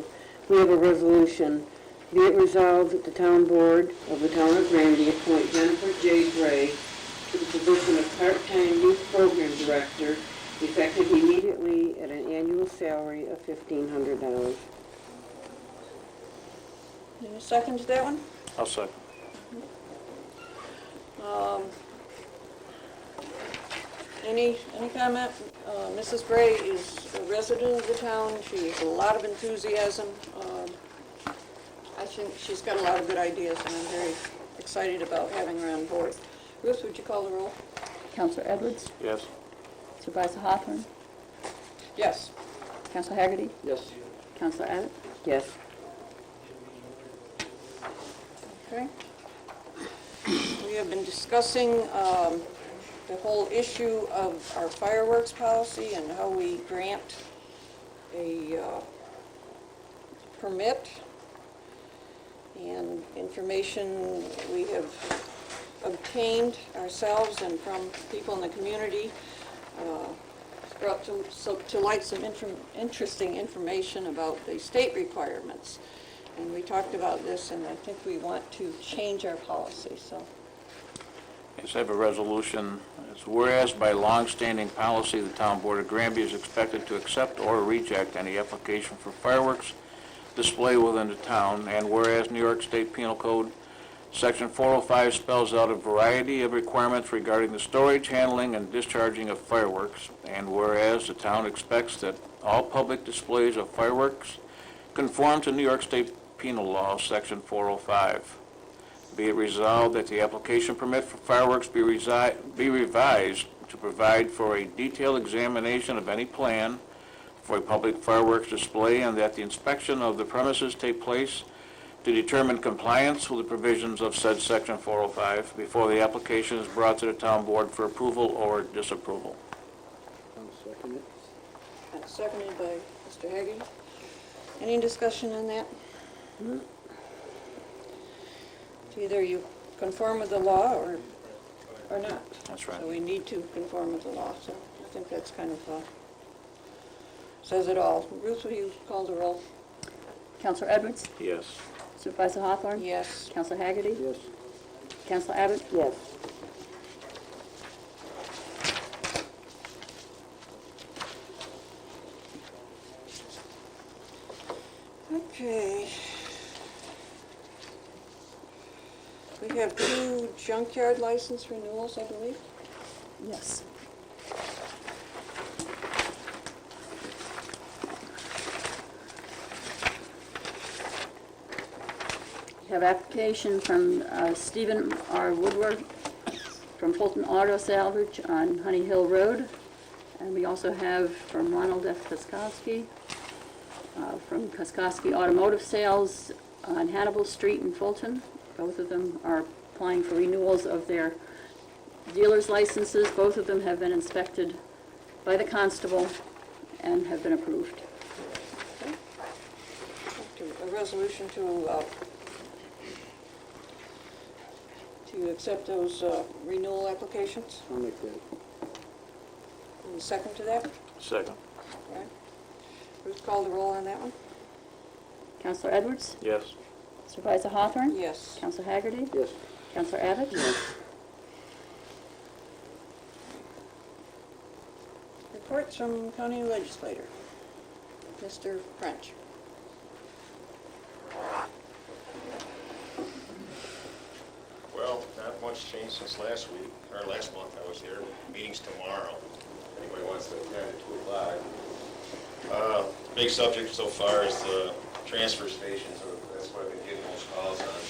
We have a resolution. Be it resolved that the town board of the town of Granby appoint Jennifer J. Gray to the position of part-time youth program director, effective immediately at an annual salary of $1,500. Any second to that one? I'll second. Any comment? Mrs. Gray is a resident of the town. She has a lot of enthusiasm. I think she's got a lot of good ideas, and I'm very excited about having her on board. Ruth, would you call the roll? Counselor Edwards? Yes. Supervisor Hawthorne? Yes. Counselor Haggerty? Yes. Counselor Abbott? Yes. Okay. We have been discussing the whole issue of our fireworks policy and how we grant a permit, and information we have obtained ourselves and from people in the community brought to light some interesting information about the state requirements. And we talked about this, and I think we want to change our policy, so. Yes, I have a resolution. It's whereas by long-standing policy, the Town Board of Granby is expected to accept or reject any application for fireworks display within the town, and whereas New York State Penal Code Section 405 spells out a variety of requirements regarding the storage, handling, and discharging of fireworks, and whereas the town expects that all public displays of fireworks conform to New York State Penal Law, Section 405. Be it resolved that the application permit for fireworks be revised to provide for a detailed examination of any plan for a public fireworks display, and that the inspection of the premises take place to determine compliance with the provisions of said Section 405 before the application is brought to the town board for approval or disapproval. seconded by Mr. Hagan. Any discussion on that? It's either you conform with the law or not. That's right. So we need to conform with the law, so I think that's kind of, says it all. Ruth, will you call the roll? Counselor Edwards? Yes. Supervisor Hawthorne? Yes. Counselor Haggerty? Yes. Counselor Abbott? Yes. Okay. We have 2 junkyard license renewals, I believe. Yes. We have application from Stephen R. Woodward from Fulton Auto Salvage on Honey Hill Road. And we also have from Ronald F. Koskowski from Koskowski Automotive Sales on Hannibal Street in Fulton. Both of them are applying for renewals of their dealer's licenses. Both of them have been inspected by the constable and have been approved. A resolution to accept those renewal applications. I'll make that. And second to that? Second. Okay. Ruth, call the roll on that one? Counselor Edwards? Yes. Supervisor Hawthorne? Yes. Counselor Haggerty? Yes. Counselor Abbott? Reports from county legislator. Mr. French. Well, not much changed since last week, or last month I was here. Meeting's tomorrow. If anybody wants to attend at 2 o'clock. Big subject so far is the transfer stations. That's what I've been getting most calls on.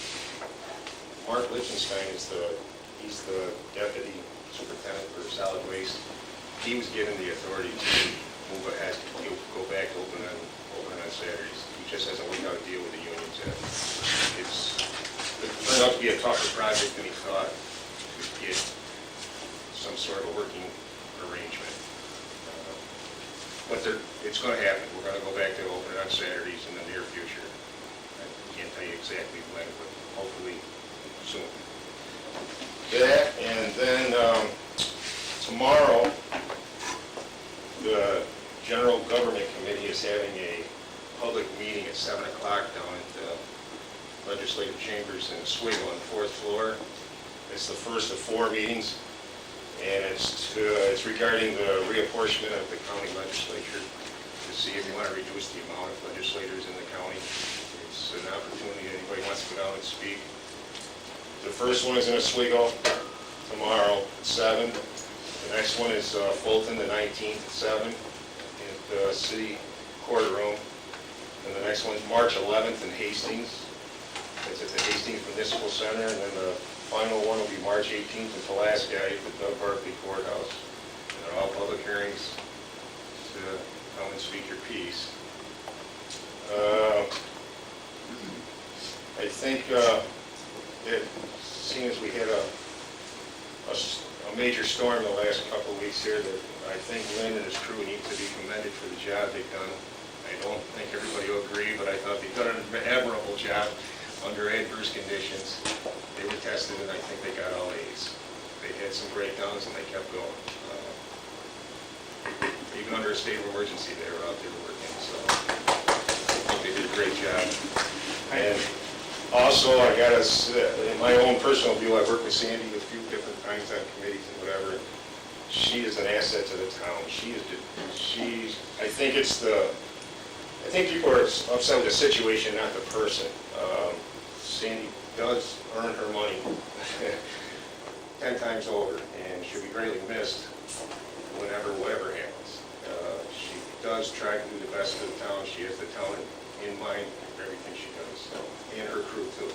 Mark Lichtenstein he's the deputy superintendent for solid waste. He was given the authority to move ahead, go back to open on Saturdays. He just hasn't worked out a deal with the unions yet. It turned out to be a tougher project than he thought to get some sort of working arrangement. But it's going to happen. We're going to go back to open on Saturdays in the near future. I can't tell you exactly when, but hopefully soon. That, and then tomorrow, the General Government Committee is having a public meeting at 7 o'clock down at the Legislative Chambers in Oswego on the 4th floor. It's the first of 4 meetings, and it's regarding the reapportionment of the county legislature to see if you want to reduce the amount of legislators in the county. It's an opportunity, anybody wants to go down and speak. The first one is in Oswego tomorrow at 7. The next one is Fulton, the 19th at 7 in the city courtroom. And the next one's March 11th in Hastings. It's at the Hastings Municipal Center. And then the final one will be March 18th in Pulaski at the Doug Barkley Courthouse. And they're all public hearings to come and speak your piece. I think seeing as we had a major storm the last couple of weeks here, that I think Lynn and his crew need to be commended for the job they've done. I don't think everybody will agree, but I thought they've done an admirable job under adverse conditions. They were tested, and I think they got all A's. They had some breakdowns, and they kept going. Even under a state of emergency, they were out there working, so I think they did a great job. And also, I got to, in my own personal view, I worked with Sandy a few different times on committees and whatever. She is an asset to the town. I think people are upset with the situation, not the person. Sandy does earn her money 10 times over, and she'll be greatly missed whatever happens. She does try to do the best for the town. She has the town in mind for everything she does, so, and her crew too.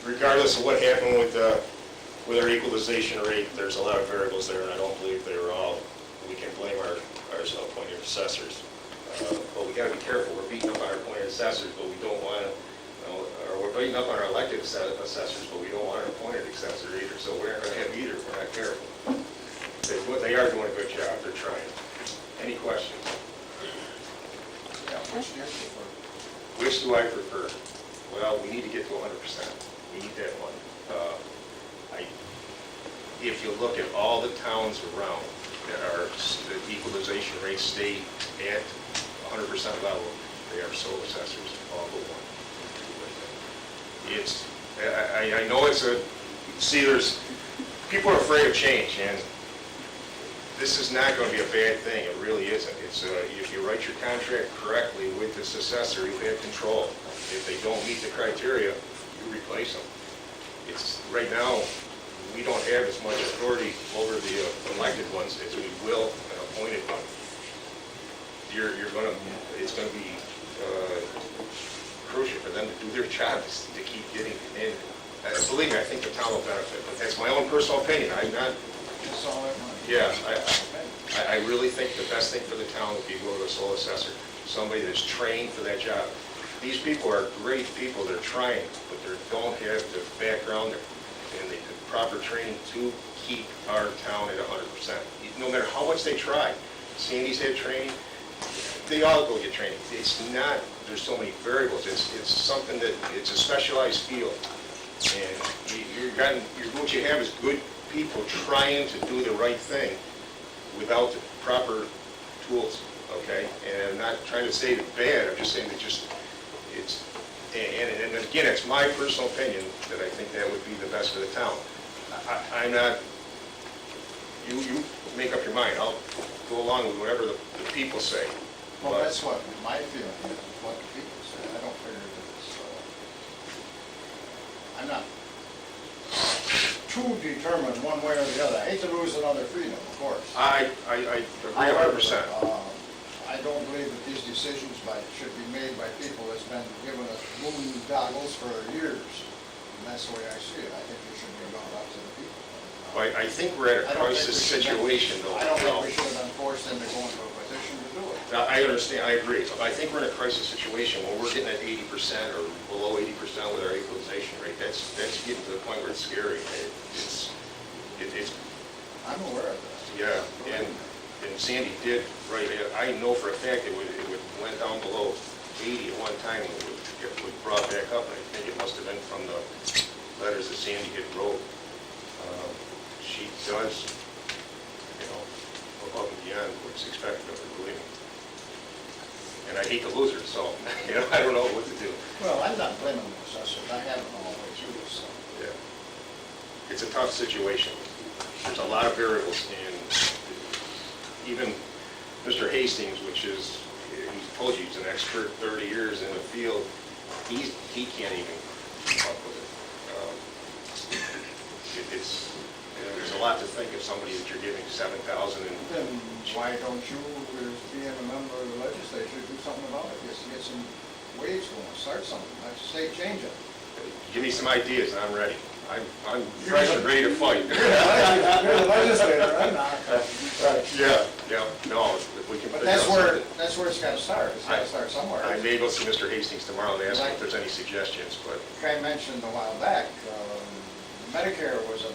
Regardless of what happened with our equalization rate, there's a lot of variables there, and I don't believe we can blame our appointed assessors. But we got to be careful. We're beating up on our appointed assessors, but we don't want to, or we're beating up on our elected assessors, but we don't want an appointed assessor either. So we're not going to have either if we're not careful. They are doing a good job. They're trying. Any questions? which do you prefer? Which do I prefer? Well, we need to get to 100%. We need that one. If you look at all the towns around that are, the equalization rates stay at 100% level, they are sole assessors, all but one. It's, I know it's a, see, people are afraid of change, and this is not going to be a bad thing. It really isn't. It's, if you write your contract correctly with this assessor, you have control. If they don't meet the criteria, you replace them. It's, right now, we don't have as much authority over the elected ones as we will an appointed one. It's going to be crucial for them to do their jobs, to keep getting in. Believe me, I think the town will benefit, but that's my own personal opinion. I'm not. That's all that money. Yeah, I really think the best thing for the town would be go to a sole assessor, somebody that's trained for that job. These people are great people. They're trying, but they don't have the background and the proper training to keep our town at 100%. No matter how much they try. Sandy's had training. They all go get training. It's not, there's so many variables. It's something that, it's a specialized field. And what you have is good people trying to do the right thing without the proper tools, okay? And I'm not trying to say it's bad. I'm just saying that it's, and again, it's my personal opinion that I think that would be the best for the town. I'm not, you make up your mind. I'll go along with whatever the people say. Well, that's what my feeling is, what the people say. I don't figure that it's, I'm not too determined one way or the other. I hate to lose another freedom, of course. I agree 100%. I don't believe that these decisions should be made by people that's been giving us moon goggles for years. And that's the way I see it. I think it should be left up to the people. I think we're at a crisis situation, though. I don't think we should have been forced into going to a petition to do it. I understand, I agree. I think we're in a crisis situation when we're getting at 80% or below 80% with our equalization rate. That's getting to the point where it's scary. I'm aware of that. Yeah, and Sandy did, right, I know for a fact it went down below 80 at one time and it was brought back up, and I think it must have been from the letters that Sandy had wrote. She does, above and beyond what's expected of her, believe me. And I hate to lose her, so, I don't know what to do. Well, I'm not blaming the assessors. I haven't all the way through this, so. Yeah. It's a tough situation. There's a lot of variables, and even Mr. Hastings, which is, he told you he's an expert, 30 years in the field, he can't even come up with it. There's a lot to think of somebody that you're giving $7,000 and... Then why don't you, as being a member of the legislature, do something about it? Just get some wage going, start something, like state change it. Give me some ideas and I'm ready. I'm fresh and ready to fight. You're the legislator, I'm not. Right. Yeah, no, if we can But put down something. that's where it's gotta start. It's gotta start somewhere. I may go see Mr. Hastings tomorrow and ask him if there's any suggestions, but... Like I mentioned a while back, Medicare was a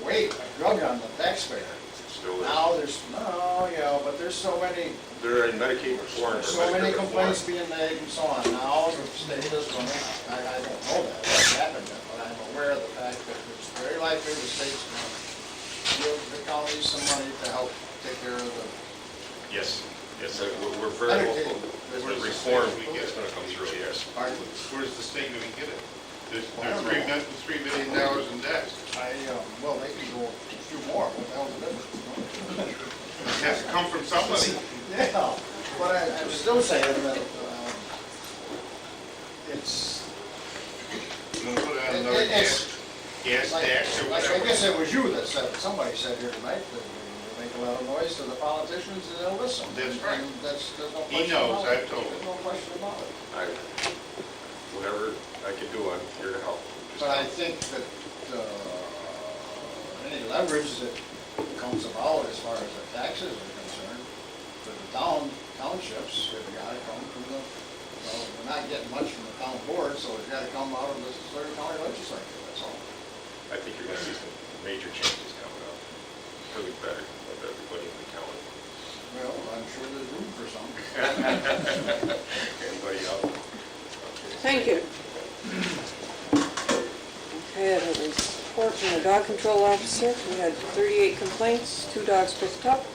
weight, a drug on the taxpayer. Still is. Now but there's so many, They're in Medicaid reform. so many complaints being made and so on. Now the state is going, I don't know that, what's happened yet, but I'm aware of the fact that it's very likely the state's going to give the counties some money to help take care of the. Yes, we're very hopeful that the reform is going to come through, yes. Where's the state going to get it? There's $3 million in debt. Well, they can go a few more, what the hell's the difference? It has to come from somebody. Yeah, but I'm still saying that it's. You want to put out another gas tax or Like, I whatever? guess it was you that said, somebody said here tonight that they make a lot of noise to the politicians and they'll listen. That's right. And there's no He question knows, about it. I've told him. There's no question about it. Whatever I can do, I'm here to help. But I think that any leverage that comes about as far as the taxes are concerned, for the townships, have got to come from we're not getting much from the town board, so it's got to come out of the Sawyer County legislature, that's all. I think you're going to see some major changes coming up for the better of everybody in the county. Well, I'm sure there's room for some. Anybody else? Thank you. Okay, I have a report from the dog control officer. We had 38 complaints, 2 dogs picked up.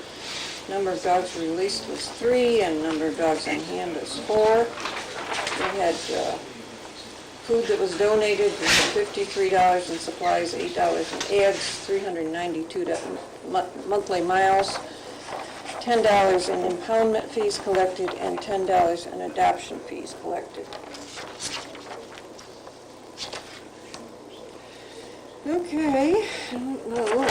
Number of dogs released was 3, and number of dogs on hand was 4. We had food that was donated, $53 in supplies, $8 in eggs, $392 monthly miles, $10 in impoundment fees collected, and $10 in adoption fees collected. Okay, I don't know.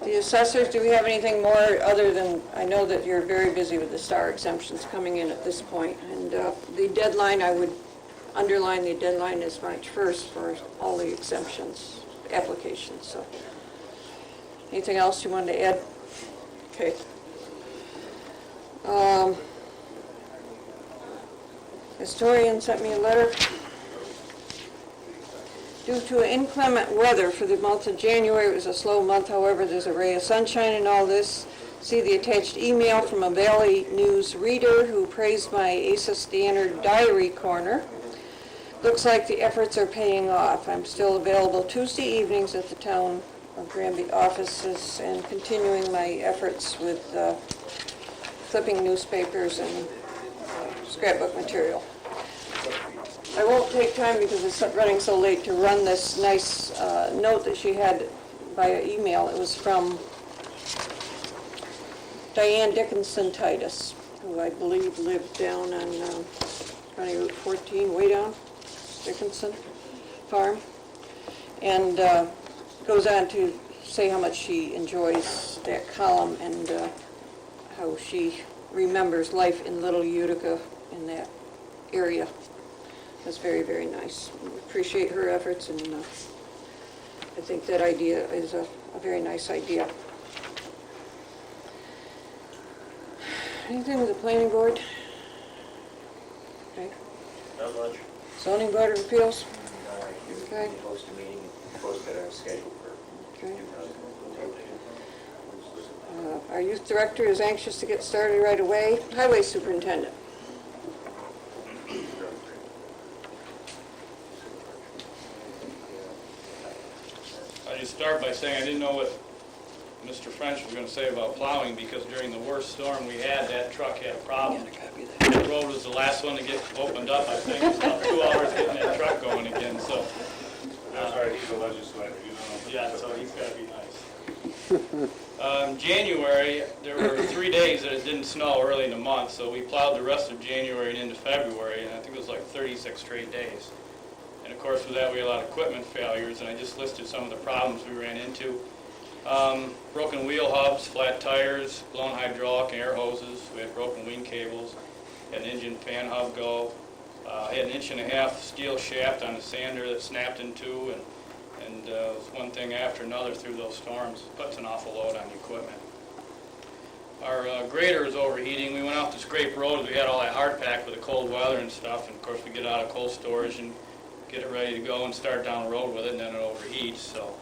The assessors, do we have anything more other than, I know that you're very busy with the star exemptions coming in at this point, and the deadline, I would underline the deadline is March 1st for all the exemptions, applications, so. Anything else you wanted to add? Okay. Historian sent me a letter. Due to inclement weather for the month of January, it was a slow month. However, there's a ray of sunshine in all this. See the attached email from a Valley News reader who praised my ASA Standard Diary Corner. Looks like the efforts are paying off. I'm still available Tuesday evenings at the town of Granby offices and continuing my efforts with clipping newspapers and scrapbook material. I won't take time because it's running so late to run this nice note that she had via email. It was from Diane Dickinson Titus, who I believe lived down on County Route 14, way down, Dickinson Farm, and goes on to say how much she enjoys that column and how she remembers life in Little Utica in that area. That's very, very nice. We appreciate her efforts, and I think that idea is a very nice idea. Anything with the planning board? Okay. Not much. Zoning board of appeals? Okay. Post a meeting, post our schedule for Okay. 2020. Our youth director is anxious to get started right away. Highway superintendent. I just start by saying I didn't know what Mr. French was going to say about plowing, because during the worst storm we had, that truck had a problem. The road was the last one to get opened up, I think. It was about 2 hours getting that truck going again, so. That's right, he's a legislator, you know. Yeah, so he's got to be nice. January, there were 3 days that it didn't snow early in the month, so we plowed the rest of January and into February, and I think it was like 36 straight days. And of course, with that, we had a lot of equipment failures, and I just listed some of the problems we ran into. Broken wheel hubs, flat tires, blown hydraulic and air hoses. We had broken wing cables, had an engine fan hub go. Had an 1.5 inch steel shaft on the sander that snapped in two, and it was one thing after another through those storms. Puts an awful load on the equipment. Our grader is overheating. We went out to scrape roads. We had all that hard pack with the cold weather and stuff, and of course we get out of cold storage and get it ready to go and start down the road with it, and then it overheats. So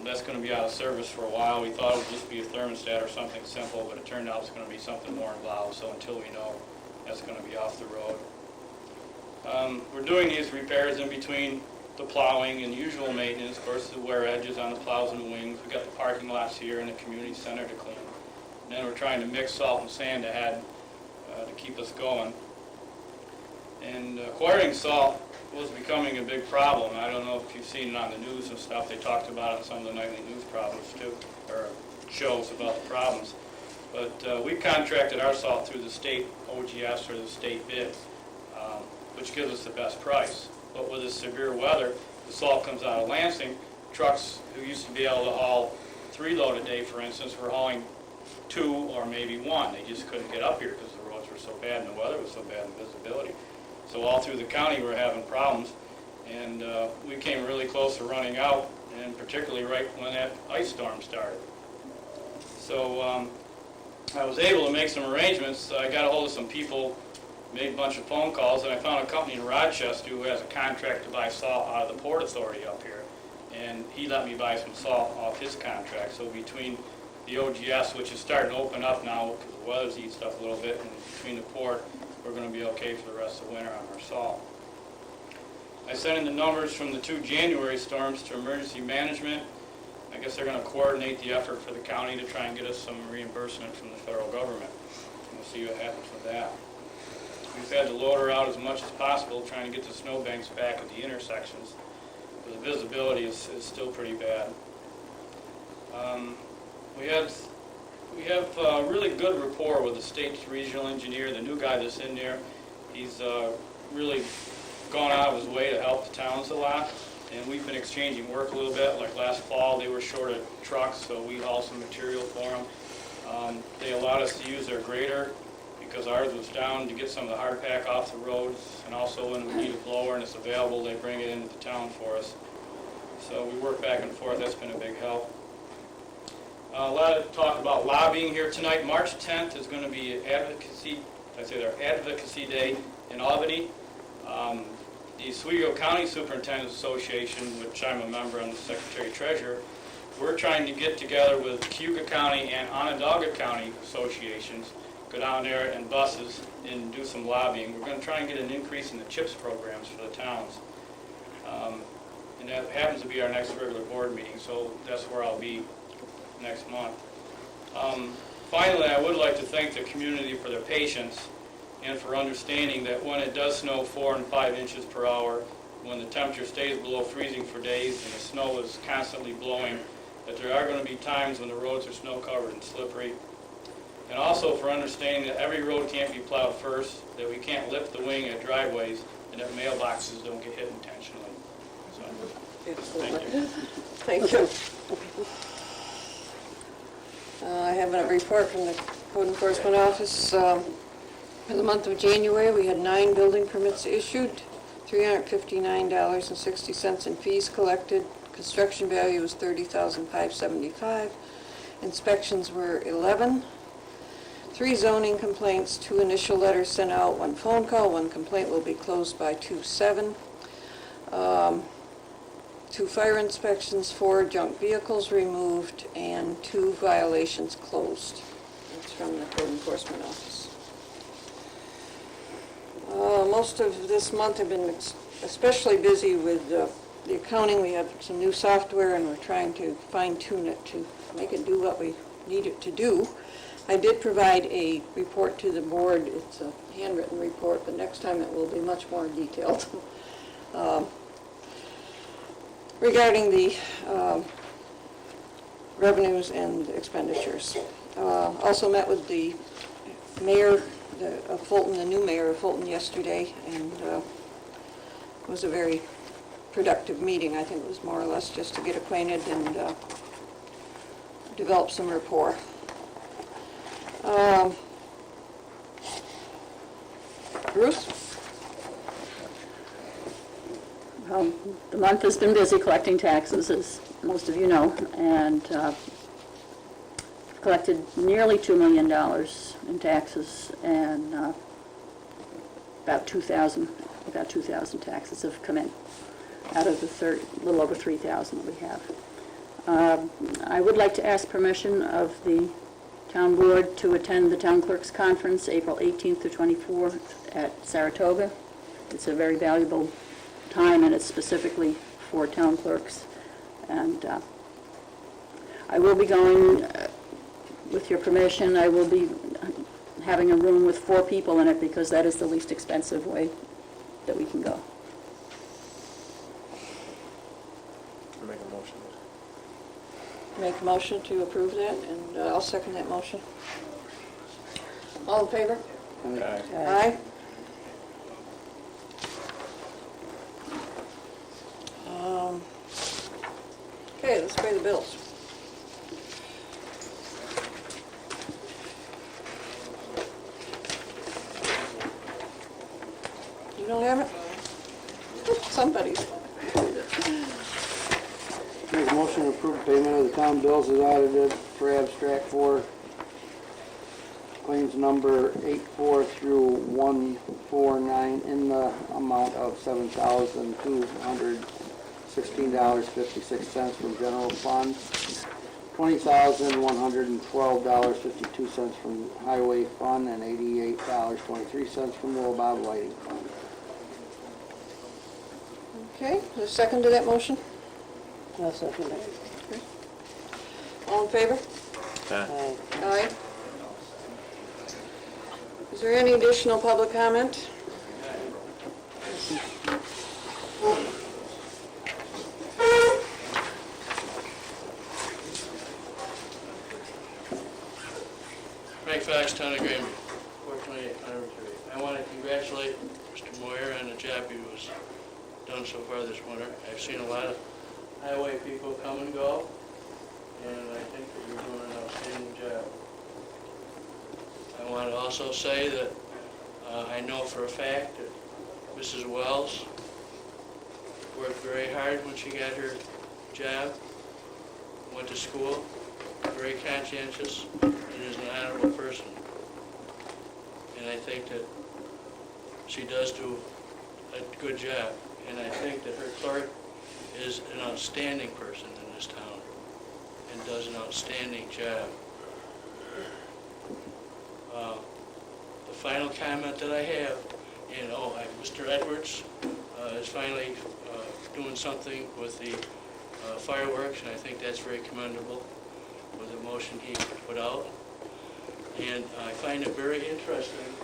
that's going to be out of service for a while. We thought it would just be a thermostat or something simple, but it turned out it's going to be something more involved. So until we know, that's going to be off the road. We're doing these repairs in between the plowing and usual maintenance. Of course, the wear edges on the plows and the wings. We've got the parking lots here and the community center to clean. And then we're trying to mix salt and sand ahead to keep us going. And acquiring salt was becoming a big problem. I don't know if you've seen it on the news and stuff. They talked about it in some of the nightly news problems too, or shows about the problems. But we contracted our salt through the state OGS or the state bid, which gives us the best price. But with the severe weather, the salt comes out of Lansing. Trucks who used to be able to haul 3 load a day, for instance, were hauling 2 or maybe 1. They just couldn't get up here because the roads were so bad and the weather was so bad and visibility. So all through the county we're having problems, and we came really close to running out, and particularly right when that ice storm started. So I was able to make some arrangements. I got a hold of some people made a bunch of phone calls, and I found a company in Rochester who has a contract to buy salt out of the Port Authority up here. And he let me buy some salt off his contract. So between the OGS, which is starting to open up now because the weather's eased up a little bit, and between the port, we're going to be okay for the rest of the winter on our salt. I sent in the numbers from the 2 January storms to emergency management. I guess they're going to coordinate the effort for the county to try and get us some reimbursement from the federal government. We'll see what happens with that. We've had the loader out as much as possible trying to get the snowbanks back at the intersections. But the visibility is still pretty bad. We have really good rapport with the state's regional engineer, the new guy that's in there. He's really gone out of his way to help the towns a lot, and we've been exchanging work a little bit. Like last fall, they were short of trucks, so we hauled some material for them. They allowed us to use their grader because ours was down to get some of the hard pack off the roads, and also when we need a blower and it's available, they bring it into the town for us. So we work back and forth. That's been a big help. A lot of talk about lobbying here tonight. March 10th is going to be Advocacy Day in Albany. The Oswego County Superintendent's Association, which I'm a member and the Secretary-Treasurer, we're trying to get together with Cayuga County and Onondaga County associations, go down there in buses and do some lobbying. We're going to try and get an increase in the CHIPS programs for the towns. And that happens to be our next regular board meeting, so that's where I'll be next month. Finally, I would like to thank the community for their patience and for understanding that when it does snow 4 and 5 inches per hour, when the temperature stays below freezing for days and the snow is constantly blowing, that there are going to be times when the roads are snow covered and slippery. And also for understanding that every road can't be plowed first, that we can't lift the wing at driveways, and that mailboxes don't get hit intentionally. So, thank you. Thank you. I have a report from the Code Enforcement Office. For the month of January, we had 9 building permits issued, $359.60 in fees collected. Construction value was $30,575. Inspections were 11. 3 zoning complaints, 2 initial letters sent out, 1 phone call, 1 complaint will be closed by 2/7. 2 fire inspections, 4 junk vehicles removed, and 2 violations closed. That's from the Code Enforcement Office. Most of this month I've been especially busy with the accounting. We have some new software and we're trying to fine-tune it to make it do what we need it to do. I did provide a report to the board. It's a handwritten report, but next time it will be much more detailed. Regarding the revenues and expenditures. Also met with the mayor of Fulton, the new mayor of Fulton yesterday, and it was a very productive meeting. I think it was more or less just to get acquainted and develop some rapport. Bruce? The month has been busy collecting taxes, as most of you know, and collected nearly $2 million in taxes, and about 2,000 taxes have come in out of the little over 3,000 that we have. I would like to ask permission of the town board to attend the town clerks conference April 18th to 24th at Saratoga. It's a very valuable time, and it's specifically for town clerks. And I will be going, with your permission, I will be having a room with 4 people in it because that is the least expensive way that we can go. Make a motion. Make a motion to approve that, and I'll second that motion. All in favor? Aye. Aye. Okay, let's pay the bills. You don't have it? Somebody's. Make a motion to approve payment of the town bills as audited for abstract 4, claims resolutions number 84 through 149 in the amount of $7,216.56 from general fund, $20,112.52 from highway fund, and $88.23 from the Bob lighting fund. Okay, the second to that motion? I'll second it. All in favor? Aye. Aye. Is there any additional public comment? Frank Fox, Town of Granby, 428 Connery Street. I want to congratulate Mr. Moyer on the job he was done so far this winter. I've seen a lot of highway people come and go, and I think that you're doing an outstanding job. I want to also say that I know for a fact that Mrs. Wells worked very hard when she got her job, went to school, very conscientious, and is an honorable person. And I think that she does do a good job. And I think that her clerk is an outstanding person in this town and does an outstanding job. The final comment that I have, Mr. Edwards is finally doing something with the fireworks, and I think that's very commendable with the motion he put out. And I find it very interesting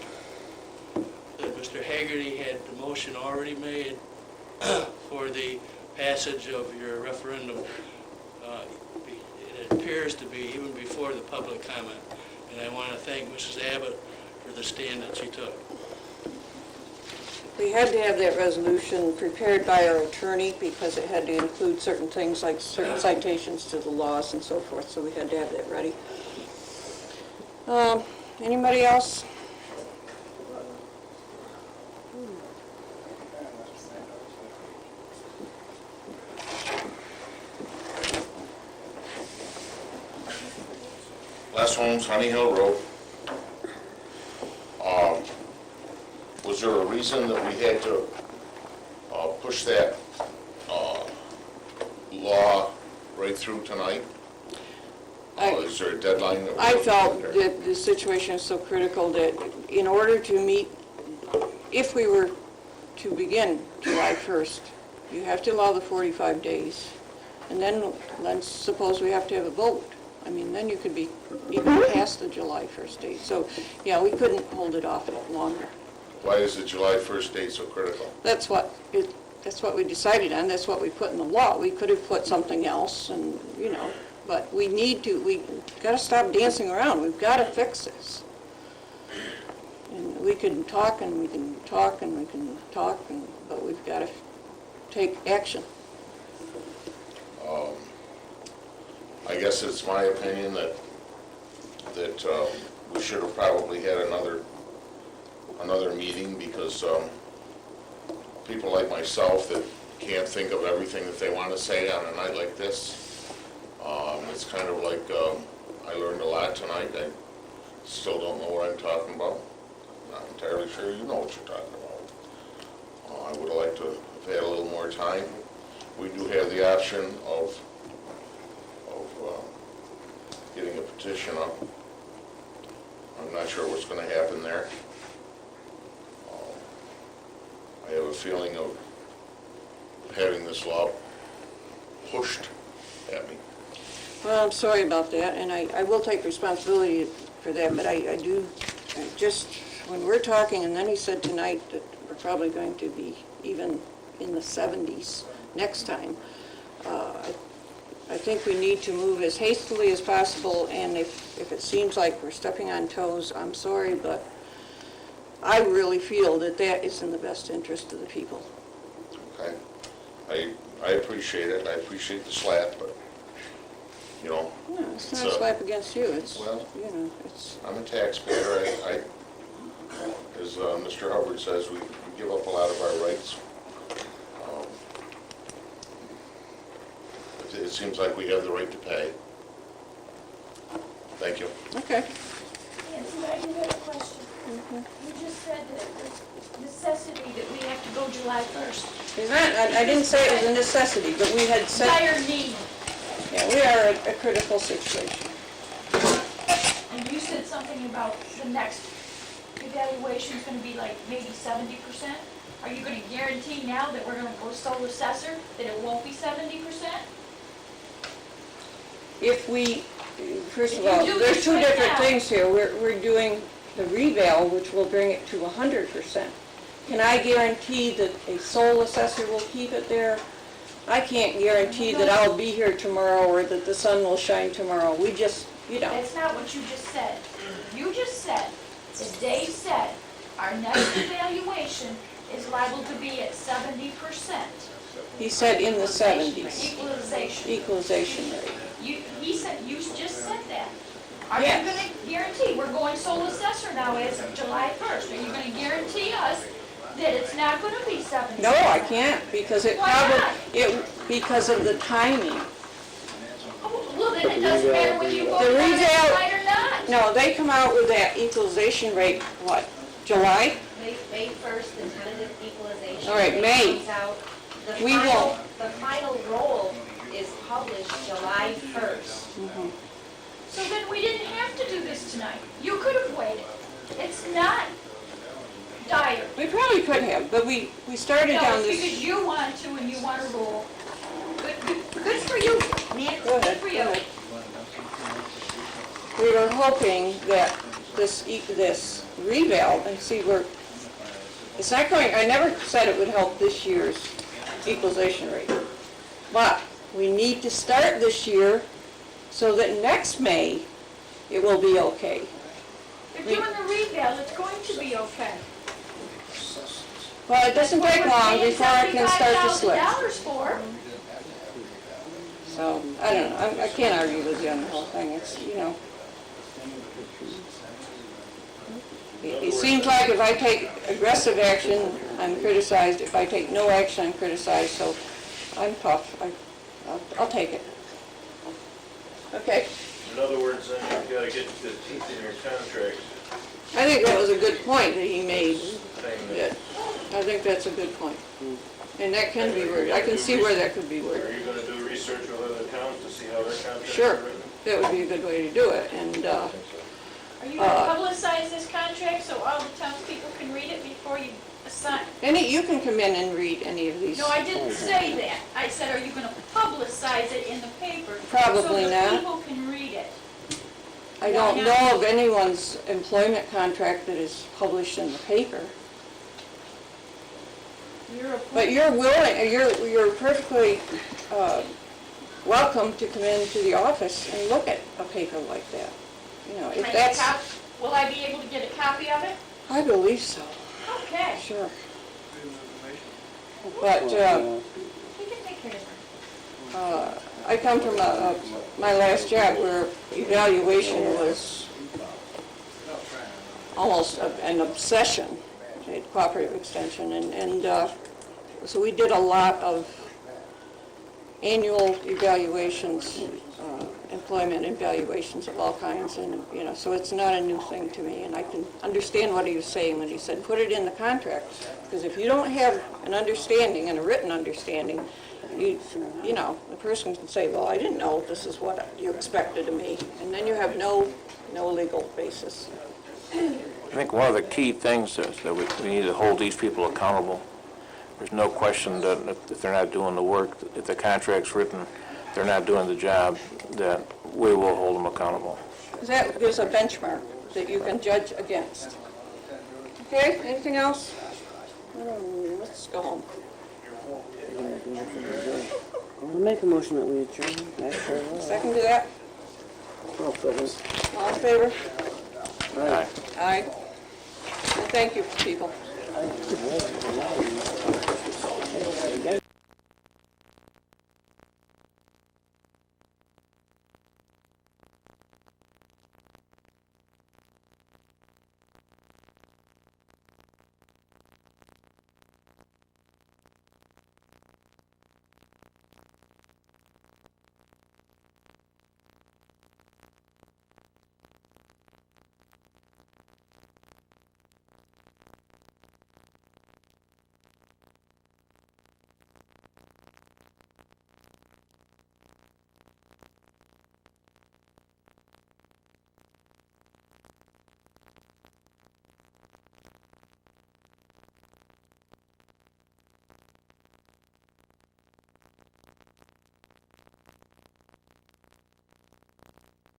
that Mr. Hagerty had the motion already made for the passage of your referendum. It appears to be even before the public comment. And I want to thank Mrs. Abbott for the stand that she took. We had to have that resolution prepared by our attorney because it had to include certain things like certain citations to the laws and so forth, so we had to have that ready. Anybody else? Les Holmes, Honey Hill Road. Was there a reason that we had to push that law right through tonight? Is there a deadline that we're I looking felt at there? that the situation is so critical that in order to meet, if we were to begin July 1st, you have to allow the 45 days. And then let's suppose we have to have a vote. I mean, then you could be even past the July 1st date. So, yeah, we couldn't hold it off longer. Why is the July 1st date so critical? That's what we decided on, that's what we put in the law. We could have put something else and, but we got to stop dancing around. We've got to fix this. And we can talk and we can talk and we can talk, but we've got to take action. I guess it's my opinion that we should have probably had another meeting because people like myself that can't think of everything that they want to say on a night like this, it's kind of like I learned a lot tonight. I still don't know what I'm talking about. Not entirely sure you know what you're talking about. I would have liked to have had a little more time. We do have the option of getting a petition up. I'm not sure what's going to happen there. I have a feeling of having this law pushed at me. Well, I'm sorry about that, and I will take responsibility for that, but when we're talking, and then he said tonight that we're probably going to be even in the 70s next time, I think we need to move as hastily as possible, and if it seems like we're stepping on toes, I'm sorry, but I really feel that is in the best interest of the people. Okay. I appreciate it. I appreciate the slap, but, No, it's not a slap against you. It's, well, it's... I'm a taxpayer. As Mr. Hubbard says, we give up a lot of our rights. It seems like we have the right to pay. Thank you. Okay. You just said that it was necessity that we have to go July 1st. It's not, I didn't say it was a necessity, but we had said, Dire need. yeah, we are a critical situation. And you said something about the next evaluation's gonna be like maybe 70%. Are you gonna guarantee now that we're gonna go sole assessor, that it won't be 70%? If we, first If of you all, do there's this two right different now- things here. We're doing the reval, which will bring it to 100%. Can I guarantee that a sole assessor will keep it there? I can't guarantee that I'll be here tomorrow or that the sun will shine tomorrow. We just, you know. That's not what you just said. You just said, as Dave said, our next evaluation is liable to be at 70%. He said in the 70s. Equalization. Equalization rate. He said, you just said that. Are you Yes. gonna guarantee, we're going sole assessor now as of July 1st, are you gonna guarantee us that it's not gonna be 70%? No, I can't, because it Why probably, not? because of the timing. Oh, well, then it doesn't matter whether you go The down reval- tonight or not. No, they come out with that equalization rate, what, July? May 1st, the tentative equalization. All right, rate May. comes out. The We final- won't. The final roll is published July 1st. So then we didn't have to do this tonight. You could have waited. It's not dire. We probably could have, but we started No, down it's this. because you want to and you want to rule. Good for you, Nancy, Go ahead, good for go you. ahead. We were hoping that this reval, and see, it's not going, I never said it would help this year's equalization rate. But we need to start this year so that next May, it will be okay. They're doing the reval, it's going to be okay. Well, it doesn't take long before it can start to slip. $75,000 for. So, I don't know, I can't argue with you on the whole thing, it's, you know. It seems like if I take aggressive action, I'm criticized, if I take no action, I'm criticized, so I'm tough, I'll take it. Okay, In other words, then you've got to get the teeth in your contract. I think that was a good point that he made, Saying yeah, I think that's a good point. And that can be worded, I can see where that could be Are worded. you going to do research with other towns to see how their contracts Sure. are written? That would be a good way to do it, and, Are you going to publicize this contract so all the townspeople can read it before you assign? you can come in and read any of these. No, I didn't say that. I said, are you going to publicize it in the paper? Probably So not. the people can read it? I don't know of anyone's employment contract that is published in the paper. But you're willing, you're perfectly welcome to come into the office and look at a paper like that. You know, Can if I get a that's, cop- Will I be able to get a copy of it? I believe so, Okay. sure. But We can take care of it. I come from my last job where evaluation was almost an obsession at Cooperative Extension, and so we did a lot of annual evaluations, employment evaluations of all kinds, and, you know, so it's not a new thing to me, and I can understand what he was saying when he said, put it in the contract, because if you don't have an understanding and a written understanding, you know, the person can say, well, I didn't know this is what you expected of me, and then you have no legal basis. I think one of the key things is that we need to hold these people accountable. There's no question that if they're not doing the work, if the contract's written, they're not doing the job, that we will hold them accountable. Because that gives a benchmark that you can judge against. Okay, anything else? Let's go home. I'll make a motion that we adjourn. Second to that? I'll second. All in favor? Aye. Aye. And thank you, people.